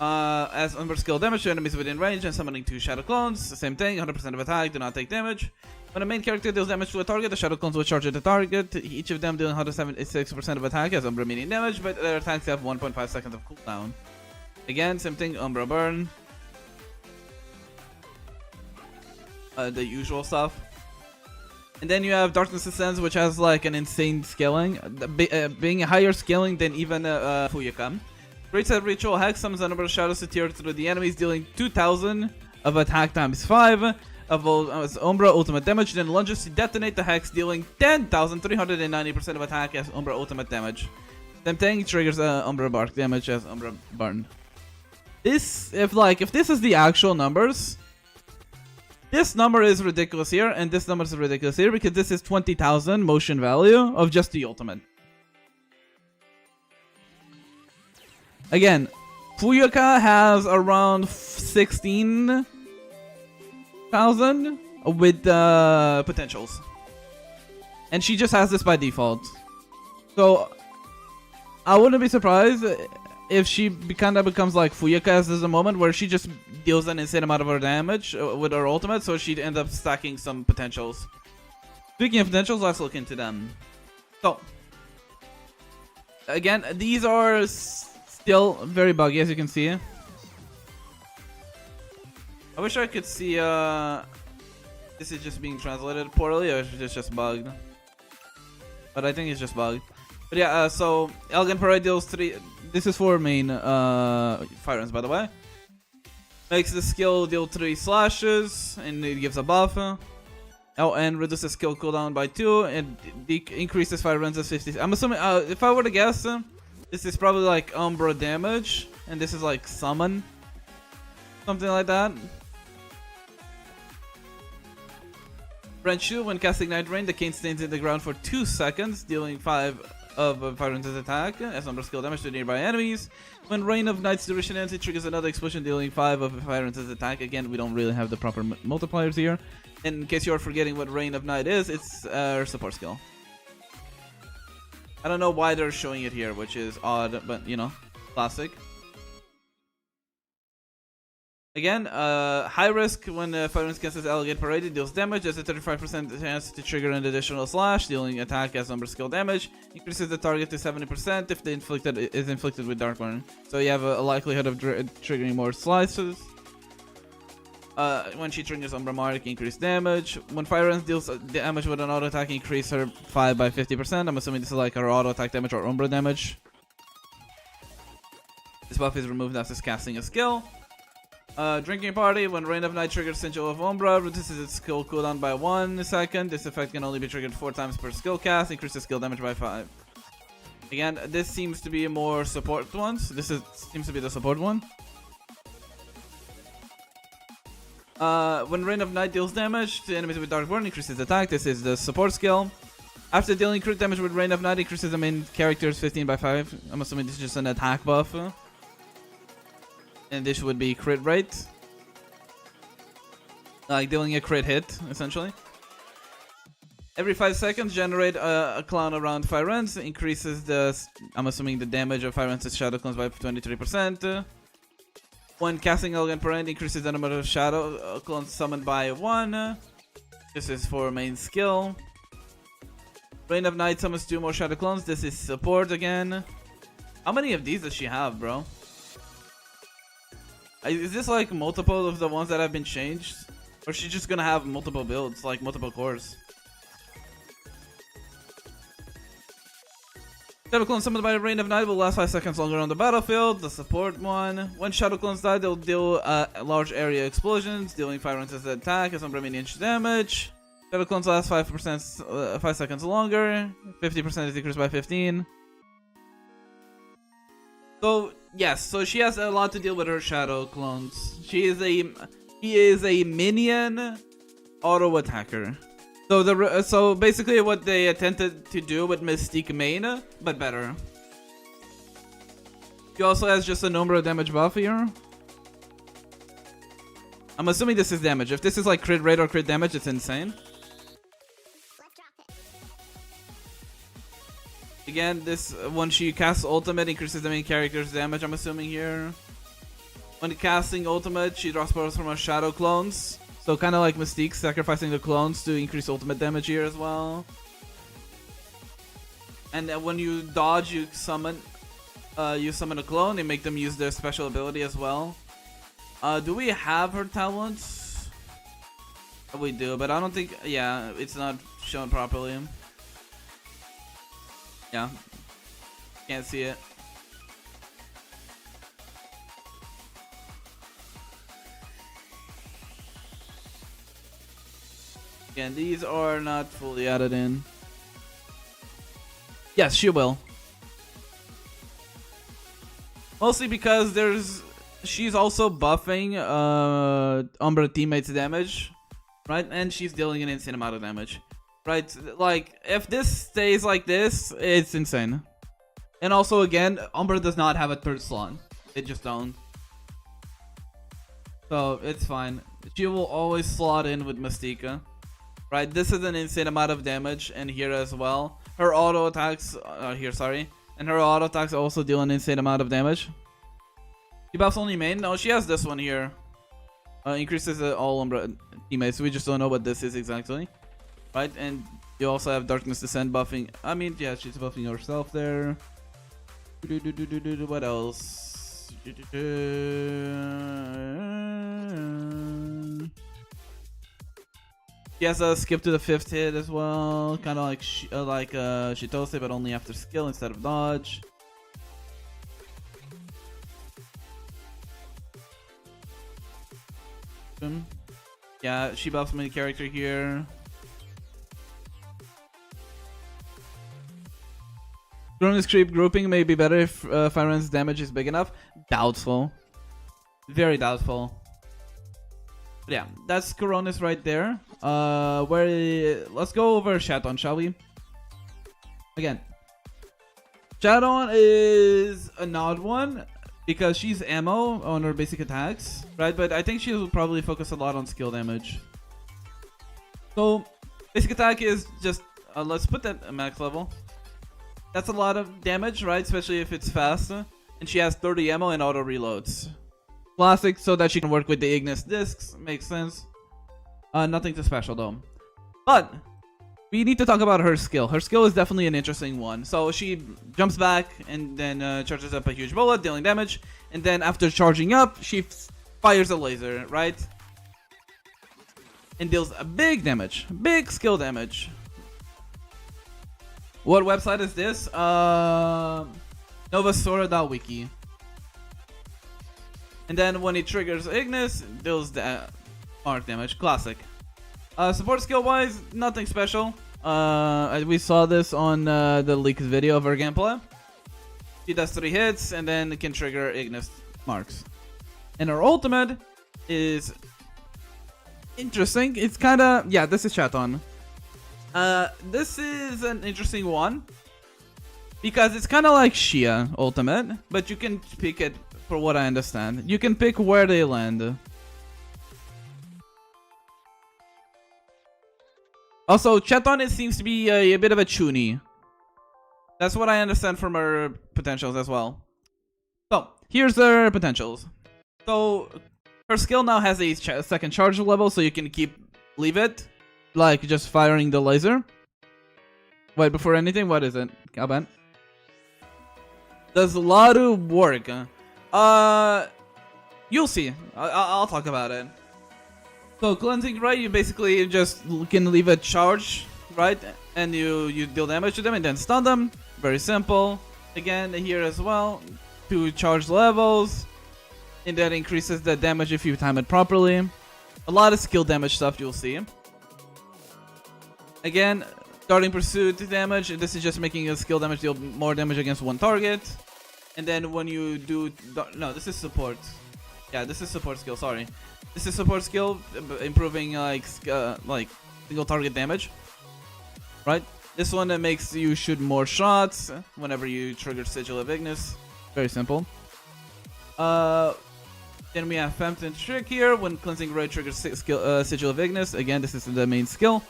As Umbra skill damage to enemies within range and summoning 2 Shadow Clones, same thing, 100% of attack, do not take damage. When a main character deals damage to a target, the Shadow Clones will charge at the target, each of them dealing 176% of attack as Umbra minion damage, but their attacks have 1.5 seconds of cooldown. Again, same thing, Umbra burn. The usual stuff. And then you have Darkness Ascends, which has like an insane scaling, being a higher scaling than even Fuyaka. Creates a ritual hex, summons a number of shadows to tear through the enemies, dealing 2,000 of attack times 5 of Umbra ultimate damage, then lunges to detonate the hex, dealing 10,390% of attack as Umbra ultimate damage. Same thing, triggers Umbra bark damage as Umbra burn. This, if this is the actual numbers, this number is ridiculous here, and this number is ridiculous here, because this is 20,000 motion value of just the ultimate. Again, Fuyaka has around 16,000 with potentials. And she just has this by default. So, I wouldn't be surprised if she kind of becomes like Fuyaka as there's a moment where she just deals an insane amount of her damage with her ultimate, so she'd end up stacking some potentials. Speaking of potentials, let's look into them. So, again, these are still very buggy, as you can see. I wish I could see this is just being translated poorly, or if it's just bugged. But I think it's just bugged. But yeah, so Elegant Parade deals 3. This is for main firearms, by the way. Makes the skill deal 3 slashes, and it gives a buff. Oh, and reduces skill cooldown by 2, and increases fire runs as 50. I'm assuming, if I were to guess, this is probably like Umbra damage, and this is like summon. Something like that. Branch 2, when casting Night Rain, the cane stays in the ground for 2 seconds, dealing 5 of Fire Run's attack as Umbra skill damage to nearby enemies. When Rain of Night's duration ends, it triggers another explosion, dealing 5 of Fire Run's attack. Again, we don't really have the proper multipliers here. In case you're forgetting what Rain of Night is, it's her support skill. I don't know why they're showing it here, which is odd, but you know, classic. Again, high risk when Fire Run casts Elegant Parade, it deals damage. There's a 35% chance to trigger an additional slash, dealing attack as Umbra skill damage. Increases the target to 70% if the inflicted is inflicted with Darkburn. So you have a likelihood of triggering more slices. When she triggers Umbra Mark, increased damage. When Fire Run deals damage with an auto attack, increase her 5 by 50%. I'm assuming this is like her auto attack damage or Umbra damage. This buff is removed after casting a skill. Drinking Party, when Rain of Night triggers Sigil of Umbra, reduces its skill cooldown by 1 second. This effect can only be triggered 4 times per skill cast, increases skill damage by 5. Again, this seems to be more support ones. Seems to be the support one. When Rain of Night deals damage to enemies with Dark Burn, increases attack. This is the support skill. After dealing crit damage with Rain of Night, increases the main character's 15 by 5. I'm assuming this is just an attack buff. And this would be crit rate. Like dealing a crit hit, essentially. Every 5 seconds, generate a clone around Fyrens. Increases the, I'm assuming, the damage of Fyrens' shadow clones by 23%. When casting Elegant Parade, increases the number of shadow clones summoned by 1. This is for main skill. Reign of Night summons 2 more shadow clones. This is support again. How many of these does she have, bro? Is this like multiple of the ones that have been changed? Or is she just gonna have multiple builds, like multiple cores? Shadow clones summoned by Reign of Night will last 5 seconds longer on the battlefield. The support one. When shadow clones die, they'll deal large area explosions, dealing 5 rounds as an attack and some remaining inch damage. Shadow clones last 5 seconds longer. 50% is decreased by 15. So yes, so she has a lot to deal with her shadow clones. He is a minion auto attacker. So basically what they attempted to do with Mystique main, but better. She also has just a number of damage buff here. I'm assuming this is damage. If this is like crit rate or crit damage, it's insane. Again, this when she casts ultimate, increases the main character's damage, I'm assuming here. When casting ultimate, she draws spells from her shadow clones. So kind of like Mystique, sacrificing the clones to increase ultimate damage here as well. And when you dodge, you summon a clone and make them use their special ability as well. Do we have her talents? We do, but I don't think, yeah, it's not shown properly. Yeah, can't see it. Again, these are not fully added in. Yes, she will. Mostly because she's also buffing Umbra teammates' damage, right? And she's dealing an insane amount of damage, right? Like, if this stays like this, it's insane. And also, again, Umbra does not have a third slot. They just don't. So, it's fine. She will always slot in with Mystica. Right, this is an insane amount of damage, and here as well. Her auto attacks, and her auto attacks also deal an insane amount of damage. She buffs only main? No, she has this one here. Increases all Umbra teammates. We just don't know what this is exactly. Right, and you also have Darkness Descent buffing. I mean, yeah, she's buffing herself there. What else? She has a skip to the 5th hit as well, kind of like Shitose, but only after skill instead of dodge. Yeah, she buffs main character here. Cronus creep grouping may be better if Firen's damage is big enough. Doubtful. Very doubtful. But yeah, that's Coronis right there. Let's go over Chaton, shall we? Again, Chaton is an odd one because she's ammo on her basic attacks, right? But I think she'll probably focus a lot on skill damage. So basic attack is just let's put that at max level. That's a lot of damage, right? Especially if it's fast. And she has 30 ammo and auto reloads. Classic, so that she can work with the Ignis discs. Makes sense. Nothing too special though. But we need to talk about her skill. Her skill is definitely an interesting one. So she jumps back and then charges up a huge bullet, dealing damage. And then after charging up, she fires a laser, right? And deals a big damage. Big skill damage. What website is this? Novasora.wiki. And then when it triggers Ignis, deals the arc damage. Classic. Support skill wise, nothing special. We saw this on the leaked video of her gameplay. She does 3 hits and then can trigger Ignis marks. And her ultimate is interesting. It's kind of, yeah, this is Chaton. This is an interesting one because it's kind of like Shia ultimate, but you can pick it. For what I understand, you can pick where they land. Also, Cheton, it seems to be a bit of a chuny. That's what I understand from her potentials as well. So, here's her potentials. So, her skill now has a second charge level, so you can leave it. Like, just firing the laser. Wait, before anything, what is it? Calban? Does a lot of work. You'll see. I'll talk about it. So, Cleansing Ray, you basically just can leave a charge, right? And you deal damage to them and then stun them. Very simple. Again, here as well. 2 charge levels. And that increases the damage if you time it properly. A lot of skill damage stuff you'll see. Again, Darting Pursuit damage. This is just making a skill damage deal more damage against one target. And then when you do... No, this is support. Yeah, this is support skill, sorry. This is support skill, improving like single target damage. Right? This one makes you shoot more shots whenever you trigger Sigil of Ignis. Very simple. Then we have Phantom Trick here. When Cleansing Ray triggers Sigil of Ignis. Again, this is the main skill.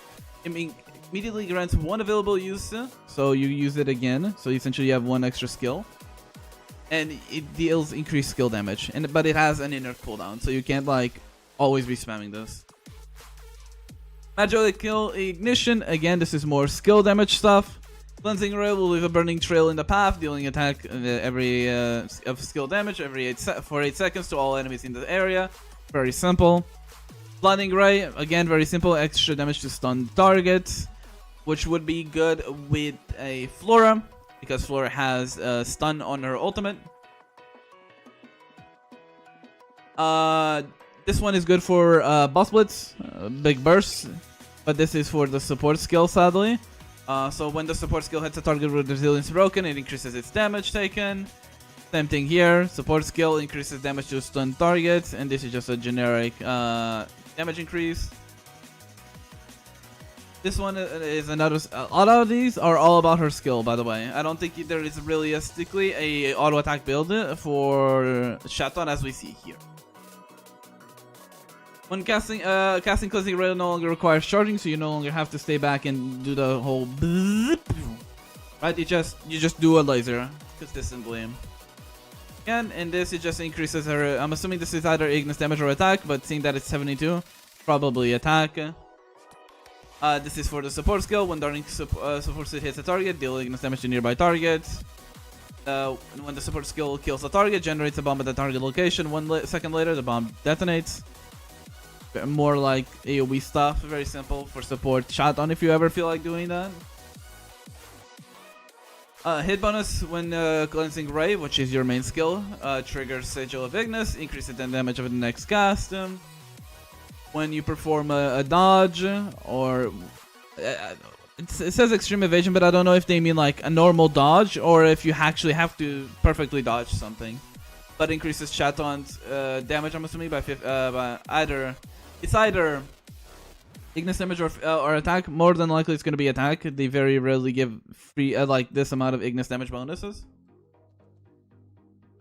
It immediately grants 1 available use. So you use it again. So essentially you have 1 extra skill. And it deals increased skill damage. But it has an inner cooldown. So you can't like always be spamming this. Magic Kill Ignition. Again, this is more skill damage stuff. Cleansing Ray will leave a burning trail in the path, dealing attack of skill damage for 8 seconds to all enemies in the area. Very simple. Blinding Ray, again, very simple. Extra damage to stun targets, which would be good with a Flora, because Flora has stun on her ultimate. This one is good for boss blitz, big bursts, but this is for the support skill, sadly. So when the support skill hits a target with resilience broken, it increases its damage taken. Same thing here. Support skill increases damage to stun targets, and this is just a generic damage increase. This one is another. A lot of these are all about her skill, by the way. I don't think there is realistically a auto attack build for Chaton as we see here. When casting Cleansing Ray no longer requires charging, so you no longer have to stay back and do the whole right. You just do a laser consistently. Again, and this it just increases her. I'm assuming this is either Ignis damage or attack, but seeing that it's 72, probably attack. This is for the support skill. When Darting support suit hits a target, deal Ignis damage to nearby targets. When the support skill kills a target, generates a bomb at the target location. 1 second later, the bomb detonates. More like AoE stuff, very simple for support Chaton if you ever feel like doing that. Hit bonus when Cleansing Ray, which is your main skill, triggers Sigil of Ignis, increases the damage of the next cast. When you perform a dodge, or it says extreme evasion, but I don't know if they mean like a normal dodge or if you actually have to perfectly dodge something. But increases Chaton's damage, I'm assuming, by either. It's either Ignis damage or attack. More than likely, it's going to be attack. They very rarely give free like this amount of Ignis damage bonuses.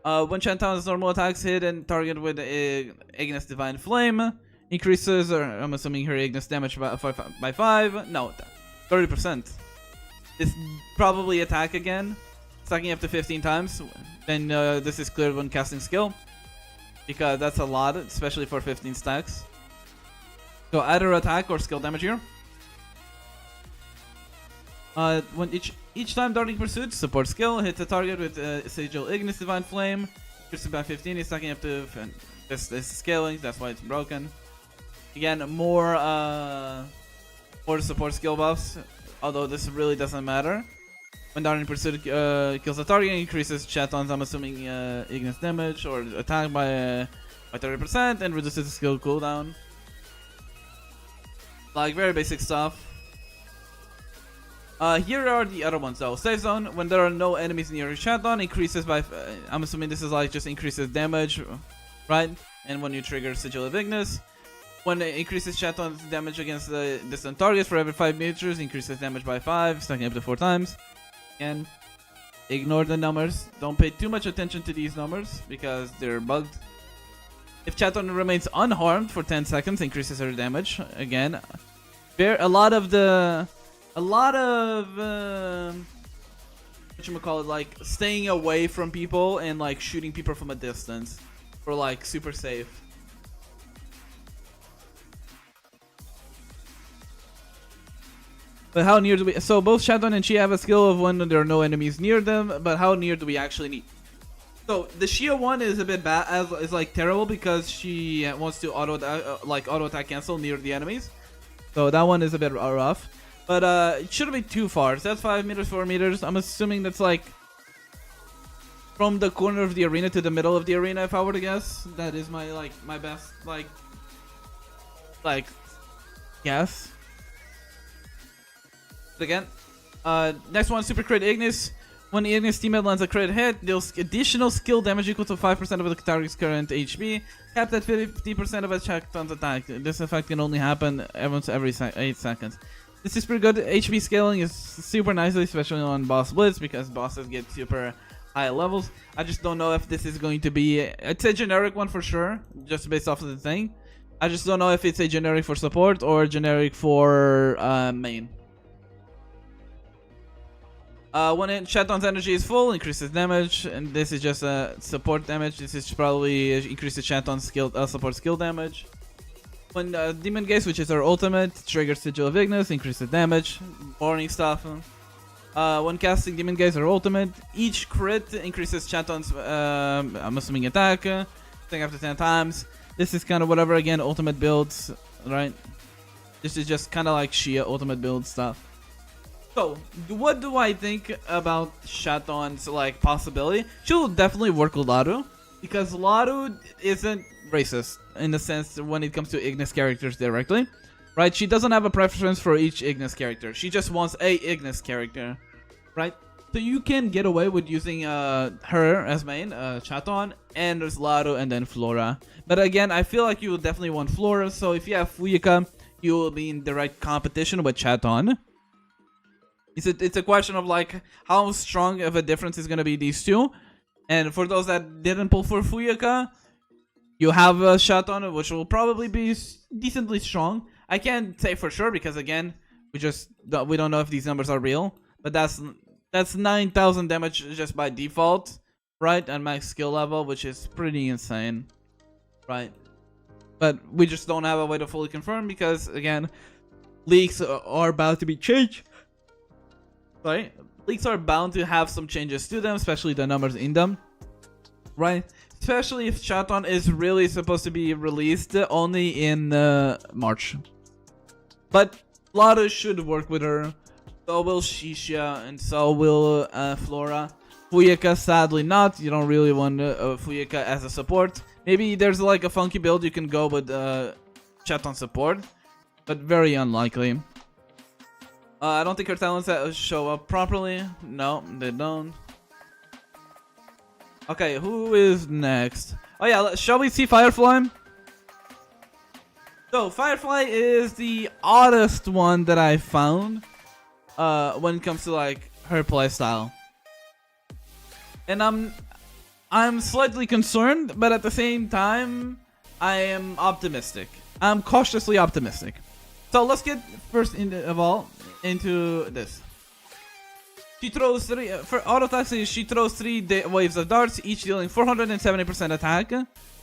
When Chaton's normal attacks hit and target with Ignis Divine Flame, increases, or I'm assuming her Ignis damage by 5. No, 30%. It's probably attack again, stacking up to 15 times. Then this is cleared when casting skill, because that's a lot, especially for 15 stacks. So either attack or skill damage here. When each time Darting Pursuit, support skill, hits a target with Sigil Ignis Divine Flame, increases by 15, is stacking up to... This is scaling, that's why it's broken. Again, more support skill buffs, although this really doesn't matter. When Darting Pursuit kills a target, increases Chaton's, I'm assuming, Ignis damage or attack by 30% and reduces the skill cooldown. Like, very basic stuff. Here are the other ones though. Safe Zone, when there are no enemies near your Chaton, increases by... I'm assuming this is like just increases damage, right? And when you trigger Sigil of Ignis, when it increases Chaton's damage against the distant targets for every 5 meters, increases damage by 5, stacking up to 4 times. And ignore the numbers. Don't pay too much attention to these numbers because they're bugged. If Chaton remains unharmed for 10 seconds, increases her damage. Again, a lot of whatchamacallit, like staying away from people and like shooting people from a distance for like super safe. But how near do we? So both Shadon and Shia have a skill of when there are no enemies near them. But how near do we actually need? So the Shia one is a bit bad, is like terrible because she wants to auto attack cancel near the enemies. So that one is a bit rough. But it shouldn't be too far. So that's 5 meters, 4 meters. I'm assuming that's like from the corner of the arena to the middle of the arena. If I were to guess, that is my my best like guess. Again, next one, super crit Ignis. When the Ignis teammate lands a crit hit, deals additional skill damage equal to 5% of the target's current HP, capped at 50% of a Shadon's attack. This effect can only happen once every 8 seconds. This is pretty good. HP scaling is super nicely, especially on boss blitz, because bosses get super high levels. I just don't know if this is going to be... It's a generic one for sure, just based off of the thing. I just don't know if it's a generic for support or generic for main. When Shadon's energy is full, increases damage, and this is just support damage. This is probably increases Shadon's skill support skill damage. When Demon Gaze, which is our ultimate, triggers Sigil of Ignis, increases damage, boring stuff. When casting Demon Gaze, our ultimate, each crit increases Shadon's, I'm assuming, attack, I think after 10 times. This is kind of whatever, again, ultimate builds, right? This is just kind of like Shia ultimate build stuff. So, what do I think about Shadon's like possibility? She'll definitely work with Laru, because Laru isn't racist in the sense when it comes to Ignis characters directly, right? She doesn't have a preference for each Ignis character. She just wants a Ignis character, right? So you can get away with using her as main, Shadon, and there's Laru and then Flora. But again, I feel like you will definitely want Flora. So if you have Fuyuka, you will be in direct competition with Shadon. It's a question of like how strong of a difference is going to be these two. And for those that didn't pull for Fuyuka, you have a Shadon, which will probably be decently strong. I can't say for sure because again, we don't know if these numbers are real. But that's 9,000 damage just by default, right? And max skill level, which is pretty insane, right? But we just don't have a way to fully confirm because again, leaks are about to be changed. Right? Leaks are bound to have some changes to them, especially the numbers in them, right? Especially if Shadon is really supposed to be released only in March. But Laru should work with her, so will Shisha, and so will Flora. Fuyuka, sadly not. You don't really want Fuyuka as a support. Maybe there's like a funky build you can go with Shadon support, but very unlikely. I don't think her talents show up properly. No, they don't. Okay, who is next? Oh yeah, shall we see Firefly? So, Firefly is the oddest one that I found when it comes to like her playstyle. And I'm slightly concerned, but at the same time, I am optimistic. I'm cautiously optimistic. So let's get first of all into this. She throws for auto attacks. She throws 3 waves of darts, each dealing 470% attack,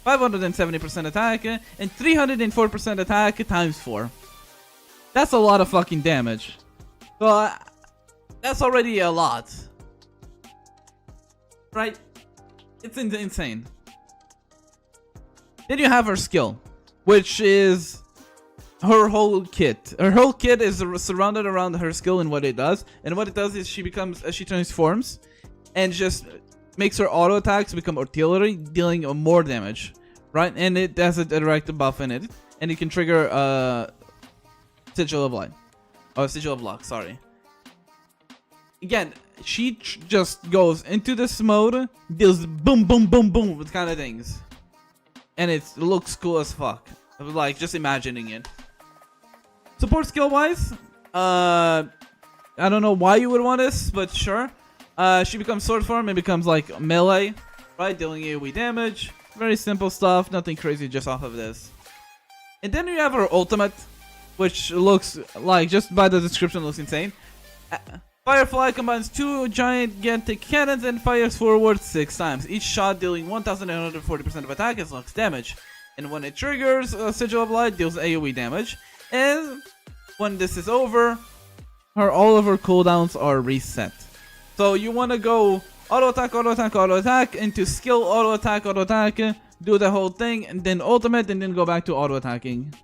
570% attack, and 304% attack times 4. That's a lot of fucking damage. So that's already a lot, right? It's insane. Then you have her skill, which is her whole kit. Her whole kit is surrounded around her skill and what it does. And what it does is she transforms and just makes her auto attacks become artillery, dealing more damage, right? And it has a direct buff in it, and it can trigger Sigil of Light, or Sigil of Luck. Sorry. Again, she just goes into this mode, deals boom, boom, boom, boom with kind of things, and it looks cool as fuck. Like just imagining it. Support skill wise, I don't know why you would want this, but sure. She becomes sword form and becomes like melee, right? Dealing AoE damage. Very simple stuff, nothing crazy just off of this. And then you have her ultimate, which looks like, just by the description, looks insane. Firefly combines 2 gigantic cannons and fires forward 6 times, each shot dealing 1,840% of attack as Lux damage. And when it triggers, Sigil of Light deals AoE damage. And when this is over, all of her cooldowns are reset. So you want to go auto attack, auto attack, auto attack, into skill, auto attack, do the whole thing, and then ultimate, and then go back to auto attacking.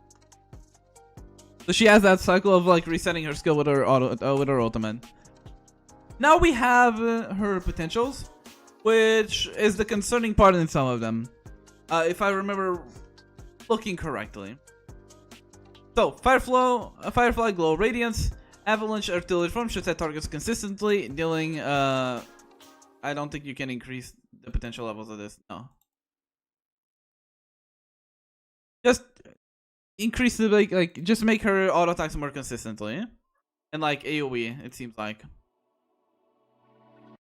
So she has that cycle of like resetting her skill with her ultimate. Now we have her potentials, which is the concerning part in some of them, if I remember looking correctly. So Firefly Glow Radiance, Avalanche Artillery Form should set targets consistently, dealing. I don't think you can increase the potential levels of this. No. Just increase the like just make her auto attacks more consistently, and like AoE, it seems like.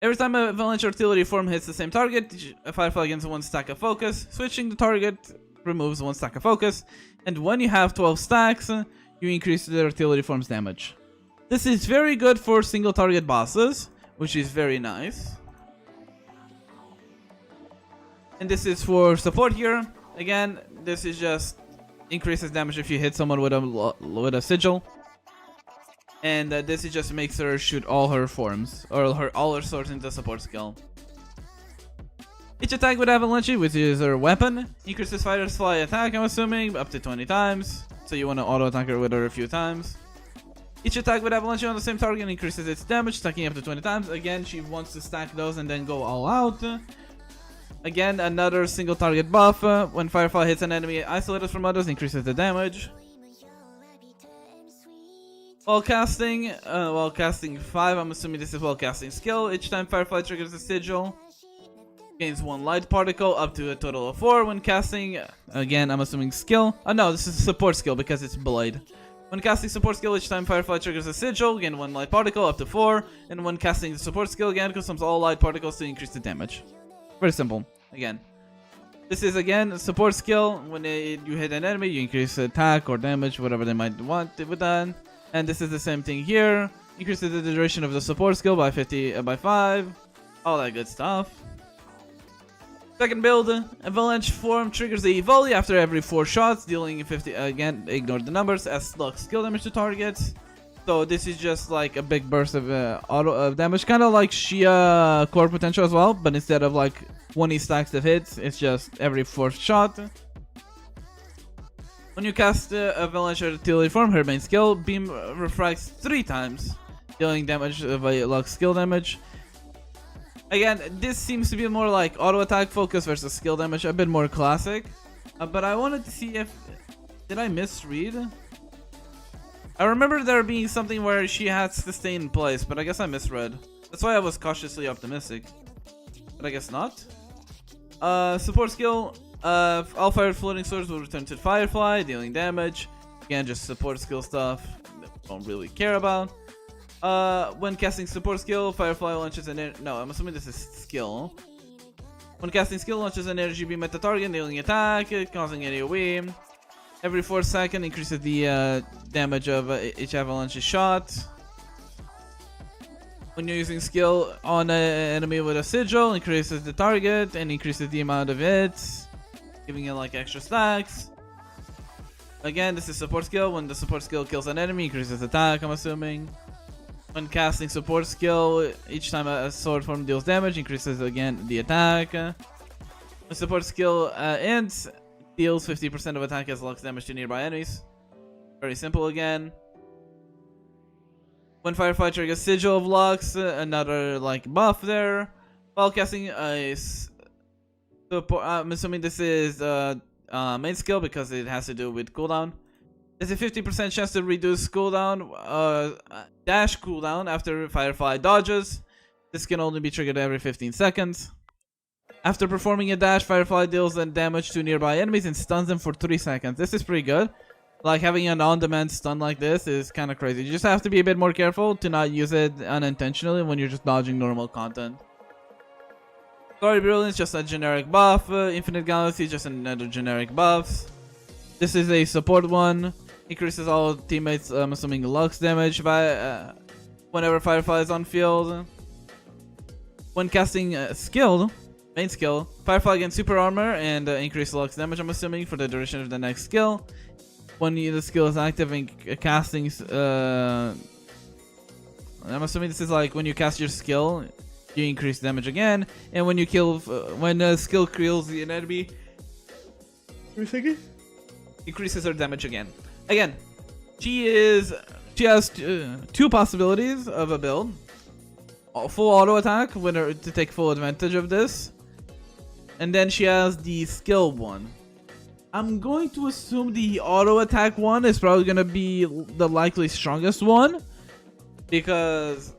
Every time a Avalanche Artillery Form hits the same target, a Firefly gains 1 stack of focus. Switching the target removes 1 stack of focus, and when you have 12 stacks, you increase the Artillery Form's damage. This is very good for single target bosses, which is very nice. And this is for support here. Again, this is just increases damage if you hit someone with a sigil. And this is just makes her shoot all her forms, or all her swords into support skill. Each attack with Avalanche, which is her weapon, increases Firefly attack, I'm assuming, up to 20 times. So you want to auto attack her with her a few times. Each attack with Avalanche on the same target increases its damage, stacking up to 20 times. Again, she wants to stack those and then go all out. Again, another single target buff. When Firefly hits an enemy isolated from others, increases the damage. While casting 5, I'm assuming this is while casting skill. Each time Firefly triggers a sigil, gains 1 light particle up to a total of 4. When casting, again, I'm assuming skill. Oh no, this is support skill because it's blade. When casting support skill, each time Firefly triggers a sigil, gain 1 light particle up to 4. And when casting the support skill, again, consumes all light particles to increase the damage. Very simple. Again, this is again a support skill. When you hit an enemy, you increase attack or damage, whatever they might want with that. And this is the same thing here. Increases the duration of the support skill by 5. All that good stuff. Second build, Avalanche Form triggers a volley after every 4 shots, dealing 50. Again, ignore the numbers as Lux skill damage to targets. So this is just like a big burst of auto damage, kind of like Shia core potential as well, but instead of like 20 stacks of hits, it's just every 4th shot. When you cast Avalanche Artillery Form, her main skill, beam refracts 3 times, dealing damage by Lux skill damage. Again, this seems to be more like auto attack focus versus skill damage, a bit more classic. But I wanted to see if... Did I misread? I remember there being something where she has to stay in place, but I guess I misread. That's why I was cautiously optimistic. But I guess not. Support skill. All fired floating swords will return to Firefly, dealing damage. Again, just support skill stuff. Don't really care about. When casting support skill, Firefly launches an no, I'm assuming this is skill. When casting skill, launches an energy beam at the target, dealing attack, causing an AoE. Every 4 seconds, increases the damage of each avalanche shot. When you're using skill on an enemy with a sigil, increases the target and increases the amount of hits, giving it like extra stacks. Again, this is support skill. When the support skill kills an enemy, increases attack, I'm assuming. When casting support skill, each time a sword form deals damage, increases again the attack. When support skill ends, deals 50% of attack as Lux damage to nearby enemies. Very simple again. When Firefly triggers Sigil of Lux, another like buff there. While casting a support, I'm assuming this is main skill because it has to do with cooldown. There's a 50% chance to reduce cooldown, dash cooldown after Firefly dodges. This can only be triggered every 15 seconds. After performing a dash, Firefly deals damage to nearby enemies and stuns them for 3 seconds. This is pretty good. Like having an on-demand stun like this is kind of crazy. You just have to be a bit more careful to not use it unintentionally when you're just dodging normal content. Glory Brilliance, just a generic buff. Infinite Galaxy, just another generic buff. This is a support one. Increases all teammates, I'm assuming, Lux damage by whenever Firefly is on field. When casting main skill, Firefly gains super armor and increased Lux damage, I'm assuming, for the duration of the next skill. When the skill is active and casting, I'm assuming this is like when you cast your skill, you increase damage again, and when you kill, when the skill kills the enemy, increases her damage again. Again, she has two possibilities of a build: full auto attack, to take full advantage of this, and then she has the skill one. I'm going to assume the auto attack one is probably gonna be the likely strongest one, because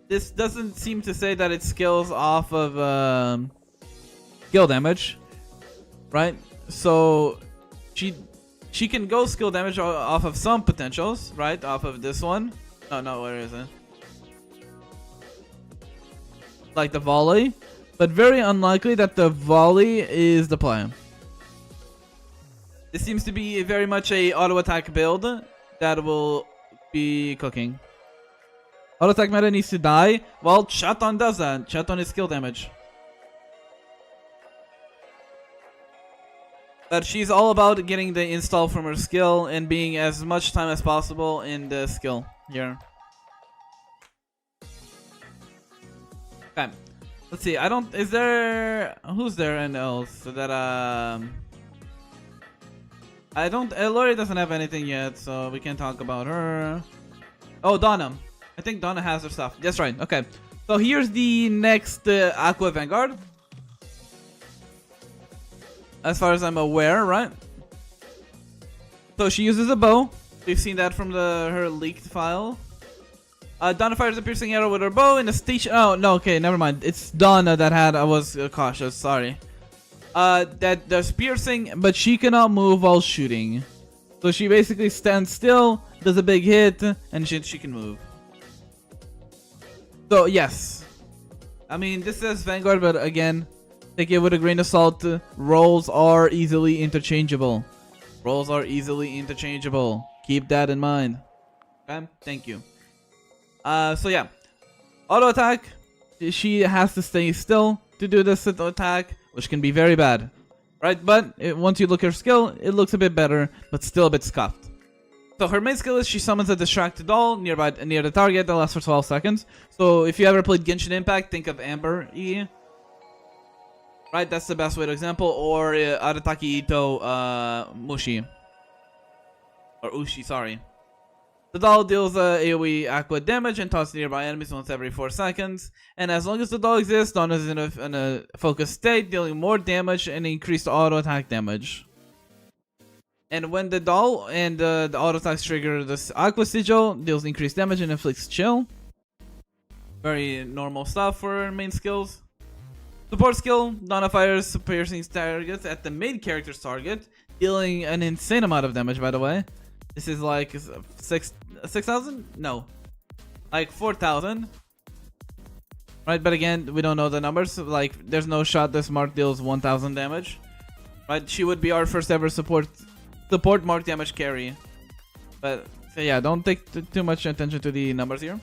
this doesn't seem to say that it scales off of skill damage, right? So she can go skill damage off of some potentials, right? Off of this one. Oh no, where is it? Like the volley, but very unlikely that the volley is the play. This seems to be very much a auto attack build that will be cooking. Auto attack meta needs to die. Well, Chaton does that. Chaton is skill damage. But she's all about getting the install from her skill and being as much time as possible in the skill here. Okay. Let's see. Is there... Who's there and else that, Lori doesn't have anything yet, so we can't talk about her. Oh, Donna. I think Donna has her stuff. That's right. Okay. So here's the next Aqua Vanguard. As far as I'm aware, right? So she uses a bow. We've seen that from her leaked file. Donna fires a piercing arrow with her bow in the station. Oh, no, okay, never mind. It's Donna that had... I was cautious, sorry. That does piercing, but she cannot move while shooting. So she basically stands still, does a big hit, and she can move. So, yes. I mean, this says Vanguard, but again, take it with a grain of salt. Roles are easily interchangeable. Roles are easily interchangeable. Keep that in mind. Okay, thank you. So yeah, auto attack. She has to stay still to do this auto attack, which can be very bad, right? But once you look at her skill, it looks a bit better, but still a bit scuffed. So her main skill is she summons a distracted doll near the target that lasts for 12 seconds. So if you ever played Genshin Impact, think of Amber E. Right, that's the best way to example. Or Arataki Ito Mushi. Or Ushi, sorry. The doll deals AoE aqua damage and taunts nearby enemies once every 4 seconds. And as long as the doll exists, Donna is in a focused state, dealing more damage and increased auto attack damage. And when the doll and the auto attacks trigger this aqua sigil, deals increased damage and inflicts chill. Very normal stuff for main skills. Support skill, Donna fires piercing targets at the main character's target, dealing an insane amount of damage, by the way. This is like 6,000? No. Like 4,000. Right, but again, we don't know the numbers. Like, there's no shot this mark deals 1,000 damage. Right, she would be our first ever support mark damage carry. But, so yeah, don't take too much attention to the numbers here.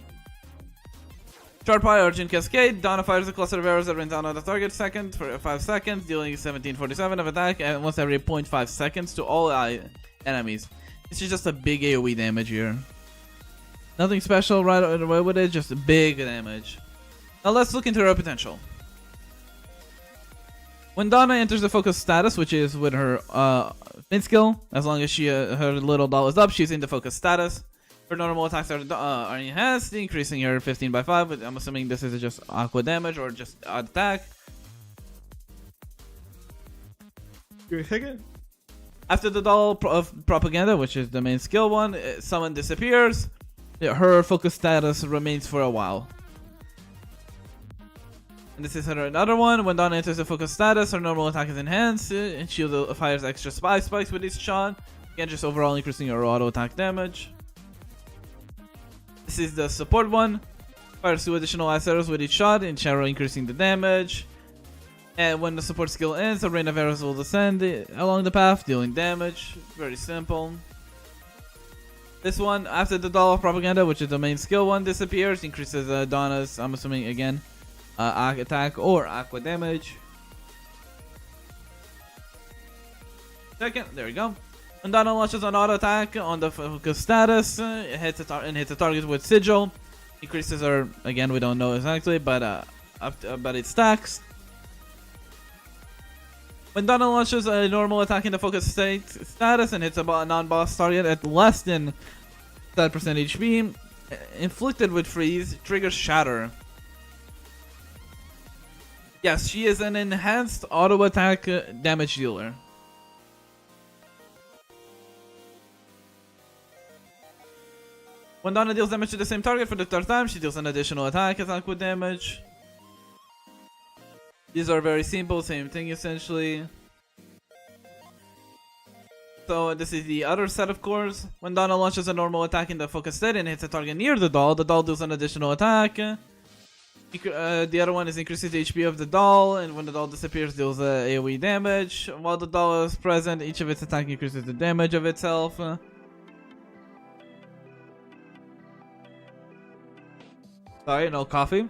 Sharp Eye, Argent Cascade. Donna fires a cluster of arrows that rain down on the target for 5 seconds, dealing 1747 of attack and once every 0.5 seconds to all enemies. This is just a big AoE damage here. Nothing special right away with it, just big damage. Now let's look into her potential. When Donna enters the focus status, which is with her main skill, as long as her little doll is up, she's in the focus status. Her normal attacks are enhanced, increasing her 15 by 5, but I'm assuming this is just aqua damage or just odd attack. After the doll of propaganda, which is the main skill one, summon disappears. Her focus status remains for a while. And this is another one. When Donna enters the focus status, her normal attack is enhanced, and she fires extra spikes with each shot. Again, just overall increasing her auto attack damage. This is the support one. Fires 2 additional ice arrows with each shot, in general increasing the damage. And when the support skill ends, a rain of arrows will descend along the path, dealing damage. Very simple. This one, after the doll of propaganda, which is the main skill one, disappears, increases Donna's, I'm assuming again, attack or aqua damage. Second, there we go. When Donna launches an auto attack on the focus status, it hits a target with sigil. Increases her, again, we don't know exactly, but it stacks. When Donna launches a normal attack in the focus status and hits a non-boss target at less than 10% HP, inflicted with freeze, triggers shatter. Yes, she is an enhanced auto attack damage dealer. When Donna deals damage to the same target for the third time, she deals an additional attack with damage. These are very simple, same thing essentially. So this is the other set of cores. When Donna launches a normal attack in the focus state and hits a target near the doll deals an additional attack. The other one is increases the HP of the doll, and when the doll disappears, deals AoE damage. While the doll is present, each of its attacks increases the damage of itself. Sorry, no coffee.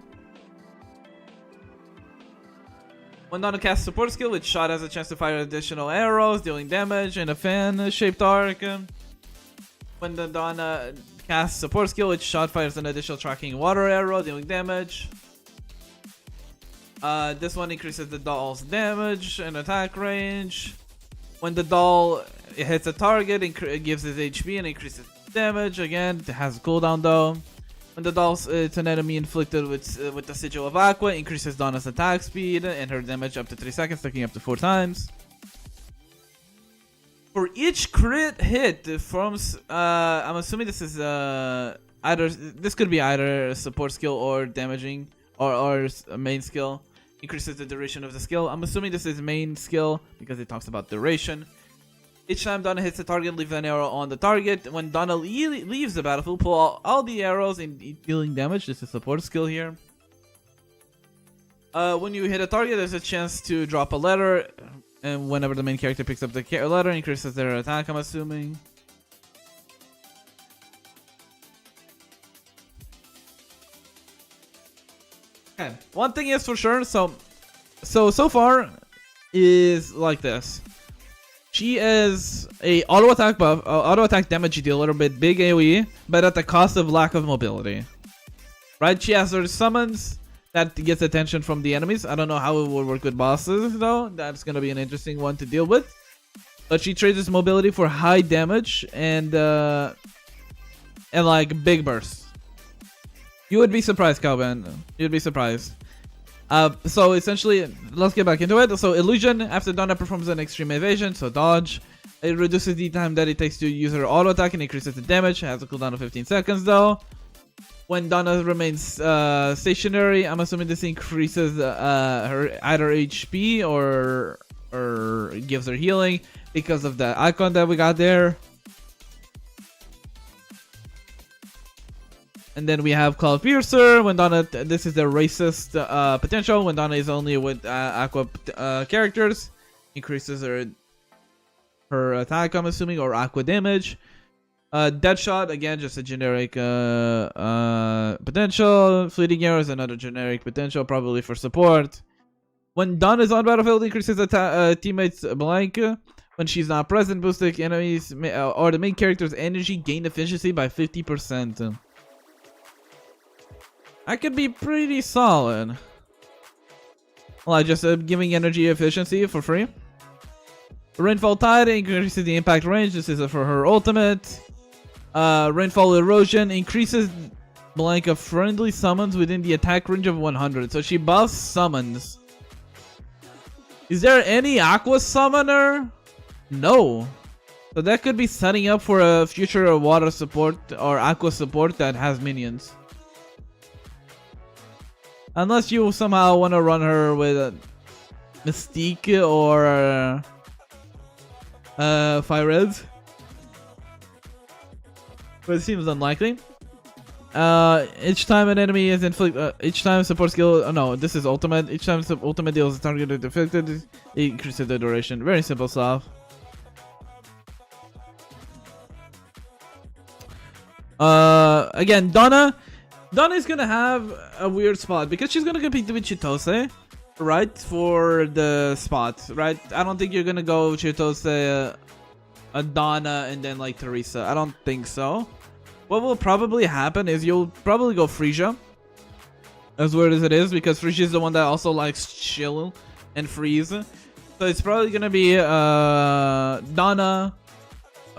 When Donna casts support skill, each shot has a chance to fire additional arrows, dealing damage in a fan-shaped arc. When the Donna casts support skill, each shot fires an additional tracking water arrow, dealing damage. This one increases the doll's damage and attack range. When the doll hits a target, it gives its HP and increases damage. Again, it has a cooldown though. When the doll's it's an enemy inflicted with the sigil of Aqua, increases Donna's attack speed and her damage up to 3 seconds, stacking up to 4 times. For each crit hit from, I'm assuming this is this could be either a support skill or damaging or a main skill. Increases the duration of the skill. I'm assuming this is main skill because it talks about duration. Each time Donna hits a target, leave an arrow on the target. When Donna leaves the battlefield, pull all the arrows in dealing damage. This is a support skill here. When you hit a target, there's a chance to drop a letter. And whenever the main character picks up the letter, increases their attack, I'm assuming. Okay, one thing is for sure, so far is like this. She is a auto attack buff, auto attack damage dealer with big AoE, but at the cost of lack of mobility. Right? She has her summons that gets attention from the enemies. I don't know how it will work with bosses though. That's gonna be an interesting one to deal with. But she trades its mobility for high damage and like big bursts. You would be surprised, Calvin. You'd be surprised. So essentially, let's get back into it. So illusion, after Donna performs an extreme evasion, so dodge. It reduces the time that it takes to use her auto attack and increases the damage. It has a cooldown of 15 seconds though. When Donna remains stationary, I'm assuming this increases her either HP or gives her healing because of the icon that we got there. And then we have Cloud Piercer. When Donna, this is the racist potential. When Donna is only with Aqua characters, increases her attack, I'm assuming, or Aqua damage. Deadshot, again, just a generic potential. Fleeting Arrow is another generic potential, probably for support. When Donna is on battlefield, increases teammates blank. When she's not present, boosting enemies or the main character's energy gain efficiency by 50%. That could be pretty solid. Like just giving energy efficiency for free. Rainfall Tide increases the impact range. This is for her ultimate. Rainfall Erosion increases blank of friendly summons within the attack range of 100. So she buffs summons. Is there any Aqua Summoner? No. So that could be setting up for a future water support or Aqua support that has minions. Unless you somehow want to run her with Mystique or Fire Reds. But it seems unlikely. Each time an enemy is inflicted, each time support skill. No, this is ultimate. Each time ultimate deals a target affected, it increases the duration. Very simple stuff. Again, Donna is gonna have a weird spot because she's gonna compete with Chitose, right? For the spot, right? I don't think you're gonna go Chitose, a Donna, and then like Teresa. I don't think so. What will probably happen is you'll probably go Frisia, as weird as it is, because Frisia is the one that also likes chill and freeze. So it's probably gonna be Donna,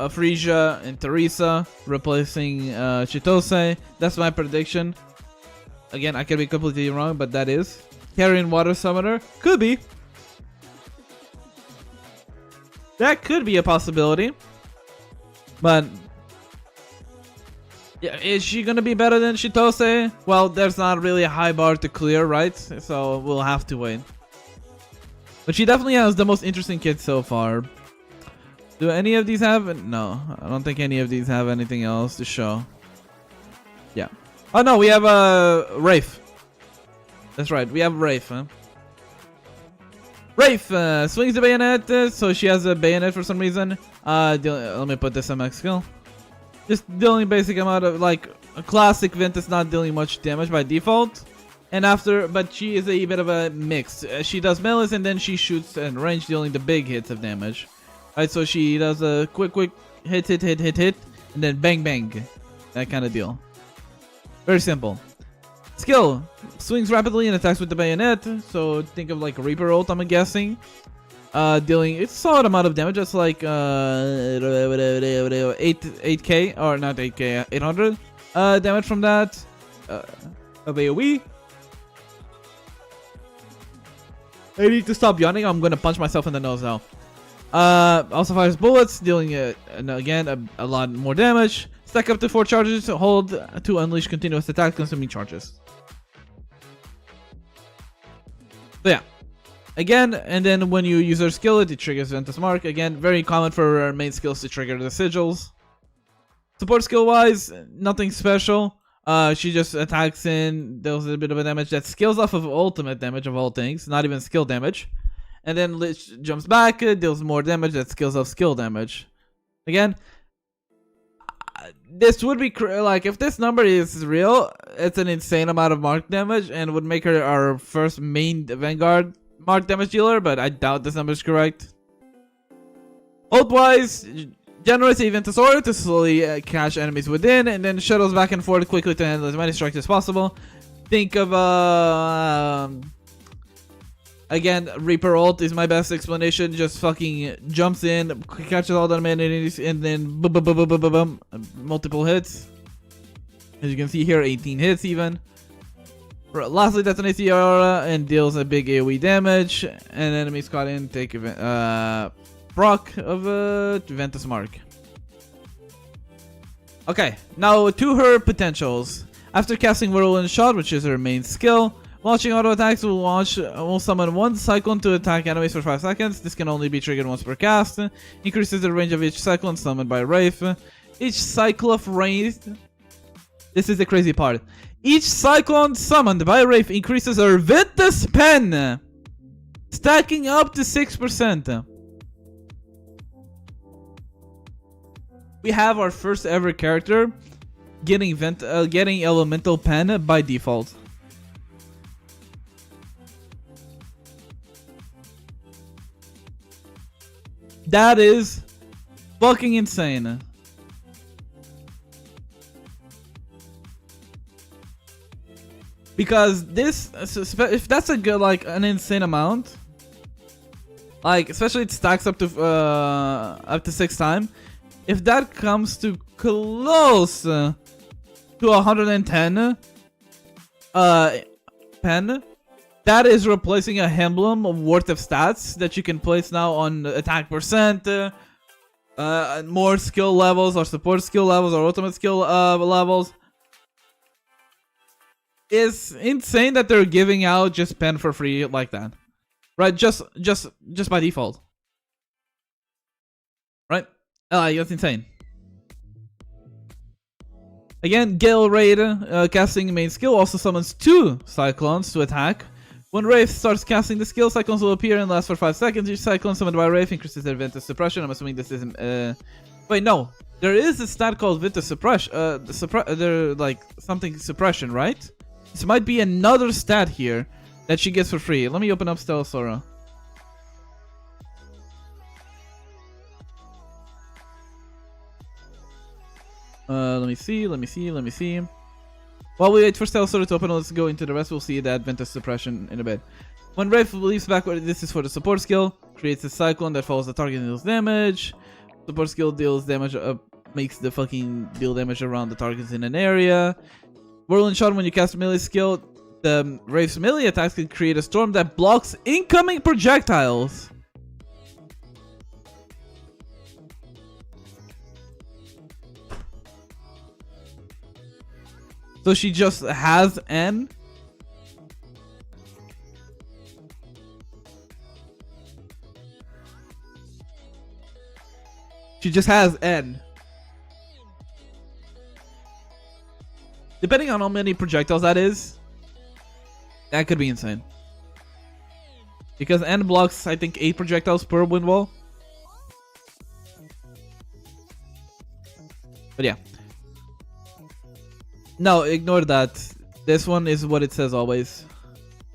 Frisia, and Teresa replacing Chitose. That's my prediction. Again, I could be completely wrong, but that is. Carrying Water Summoner could be. That could be a possibility, but. Yeah, is she gonna be better than Chitose? Well, there's not really a high bar to clear, right? So we'll have to wait. But she definitely has the most interesting kit so far. Do any of these have? No, I don't think any of these have anything else to show. Yeah. Oh no, we have Rafe. That's right, we have Rafe. Huh? Rafe swings the bayonet, so she has a bayonet for some reason. Let me put this on max skill. Just dealing basic amount of, like, a classic Ventus not dealing much damage by default. And after, but she is a bit of a mix. She does melees and then she shoots and range, dealing the big hits of damage. Right, so she does a quick hit, and then bang bang. That kind of deal. Very simple. Skill. Swings rapidly and attacks with the bayonet. So think of like Reaper ult, I'm guessing. Dealing a solid amount of damage. That's like 8k, or not 8k, 800 damage from that. Of AoE. I need to stop yawning. I'm gonna punch myself in the nose now. Also fires bullets, dealing again a lot more damage. Stack up to 4 charges. Hold to unleash continuous attack, consuming charges. So yeah. Again, and then when you use her skill, it triggers Ventus Mark. Again, very common for her main skills to trigger the sigils. Support skill wise, nothing special. She just attacks in, deals a bit of a damage that scales off of ultimate damage of all things, not even skill damage. And then Lich jumps back, deals more damage that scales off skill damage. Again, this would be like, if this number is real, it's an insane amount of mark damage and would make her our first main Vanguard mark damage dealer, but I doubt this number is correct. Ult wise, generates a Stella Sora to slowly catch enemies within, and then shuttles back and forth quickly to handle as many strikes as possible. Think of again, Reaper ult is my best explanation. Just fucking jumps in, catches all the enemies, and then boom, boom, boom, boom, boom, boom, boom, multiple hits. As you can see here, 18 hits even. Lastly, detonates the aura and deals a big AoE damage, and enemies caught in take proc of Ventus Mark. Okay, now to her potentials. After casting Whirlwind Shot, which is her main skill, launching auto attacks will summon one Cyclone to attack enemies for 5 seconds. This can only be triggered once per cast. Increases the range of each Cyclone summoned by Rafe. Each Cyclops range. This is the crazy part. Each Cyclone summoned by Rafe increases her Ventus Pen, stacking up to 6%. We have our first ever character getting Elemental Pen by default. That is fucking insane. Because this, if that's a good, like, an insane amount, like, especially it stacks up to 6 times. If that comes to close to 110 pen, that is replacing a emblem worth of stats that you can place now on attack percent, more skill levels, or support skill levels, or ultimate skill levels. It's insane that they're giving out just pen for free like that, right? Just by default, right? That's insane. Again, Gale Raid, casting main skill, also summons 2 Cyclones to attack. When Wraith starts casting the skill, Cyclones will appear and last for 5 seconds. Each Cyclone summoned by Wraith increases their Ventus Suppression. I'm assuming this isn't... Wait, no. There is a stat called Ventus Suppression. They're like something suppression, right? This might be another stat here that she gets for free. Let me open up Stella Sora. Let me see. While we wait for Stella Sora to open, let's go into the rest. We'll see that Ventus Suppression in a bit. When Wraith leaves backward, this is for the support skill. Creates a cyclone that follows the target and deals damage. Support skill deals damage, makes the fucking deal damage around the targets in an area. Whirling Shot, when you cast a melee skill, the Wraith's melee attacks can create a storm that blocks incoming projectiles. So she just has N. She just has N. Depending on how many projectiles that is, that could be insane. Because N blocks, I think, 8 projectiles per wind wall. But yeah. No, ignore that. This one is what it says always.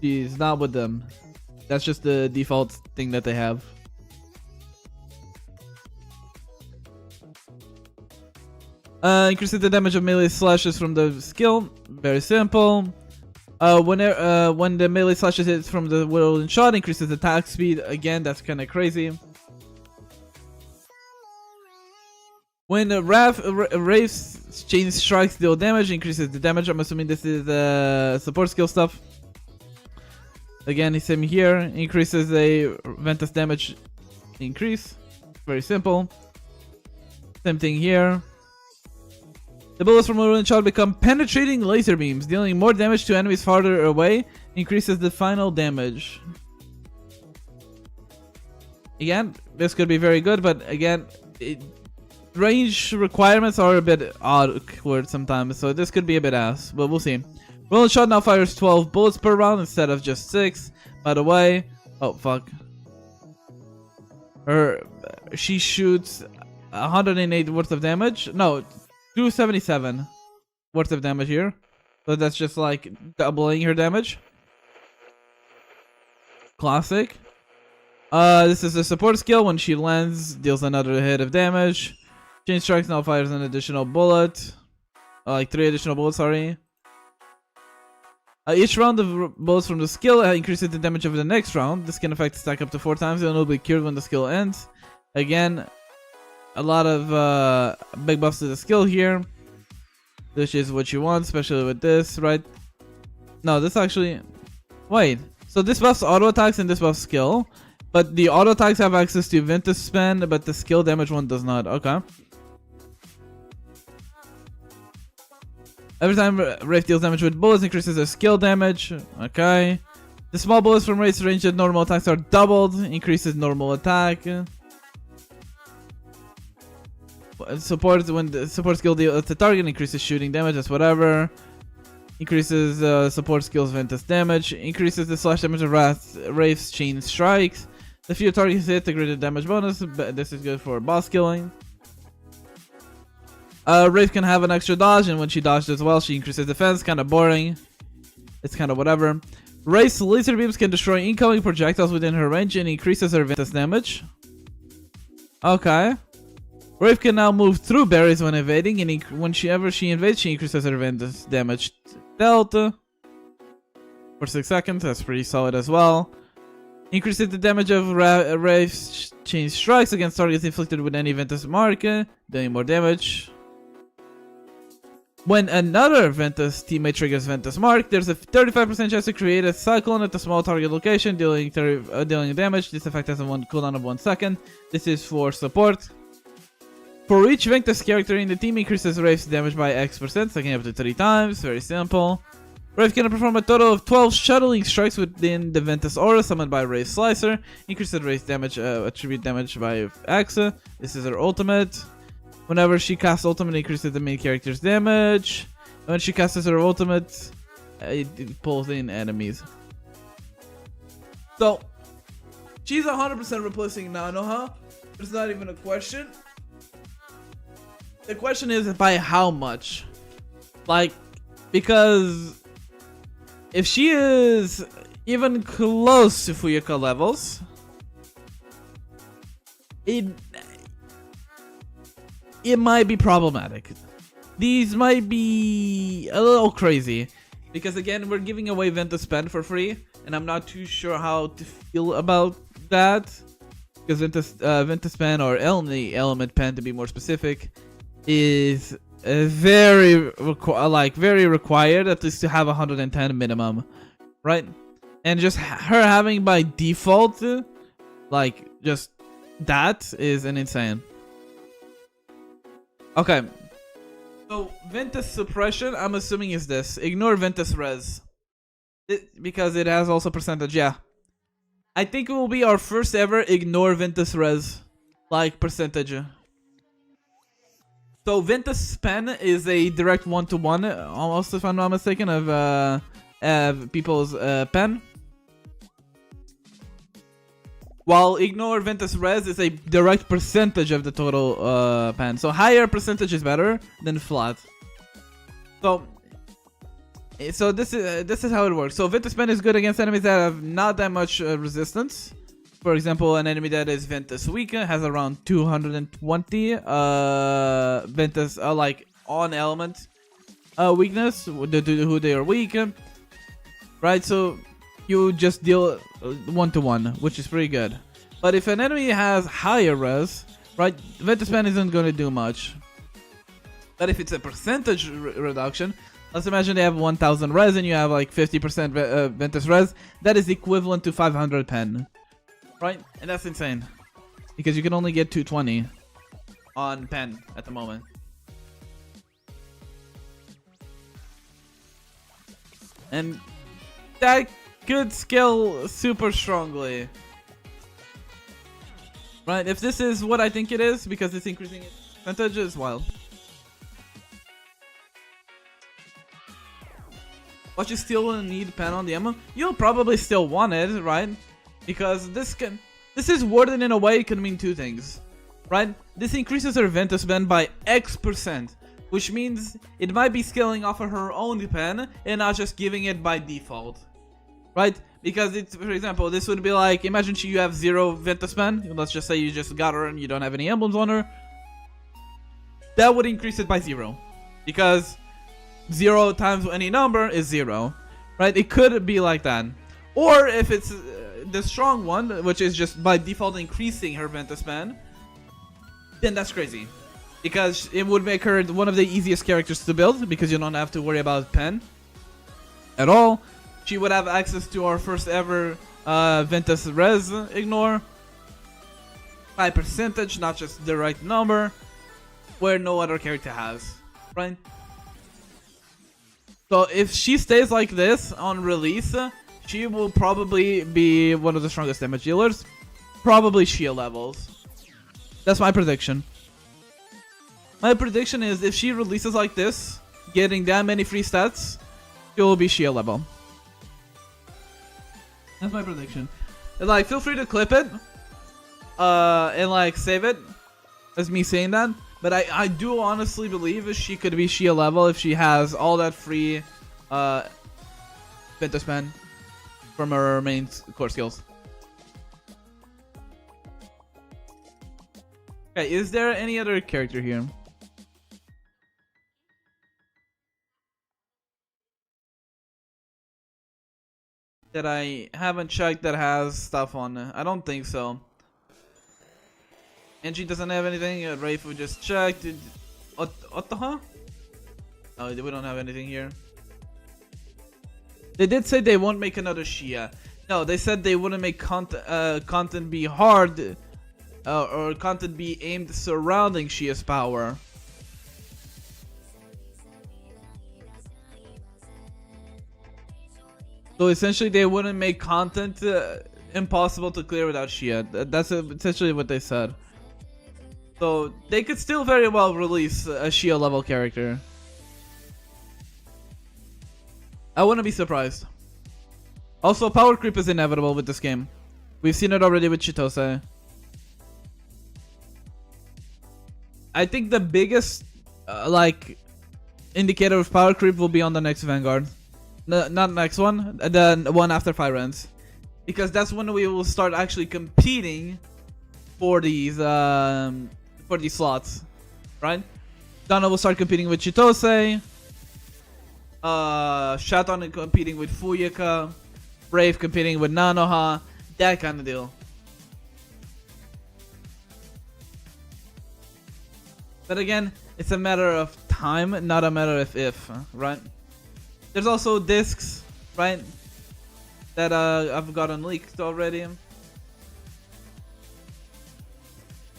She's not with them. That's just the default thing that they have. Increases the damage of melee slashes from the skill. Very simple. When the melee slashes hit from the whirling shot, increases attack speed. Again, that's kind of crazy. When Wraith's chain strikes deal damage, increases the damage. I'm assuming this is support skill stuff. Again, same here. Increases a Ventus damage increase. Very simple. Same thing here. The bullets from Whirling Shot become penetrating laser beams, dealing more damage to enemies farther away. Increases the final damage. Again, this could be very good, but again, range requirements are a bit awkward sometimes, so this could be a bit ass, but we'll see. Whirling Shot now fires 12 bullets per round instead of just 6. By the way, oh fuck. She shoots 108 worth of damage. No, 277 worth of damage here. So that's just like doubling her damage. Classic. This is a support skill. When she lands, deals another hit of damage. Chain Strikes now fires an additional bullet. Like 3 additional bullets, sorry. Each round of bullets from the skill increases the damage of the next round. This can affect stack up to 4 times and will be cured when the skill ends. Again, a lot of big buffs to the skill here. This is what you want, especially with this, right? No, this actually... Wait, so this buffs auto attacks and this buffs skill. But the auto attacks have access to Ventus spend, but the skill damage one does not. Okay. Every time Wraith deals damage with bullets, increases their skill damage. Okay. The small bullets from Wraith's range at normal attacks are doubled. Increases normal attack. Support, when the support skill deals to target, increases shooting damage. That's whatever. Increases support skills Ventus damage. Increases the slash damage of Wraith's chain strikes. The fewer targets hit, the greater damage bonus. This is good for boss killing. Wraith can have an extra dodge, and when she dodges as well, she increases defense. Kind of boring. It's kind of whatever. Wraith's laser beams can destroy incoming projectiles within her range and increases her Ventus damage. Okay. Wraith can now move through barriers when evading, and whenever she invades, she increases her Ventus damage delta for 6 seconds. That's pretty solid as well. Increases the damage of Wraith's chain strikes against targets inflicted with any Ventus mark, dealing more damage. When another Ventus teammate triggers Ventus Mark, there's a 35% chance to create a cyclone at the small target location, dealing damage. This effect has a cooldown of 1 second. This is for support. For each Ventus character in the team, increases Wraith's damage by X%, stacking up to 3 times. Very simple. Wraith can perform a total of 12 shuttling strikes within the Ventus aura summoned by Wraith Slicer. Increases Wraith damage, attribute damage by X. This is her ultimate. Whenever she casts ultimate, it increases the main character's damage. And when she casts her ultimate, it pulls in enemies. So, she's 100% replacing Nanoha. It's not even a question. The question is by how much? Like, because if she is even close to Fuyuka levels, it might be problematic. These might be a little crazy. Because again, we're giving away Ventus Pen for free. And I'm not too sure how to feel about that. Because Ventus Pen, or the Element Pen to be more specific, is very required at least to have 110 minimum. Right? And just her having by default, like, just that is an insane. Okay. So, Ventus Suppression, I'm assuming is this. Ignore Ventus Res. Because it has also percentage, yeah. I think it will be our first ever ignore Ventus Res. Like, percentage. So, Ventus Pen is a direct one-to-one, almost if I'm not mistaken, of people's pen. While ignore Ventus Res is a direct percentage of the total pen. So higher percentage is better than flat. So this is how it works. So Ventus Pen is good against enemies that have not that much resistance. For example, an enemy that is Ventus weak has around 220 Ventus like on element weakness, who they are weak. Right, so you just deal one-to-one, which is pretty good. But if an enemy has higher res, right, Ventus Pen isn't going to do much. But if it's a percentage reduction, let's imagine they have 1000 res and you have like 50% Ventus res, that is equivalent to 500 pen. Right? And that's insane. Because you can only get 220 on pen at the moment. And that could scale super strongly. Right, if this is what I think it is, because it's increasing its percentage as well. But you still need pen on the ammo. You'll probably still want it, right? Because this is worded in a way it can mean two things. Right? This increases her Ventus pen by X%. Which means it might be scaling off of her own pen and not just giving it by default. Right? Because it's, for example, this would be like, imagine you have 0 Ventus pen. Let's just say you just got her and you don't have any emblems on her. That would increase it by 0. Because 0 times any number is 0. Right? It could be like that. Or if it's the strong one, which is just by default increasing her Ventus pen, then that's crazy. Because it would make her one of the easiest characters to build, because you don't have to worry about pen at all. She would have access to our first ever Ventus Res ignore by percentage, not just the right number, where no other character has, right? So if she stays like this on release, she will probably be one of the strongest damage dealers, probably Shia levels. That's my prediction. My prediction is if she releases like this, getting that many free stats, she will be Shia level. That's my prediction. And like, feel free to clip it, and like save it as me saying that. But I do honestly believe she could be Shia level if she has all that free Ventus Pen from her main core skills. Okay, is there any other character here? That I haven't checked that has stuff on it. I don't think so. Angie doesn't have anything. Raifu just checked. What the huh? Oh, we don't have anything here. They did say they won't make another Shia. No, they said they wouldn't make content be hard or content be aimed surrounding Shia's power. So essentially, they wouldn't make content impossible to clear without Shia. That's essentially what they said. So they could still very well release a Shia level character. I wouldn't be surprised. Also, power creep is inevitable with this game. We've seen it already with Chitose. I think the biggest like indicator of power creep will be on the next Vanguard. Not next one, the one after Fire Ends. Because that's when we will start actually competing for these slots, right? Donna will start competing with Chitose. Shaton competing with Fuyuka. Brave competing with Nanoha. That kind of deal. But again, it's a matter of time, not a matter of if, right? There's also discs, right? That I've gotten leaked already.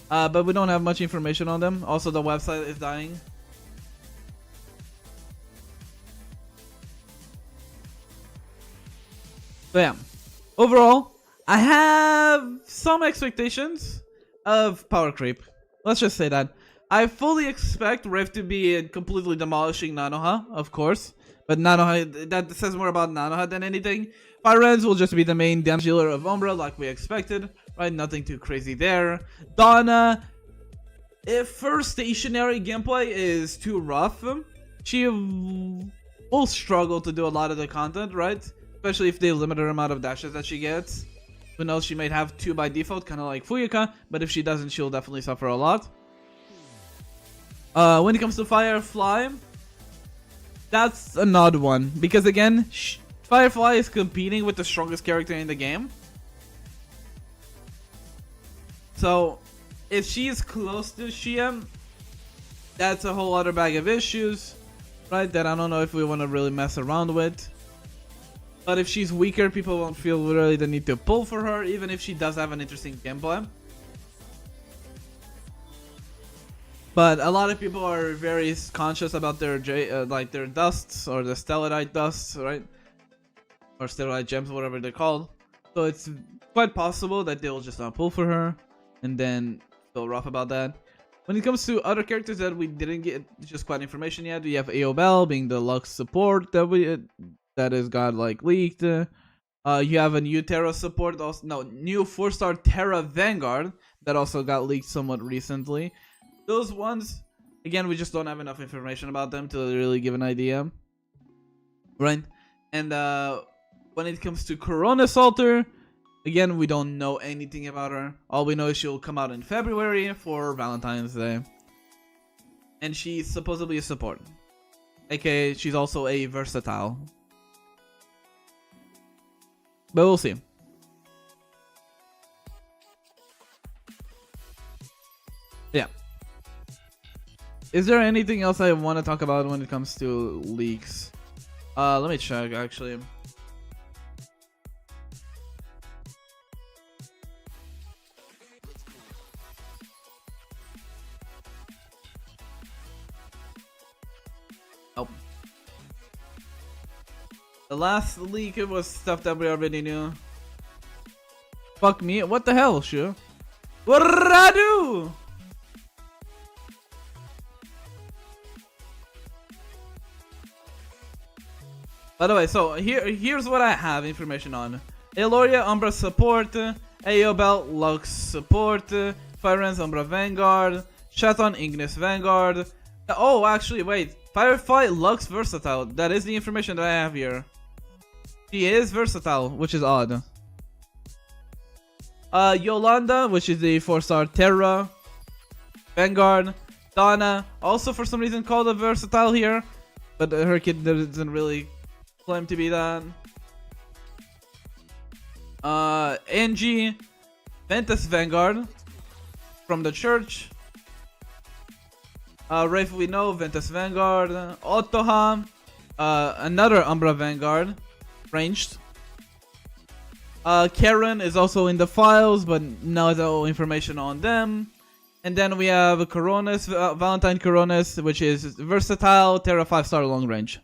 But we don't have much information on them. Also, the website is dying. So yeah, overall, I have some expectations of power creep. Let's just say that. I fully expect Rift to be completely demolishing Nanoha, of course. But Nanoha, that says more about Nanoha than anything. Fire Ends will just be the main damage dealer of Umbra like we expected. Right, nothing too crazy there. Donna, if her stationary gameplay is too rough, she will struggle to do a lot of the content, right? Especially if they limit her amount of dashes that she gets. Who knows, she might have 2 by default, kind of like Fuyuka. But if she doesn't, she'll definitely suffer a lot. When it comes to Firefly, that's an odd one. Because again, Firefly is competing with the strongest character in the game. So, if she is close to Shia, that's a whole other bag of issues. Right, that I don't know if we want to really mess around with. But if she's weaker, people won't feel really the need to pull for her, even if she does have an interesting gameplay. But a lot of people are very conscious about their like their dusts or the stellarite dusts, right? Or stellarite gems, whatever they're called. So it's quite possible that they'll just not pull for her, and then feel rough about that. When it comes to other characters that we didn't get just quite information yet, we have Aobel being the Lux support that has got like leaked. You have a new Terra support, also new 4-star Terra Vanguard that also got leaked somewhat recently. Those ones, again, we just don't have enough information about them to really give an idea, right? And when it comes to Corona Salter, again, we don't know anything about her. All we know is she'll come out in February for Valentine's Day, and she's supposedly a support, aka she's also a versatile. But we'll see. Yeah. Is there anything else I want to talk about when it comes to leaks? Let me check actually. Oh. The last leak, it was stuff that we already knew. Fuck me. What the hell, Shu? What did I do? By the way, so here's what I have information on. Eloria, Umbra support. Aobel, Lux support. Fire Ends, Umbra Vanguard. Shaton, Ignis Vanguard. Oh, actually, wait. Firefly, Lux versatile. That is the information that I have here. She is versatile, which is odd. Yolanda, which is the 4-star Terra Vanguard. Donna, also for some reason called a versatile here, but her kid doesn't really claim to be that. Angie, Ventus Vanguard from the church. Rafe, we know Ventus Vanguard. Otoha, another Umbra Vanguard, ranged. Karen is also in the files, but no information on them. And then we have Coronis, Valentine Coronis, which is versatile, Terra 5-star long range.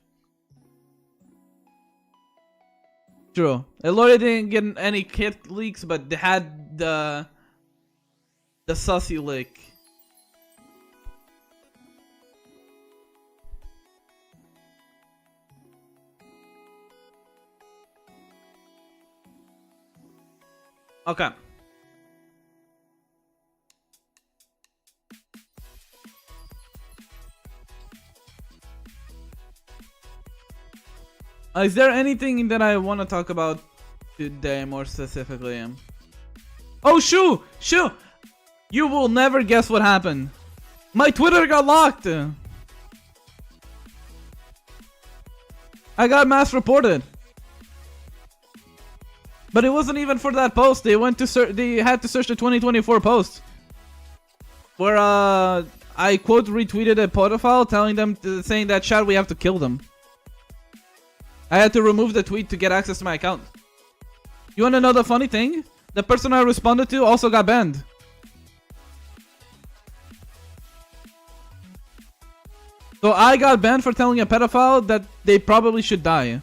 True. Eloria didn't get any kit leaks, but they had the sussy leak Okay. Is there anything that I want to talk about today more specifically? Oh, shoo! Shoo! You will never guess what happened. My Twitter got locked. I got mass reported. But it wasn't even for that post. They went to they had to search the 2024 post. Where I quote retweeted a pedophile telling them saying that chat we have to kill them. I had to remove the tweet to get access to my account. You wanna know the funny thing? The person I responded to also got banned. So I got banned for telling a pedophile that they probably should die.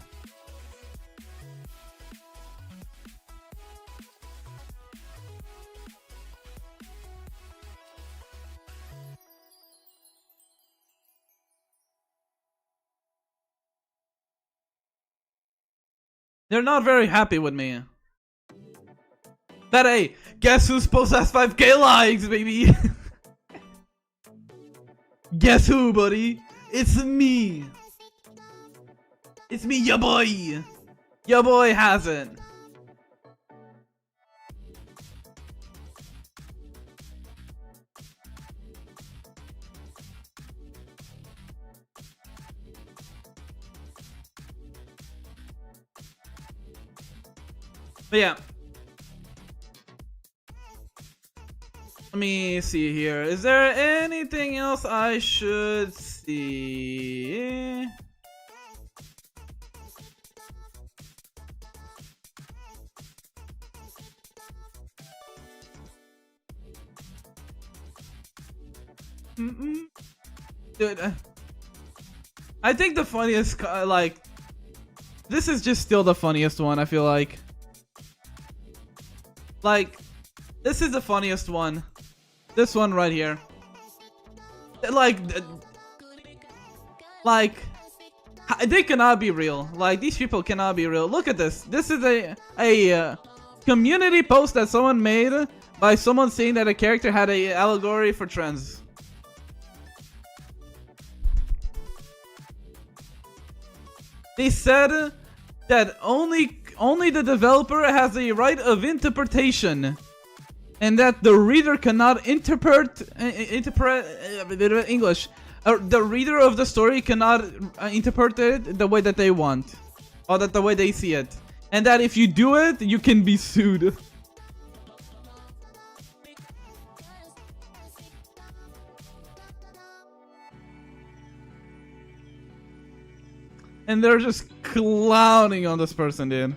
They're not very happy with me. But hey, guess who's supposed to have 5k likes, baby? Guess who, buddy? It's me. It's me, ya boy. Ya boy hasn't. But yeah. Let me see here. Is there anything else I should see? Dude, I think the funniest, like, this is just still the funniest one, I feel like. Like, this is the funniest one. This one right here. Like, they cannot be real. Like, these people cannot be real. Look at this. This is a community post that someone made by someone saying that a character had a allegory for trans. They said that only the developer has a right of interpretation, and that the reader cannot interpret English. The reader of the story cannot interpret it the way that they want, or that the way they see it, and that if you do it, you can be sued. And they're just clowning on this person, dude.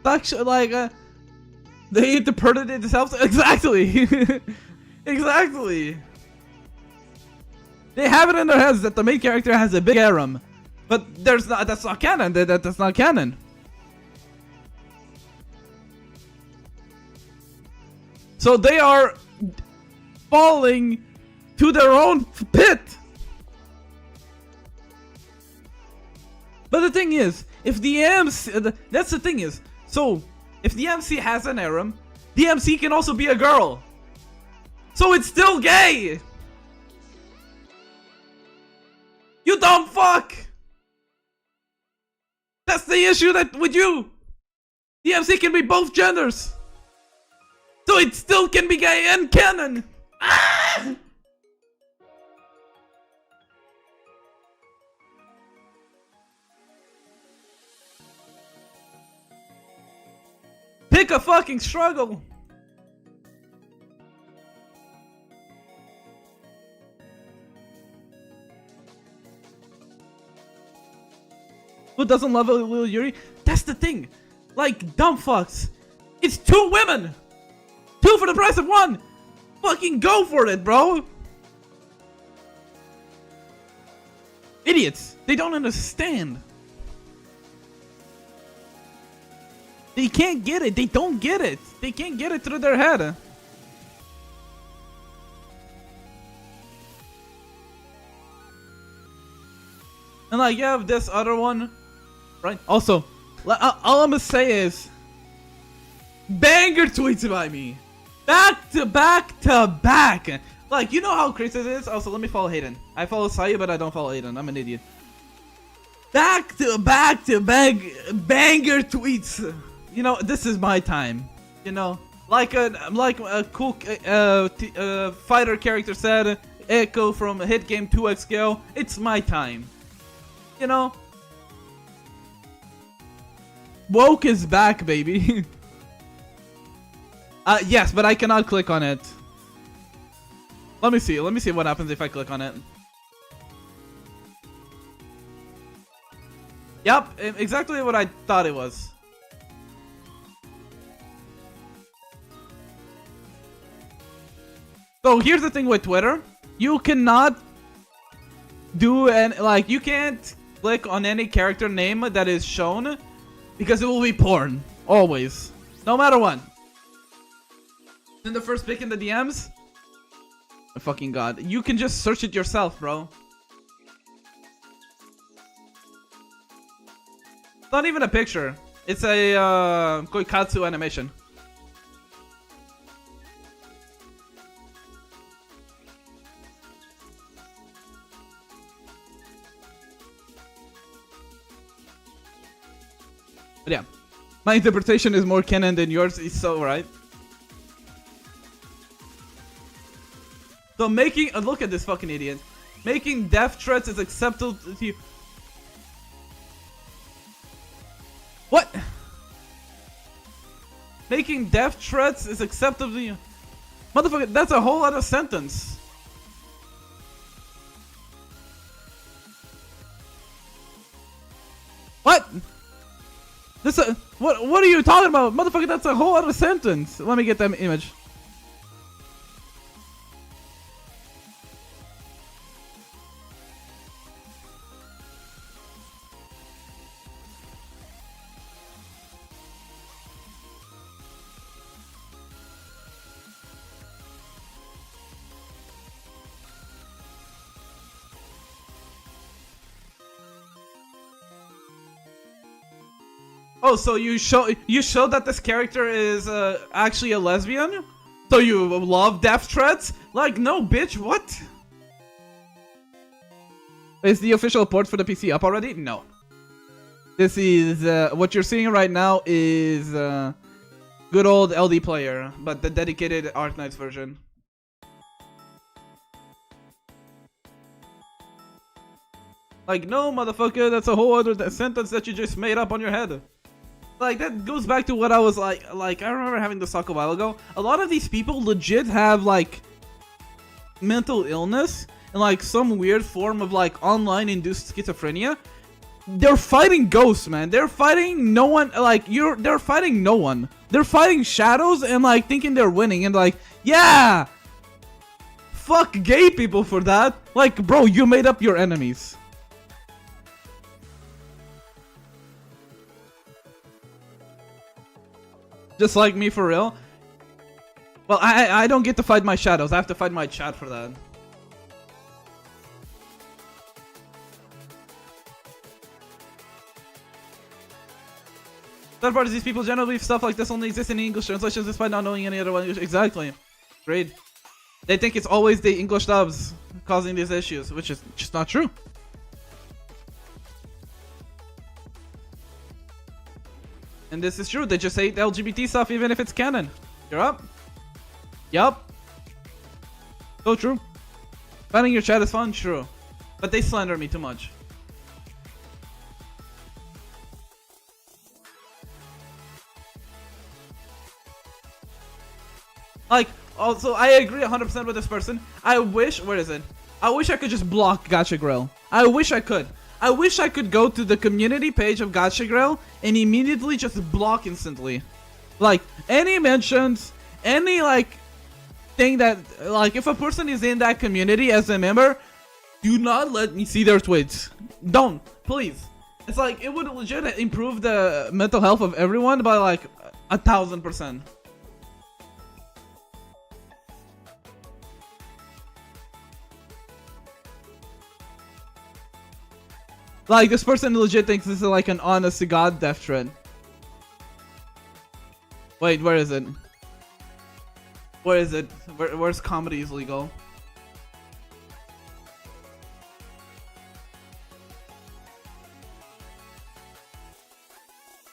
Actually, like, they interpreted it themselves. Exactly. Exactly. They have it in their heads that the main character has a big harem, but that's not canon. That's not canon. So they are falling to their own pit. But the thing is, if the MC, that's the thing is, so if the MC has an harem, the MC can also be a girl. So it's still gay. You dumb fuck. That's the issue that with you. The MC can be both genders. So it still can be gay and canon. Ah! Pick a fucking struggle. Who doesn't love a little Yuri? That's the thing. Like, dumb fucks. It's 2 women. 2 for the price of 1. Fucking go for it, bro. Idiots. They don't understand. They can't get it. They don't get it. They can't get it through their head. And like, you have this other one, right? Also, All I'm gonna say is, banger tweets by me, back to back to back. Like, you know how crazy it is? Also, let me follow Hayden. I follow Sayu, but I don't follow Hayden. I'm an idiot. Back to back to back banger tweets. You know, this is my time. You know, like a cool fighter character said, Echo from Hit Game 2X Go. It's my time. You know, woke is back, baby. Yes, but I cannot click on it. Let me see what happens if I click on it. Yep, exactly what I thought it was. So here's the thing with Twitter. You cannot do you can't click on any character name that is shown because it will be porn. Always. No matter what. In the first pick in the DMs, oh, fucking god, you can just search it yourself, bro. It's not even a picture. It's a koikatsu animation. But yeah, my interpretation is more canon than yours. Is so right. So making look at this fucking idiot. Making death threats is acceptable to you. What? Making death threats is acceptable to you. Motherfucker, that's a whole other sentence. What? This what are you talking about? Motherfucker, that's a whole other sentence. Let me get that image. Oh, so you show that this character is actually a lesbian? So you love death threats? Like, no, bitch, what? Is the official port for the PC up already? No. This is, what you're seeing right now is good old LD player, but the dedicated Arknights version. Like, no, motherfucker, that's a whole other sentence that you just made up on your head. Like, that goes back to what I was like, I remember having this talk a while ago. A lot of these people legit have, like, mental illness and, like, some weird form of, like, online-induced schizophrenia. They're fighting ghosts, man. They're fighting no one, like, they're fighting no one. They're fighting shadows and, like, thinking they're winning and, like, yeah! Fuck gay people for that. Like, bro, you made up your enemies. Just like me, for real. Well, I don't get to fight my shadows. I have to fight my chat for that. Third part is these people generally believe stuff like this only exists in English translations despite not knowing any other language. Exactly. Great. They think it's always the English dubs causing these issues, which is just not true. And this is true. They just hate LGBT stuff even if it's canon. You're up. Yup. So true. Finding your chat is fun, true. But they slander me too much. Like, also, I agree 100% with this person. I wish, where is it? I wish I could just block Gacha Grill. I wish I could. I wish I could go to the community page of Gacha Grill and immediately just block instantly. Like, any mentions, any, like, thing that, like, if a person is in that community as a member, do not let me see their tweets. Don't, please. It's like, it would legit improve the mental health of everyone by, like, 1000%. Like, this person legit thinks this is like an honest to god death threat. Wait, where is it? Where is it? Where's comedy is legal?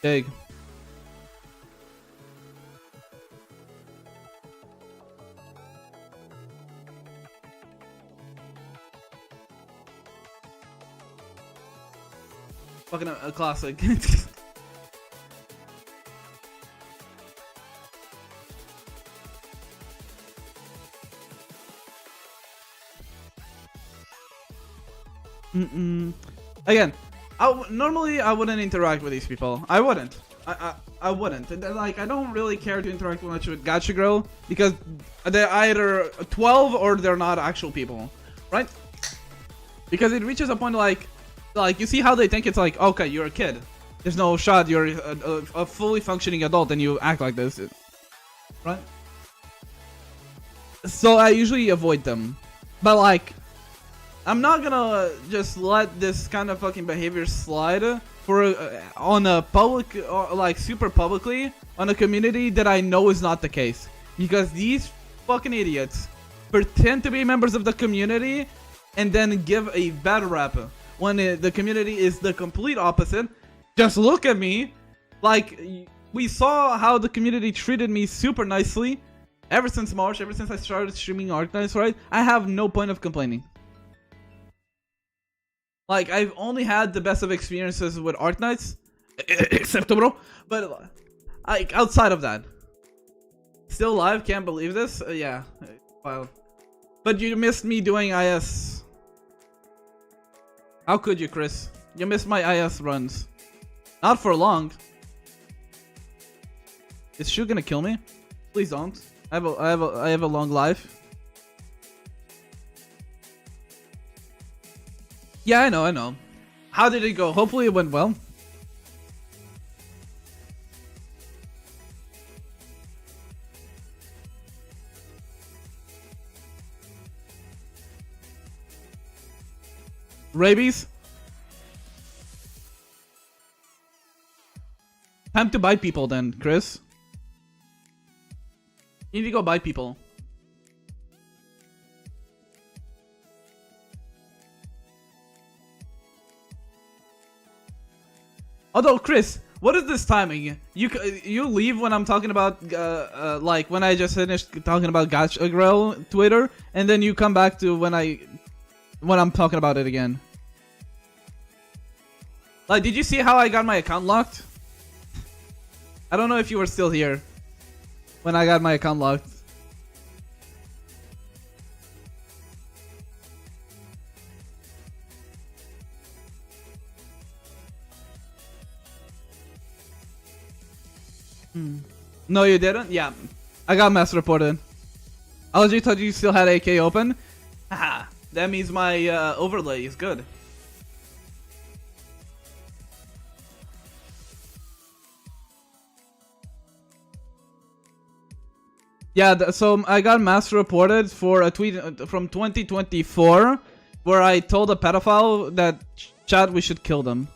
Dig. Fucking a classic. Again, normally I wouldn't interact with these people. I wouldn't. I wouldn't. Like, I don't really care to interact much with Gacha Girl because they're either 12 or they're not actual people, right? Because it reaches a point like you see how they think it's like, okay, you're a kid. There's no shot you're a fully functioning adult and you act like this, right? So I usually avoid them, but like, I'm not gonna just let this kind of fucking behavior slide for on a public, like super publicly, on a community that I know is not the case. Because these fucking idiots pretend to be members of the community and then give a bad rap when the community is the complete opposite. Just look at me. Like, we saw how the community treated me super nicely ever since March, ever since I started streaming Arknights, right? I have no point of complaining. Like, I've only had the best of experiences with Arknights, acceptable, but like outside of that, still live. Can't believe this. Yeah, wow. But you missed me doing IS. How could you, Chris? You missed my IS runs. Not for long. Is Shu gonna kill me? Please don't. I have a long life. Yeah, I know. How did it go? Hopefully it went well. Rabies? Time to bite people then, Chris. You need to go bite people. Although, Chris, what is this timing? You leave when I'm talking about like when I just finished talking about Gacha Girl Twitter, and then you come back to when I'm talking about it again. Like, did you see how I got my account locked? I don't know if you were still here when I got my account locked. No, you didn't? Yeah. I got mass reported. I legit thought you still had AK open. Haha. That means my overlay is good. Yeah, so I got mass reported for a tweet from 2024 where I told a pedophile that chat we should kill them.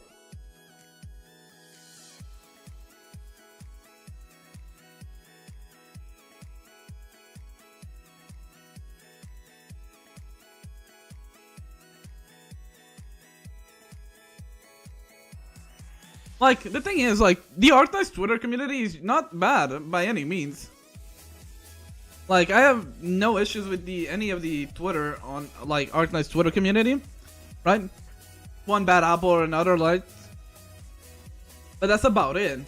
Like, the thing is, like, the Arknights Twitter community is not bad by any means. Like, I have no issues with any of the Twitter on, like, Arknights Twitter community, right? One bad apple or another, like, but that's about it,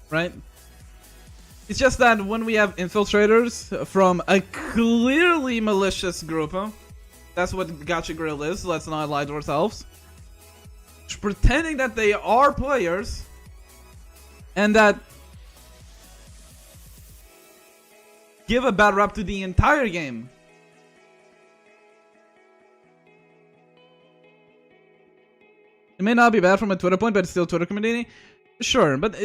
right? It's just that when we have infiltrators from a clearly malicious group, that's what Gacha Grill is, let's not lie to ourselves, pretending that they are players and that give a bad rap to the entire game. It may not be bad from a Twitter point, but it's still Twitter community. Sure, but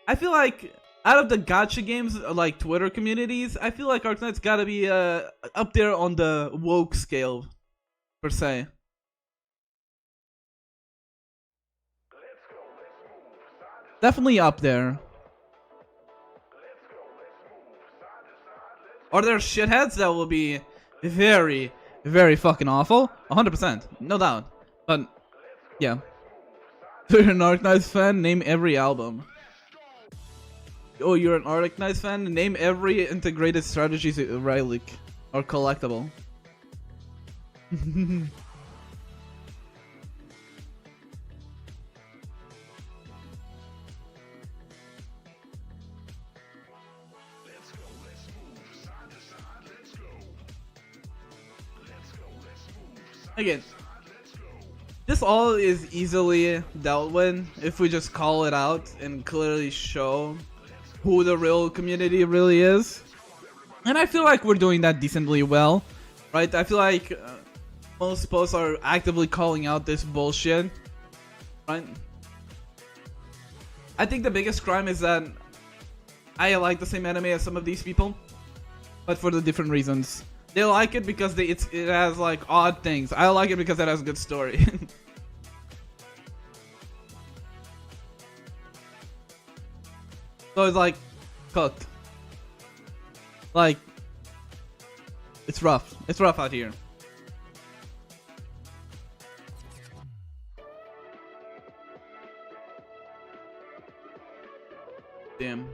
I feel like out of the gacha games, like Twitter communities, I feel like Arknights gotta be up there on the woke scale, per se. Definitely up there. Are there shitheads that will be very, very fucking awful? 100%, no doubt. But yeah. If you're an Arknights fan, name every album. Oh, you're an Arknights fan? Name every integrated strategy relic or collectible. Again, this all is easily dealt with if we just call it out and clearly show who the real community really is. And I feel like we're doing that decently well, right? I feel like most posts are actively calling out this bullshit, right? I think the biggest crime is that I like the same anime as some of these people, but for the different reasons. They like it because it has like odd things. I like it because it has a good story. So it's like cooked. Like it's rough. It's rough out here. Damn.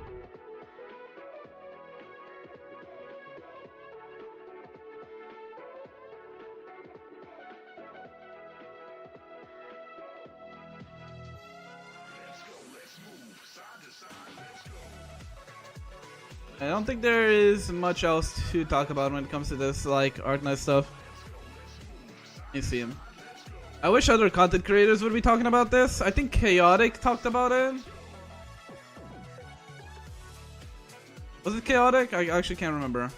I don't think there is much else to talk about when it comes to this, like, Arknights stuff. You see him. I wish other content creators would be talking about this. I think Chaotic talked about it. Was it Chaotic? I actually can't remember.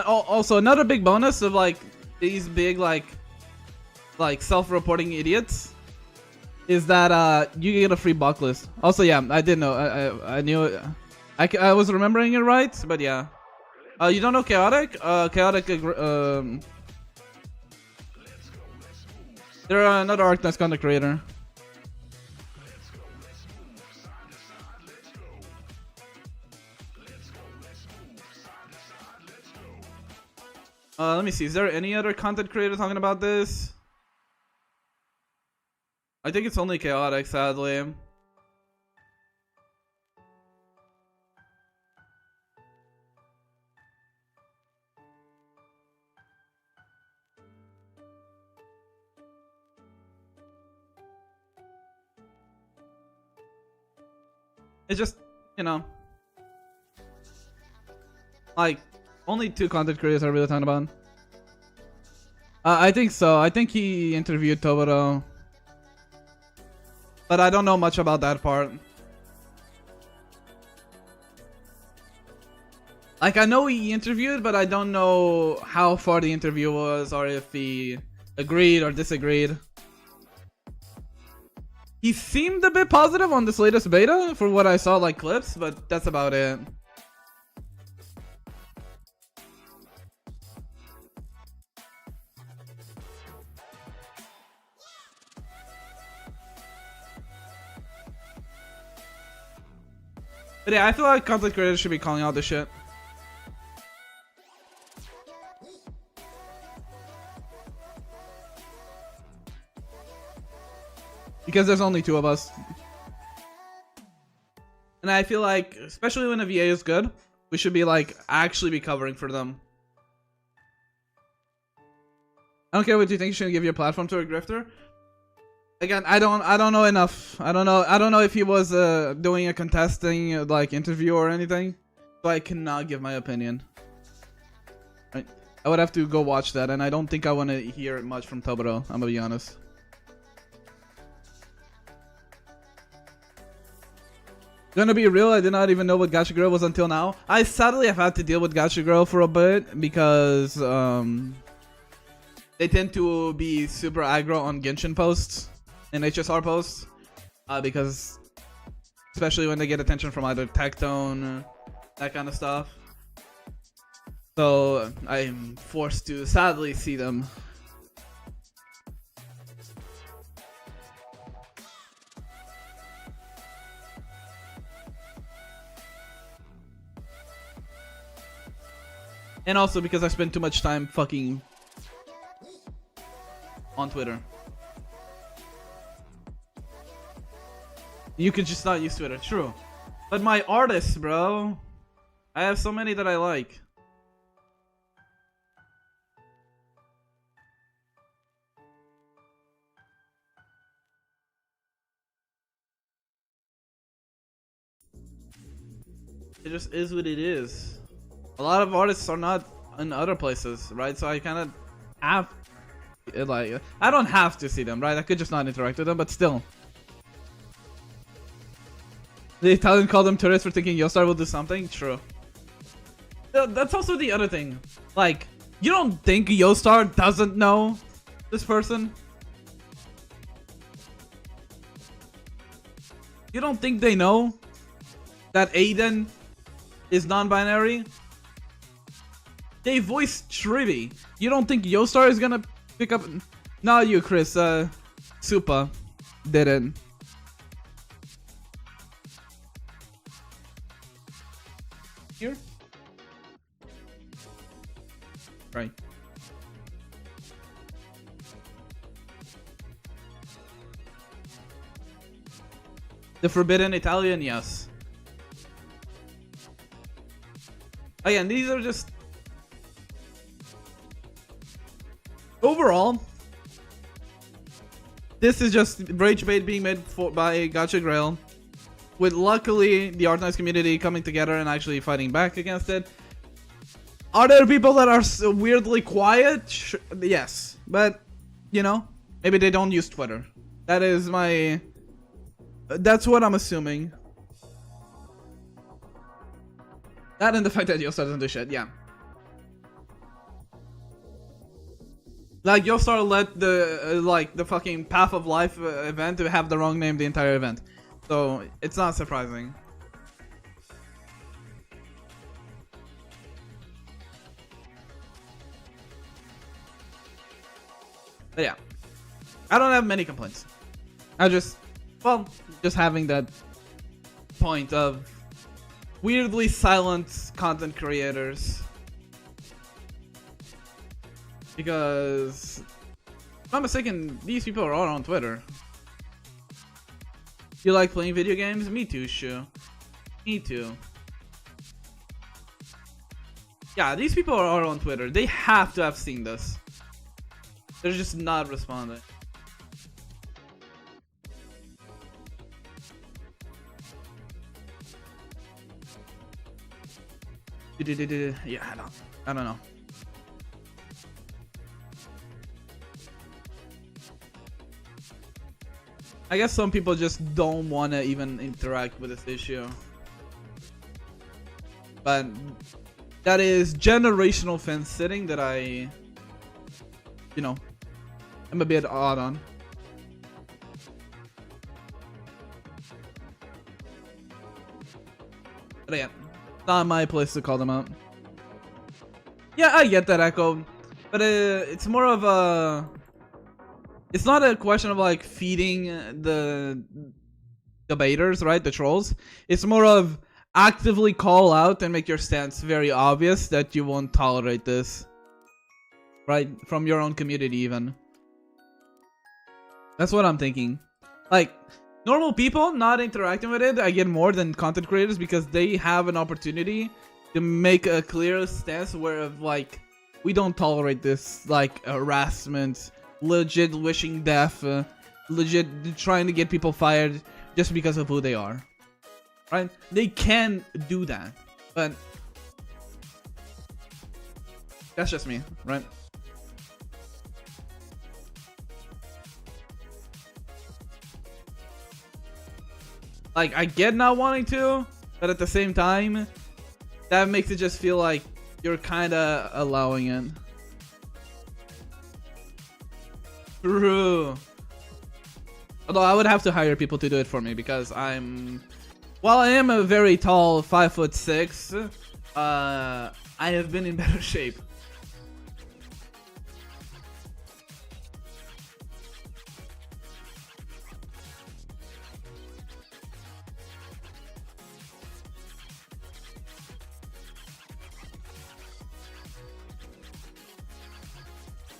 Also, another big bonus of like these big like self-reporting idiots is that you get a free buck list. Also, yeah, I did know. I knew it. I was remembering it right, but yeah. You don't know Chaotic? Chaotic. They're another Arknights content creator. Let me see. Is there any other content creator talking about this? I think it's only Chaotic, sadly. It's just, you know, like, only 2 content creators are really talking about. I think so. I think he interviewed Toboro. But I don't know much about that part. Like, I know he interviewed, but I don't know how far the interview was or if he agreed or disagreed. He seemed a bit positive on this latest beta for what I saw, like clips, but that's about it. But yeah, I feel like content creators should be calling out this shit. Because there's only 2 of us. And I feel like, especially when a VA is good, we should be like, actually be covering for them. I don't care what you think, you shouldn't give your platform to a grifter. Again, I don't know enough. I don't know if he was doing a contesting like interview or anything, so I cannot give my opinion. Right? I would have to go watch that, and I don't think I want to hear much from Toboro. I'm gonna be honest. Gonna be real, I did not even know what Gacha Girl was until now. I sadly have had to deal with Gacha Girl for a bit because they tend to be super aggro on Genshin posts and HSR posts. because especially when they get attention from either Tectone, that kind of stuff. So I'm forced to sadly see them. And also because I spend too much time fucking on Twitter. You could just not use Twitter, true. But my artists, bro. I have so many that I like. It just is what it is. A lot of artists are not in other places, right? So I kind of have, like, I don't have to see them, right? I could just not interact with them, but still. The Italian called them tourists for thinking Yostar will do something? True. That's also the other thing. Like, you don't think Yostar doesn't know this person? You don't think they know that Aiden is non-binary? They voiced Trivi. You don't think Yostar is gonna pick up? Not you, Chris. Supa didn't. Here? Right. The Forbidden Italian, yes. Again, these are just... Overall, this is just rage bait being made by Gacha Grail, with luckily the Arknights community coming together and actually fighting back against it. Are there people that are so weirdly quiet? Yes, but you know, maybe they don't use Twitter. That is my... That's what I'm assuming. That and the fact that Yostar doesn't do shit, yeah. Like, Yostar let the, like, the fucking Path of Life event to have the wrong name the entire event. So, it's not surprising. But yeah. I don't have many complaints. I just, well, just having that point of weirdly silent content creators. Because, if I'm mistaken, these people are all on Twitter. You like playing video games? Me too, Shu. Me too. Yeah, these people are all on Twitter. They have to have seen this. They're just not responding. Yeah, I don't know. I guess some people just don't want to even interact with this issue. But that is generational fence sitting that I, you know, I'm a bit odd on. But yeah, not my place to call them out. Yeah, I get that, Echo. But it's more of a... It's not a question of like feeding the debaters, right? The trolls. It's more of actively call out and make your stance very obvious that you won't tolerate this. Right? From your own community even. That's what I'm thinking. Like, normal people not interacting with it, I get more than content creators because they have an opportunity to make a clear stance where like, we don't tolerate this like harassment, legit wishing death, legit trying to get people fired just because of who they are. Right? They can do that. But that's just me, right? Like, I get not wanting to, but at the same time, that makes it just feel like you're kind of allowing it. True. Although I would have to hire people to do it for me because while I am a very tall 5'6", I have been in better shape.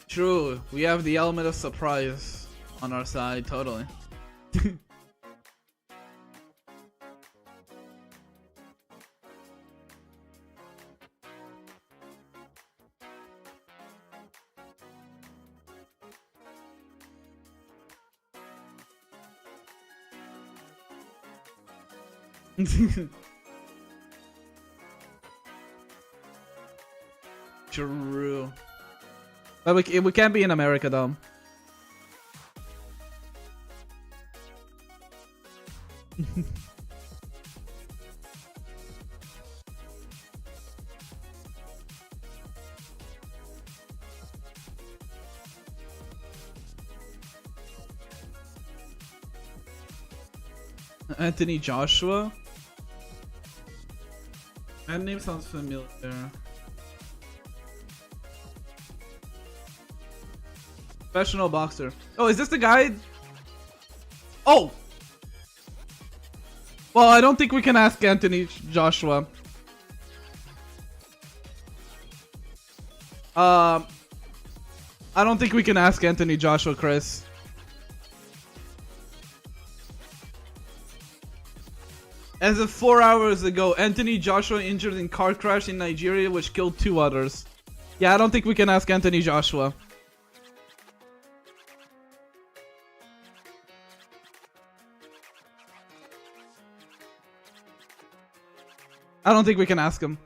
True, we have the element of surprise on our side, totally. True. But we can't be in America though. Anthony Joshua? That name sounds familiar. Professional boxer. Oh, is this the guy? Oh! Well, I don't think we can ask Anthony Joshua. I don't think we can ask Anthony Joshua, Chris. As of 4 hours ago, Anthony Joshua injured in car crash in Nigeria which killed 2 others. Yeah, I don't think we can ask Anthony Joshua. I don't think we can ask him.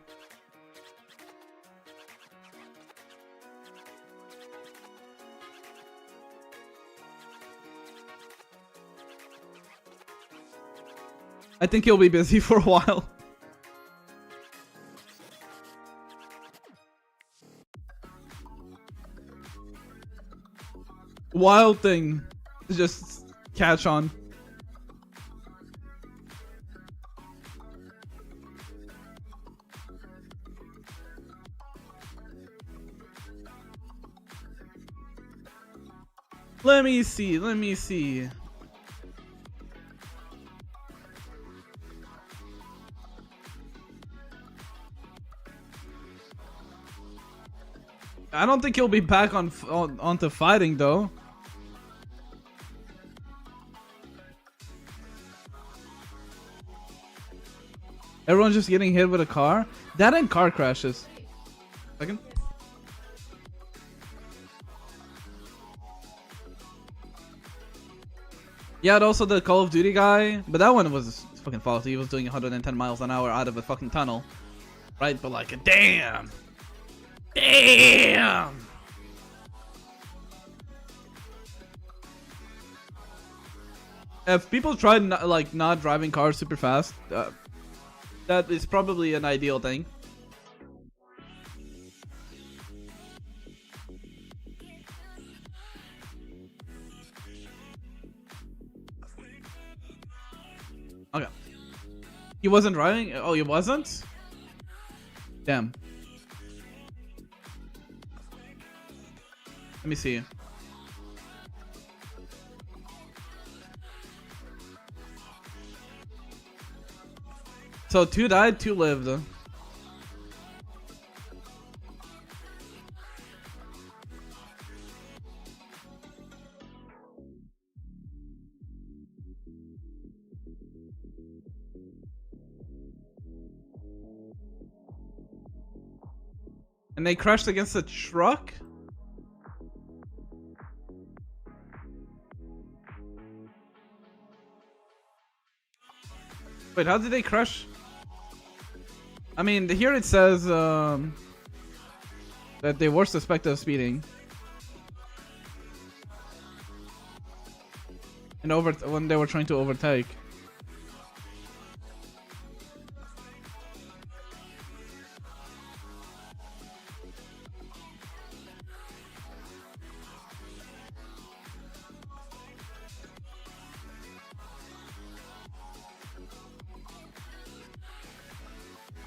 I think he'll be busy for a while. Wild thing. Just catch on. Let me see, let me see. I don't think he'll be back onto fighting though. Everyone's just getting hit with a car? That and car crashes. Second. Yeah, and also the Call of Duty guy, but that one was fucking faulty. He was doing 110 miles an hour out of a fucking tunnel. Right, but like, damn! Damn! If people try not driving cars super fast, that is probably an ideal thing. Okay. He wasn't driving? Oh, he wasn't? Damn. Let me see. So 2 died, 2 lived. And they crashed against a truck? Wait, how did they crash? I mean, here it says that they were suspected of speeding. And when they were trying to overtake.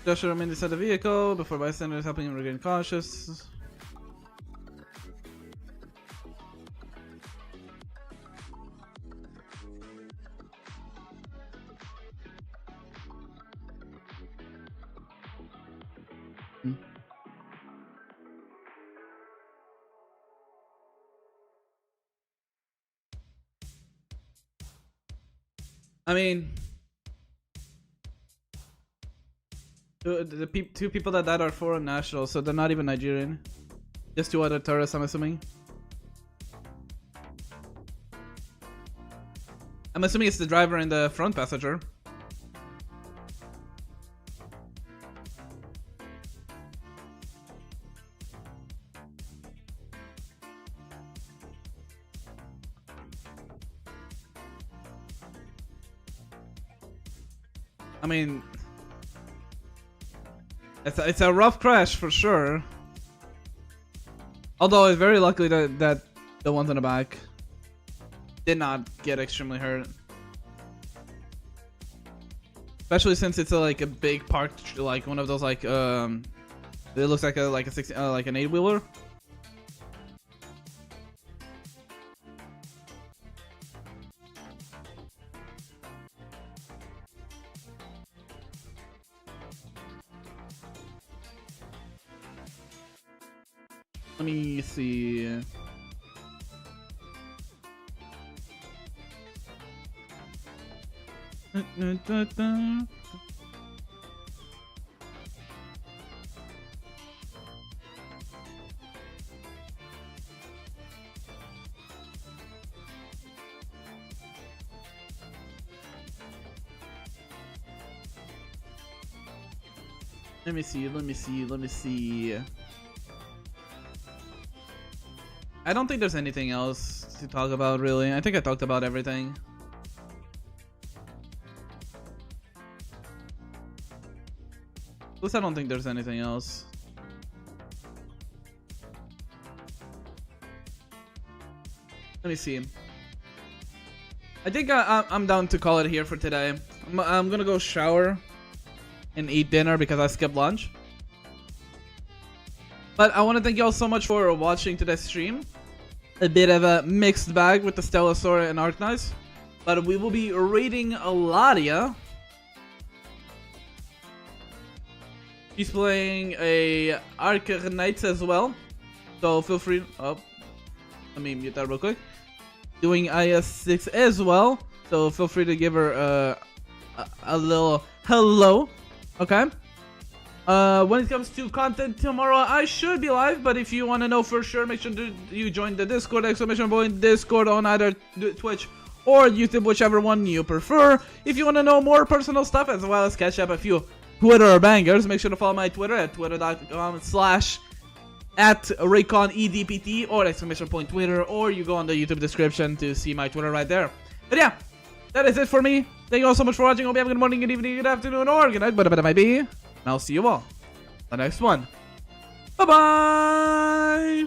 Joshua remained inside the vehicle before bystanders helping him regain conscious. I mean, the two people that died are foreign nationals, so they're not even Nigerian. Just two other tourists, I'm assuming. I'm assuming it's the driver and the front passenger. I mean, it's a rough crash for sure. Although it's very lucky that the ones in the back did not get extremely hurt. Especially since it's like a big parked, like one of those like it looks like an 8-wheeler. Let me see. Let me see. I don't think there's anything else to talk about, really. I think I talked about everything. Plus, I don't think there's anything else. Let me see. I think I'm down to call it here for today. I'm gonna go shower and eat dinner because I skipped lunch. But I want to thank you all so much for watching today's stream. A bit of a mixed bag with the Stella Sora and Arknights. But we will be raiding Aladia. She's playing a Arknights as well. So feel free... Oh, let me mute that real quick. Doing IS6 as well. So feel free to give her a little hello. Okay? When it comes to content tomorrow, I should be live, but if you want to know for sure, make sure you join the Discord, !Discord on either Twitch or YouTube, whichever one you prefer. If you want to know more personal stuff, as well as catch up a few Twitter bangers, make sure to follow my Twitter at twitter.com/@RaikonEDPT or !Twitter, or you go on the YouTube description to see my Twitter right there. But yeah, that is it for me. Thank you all so much for watching. Hope you have a good morning, good evening, good afternoon, or good night, whatever it might be. And I'll see you all in the next one. Bye-bye!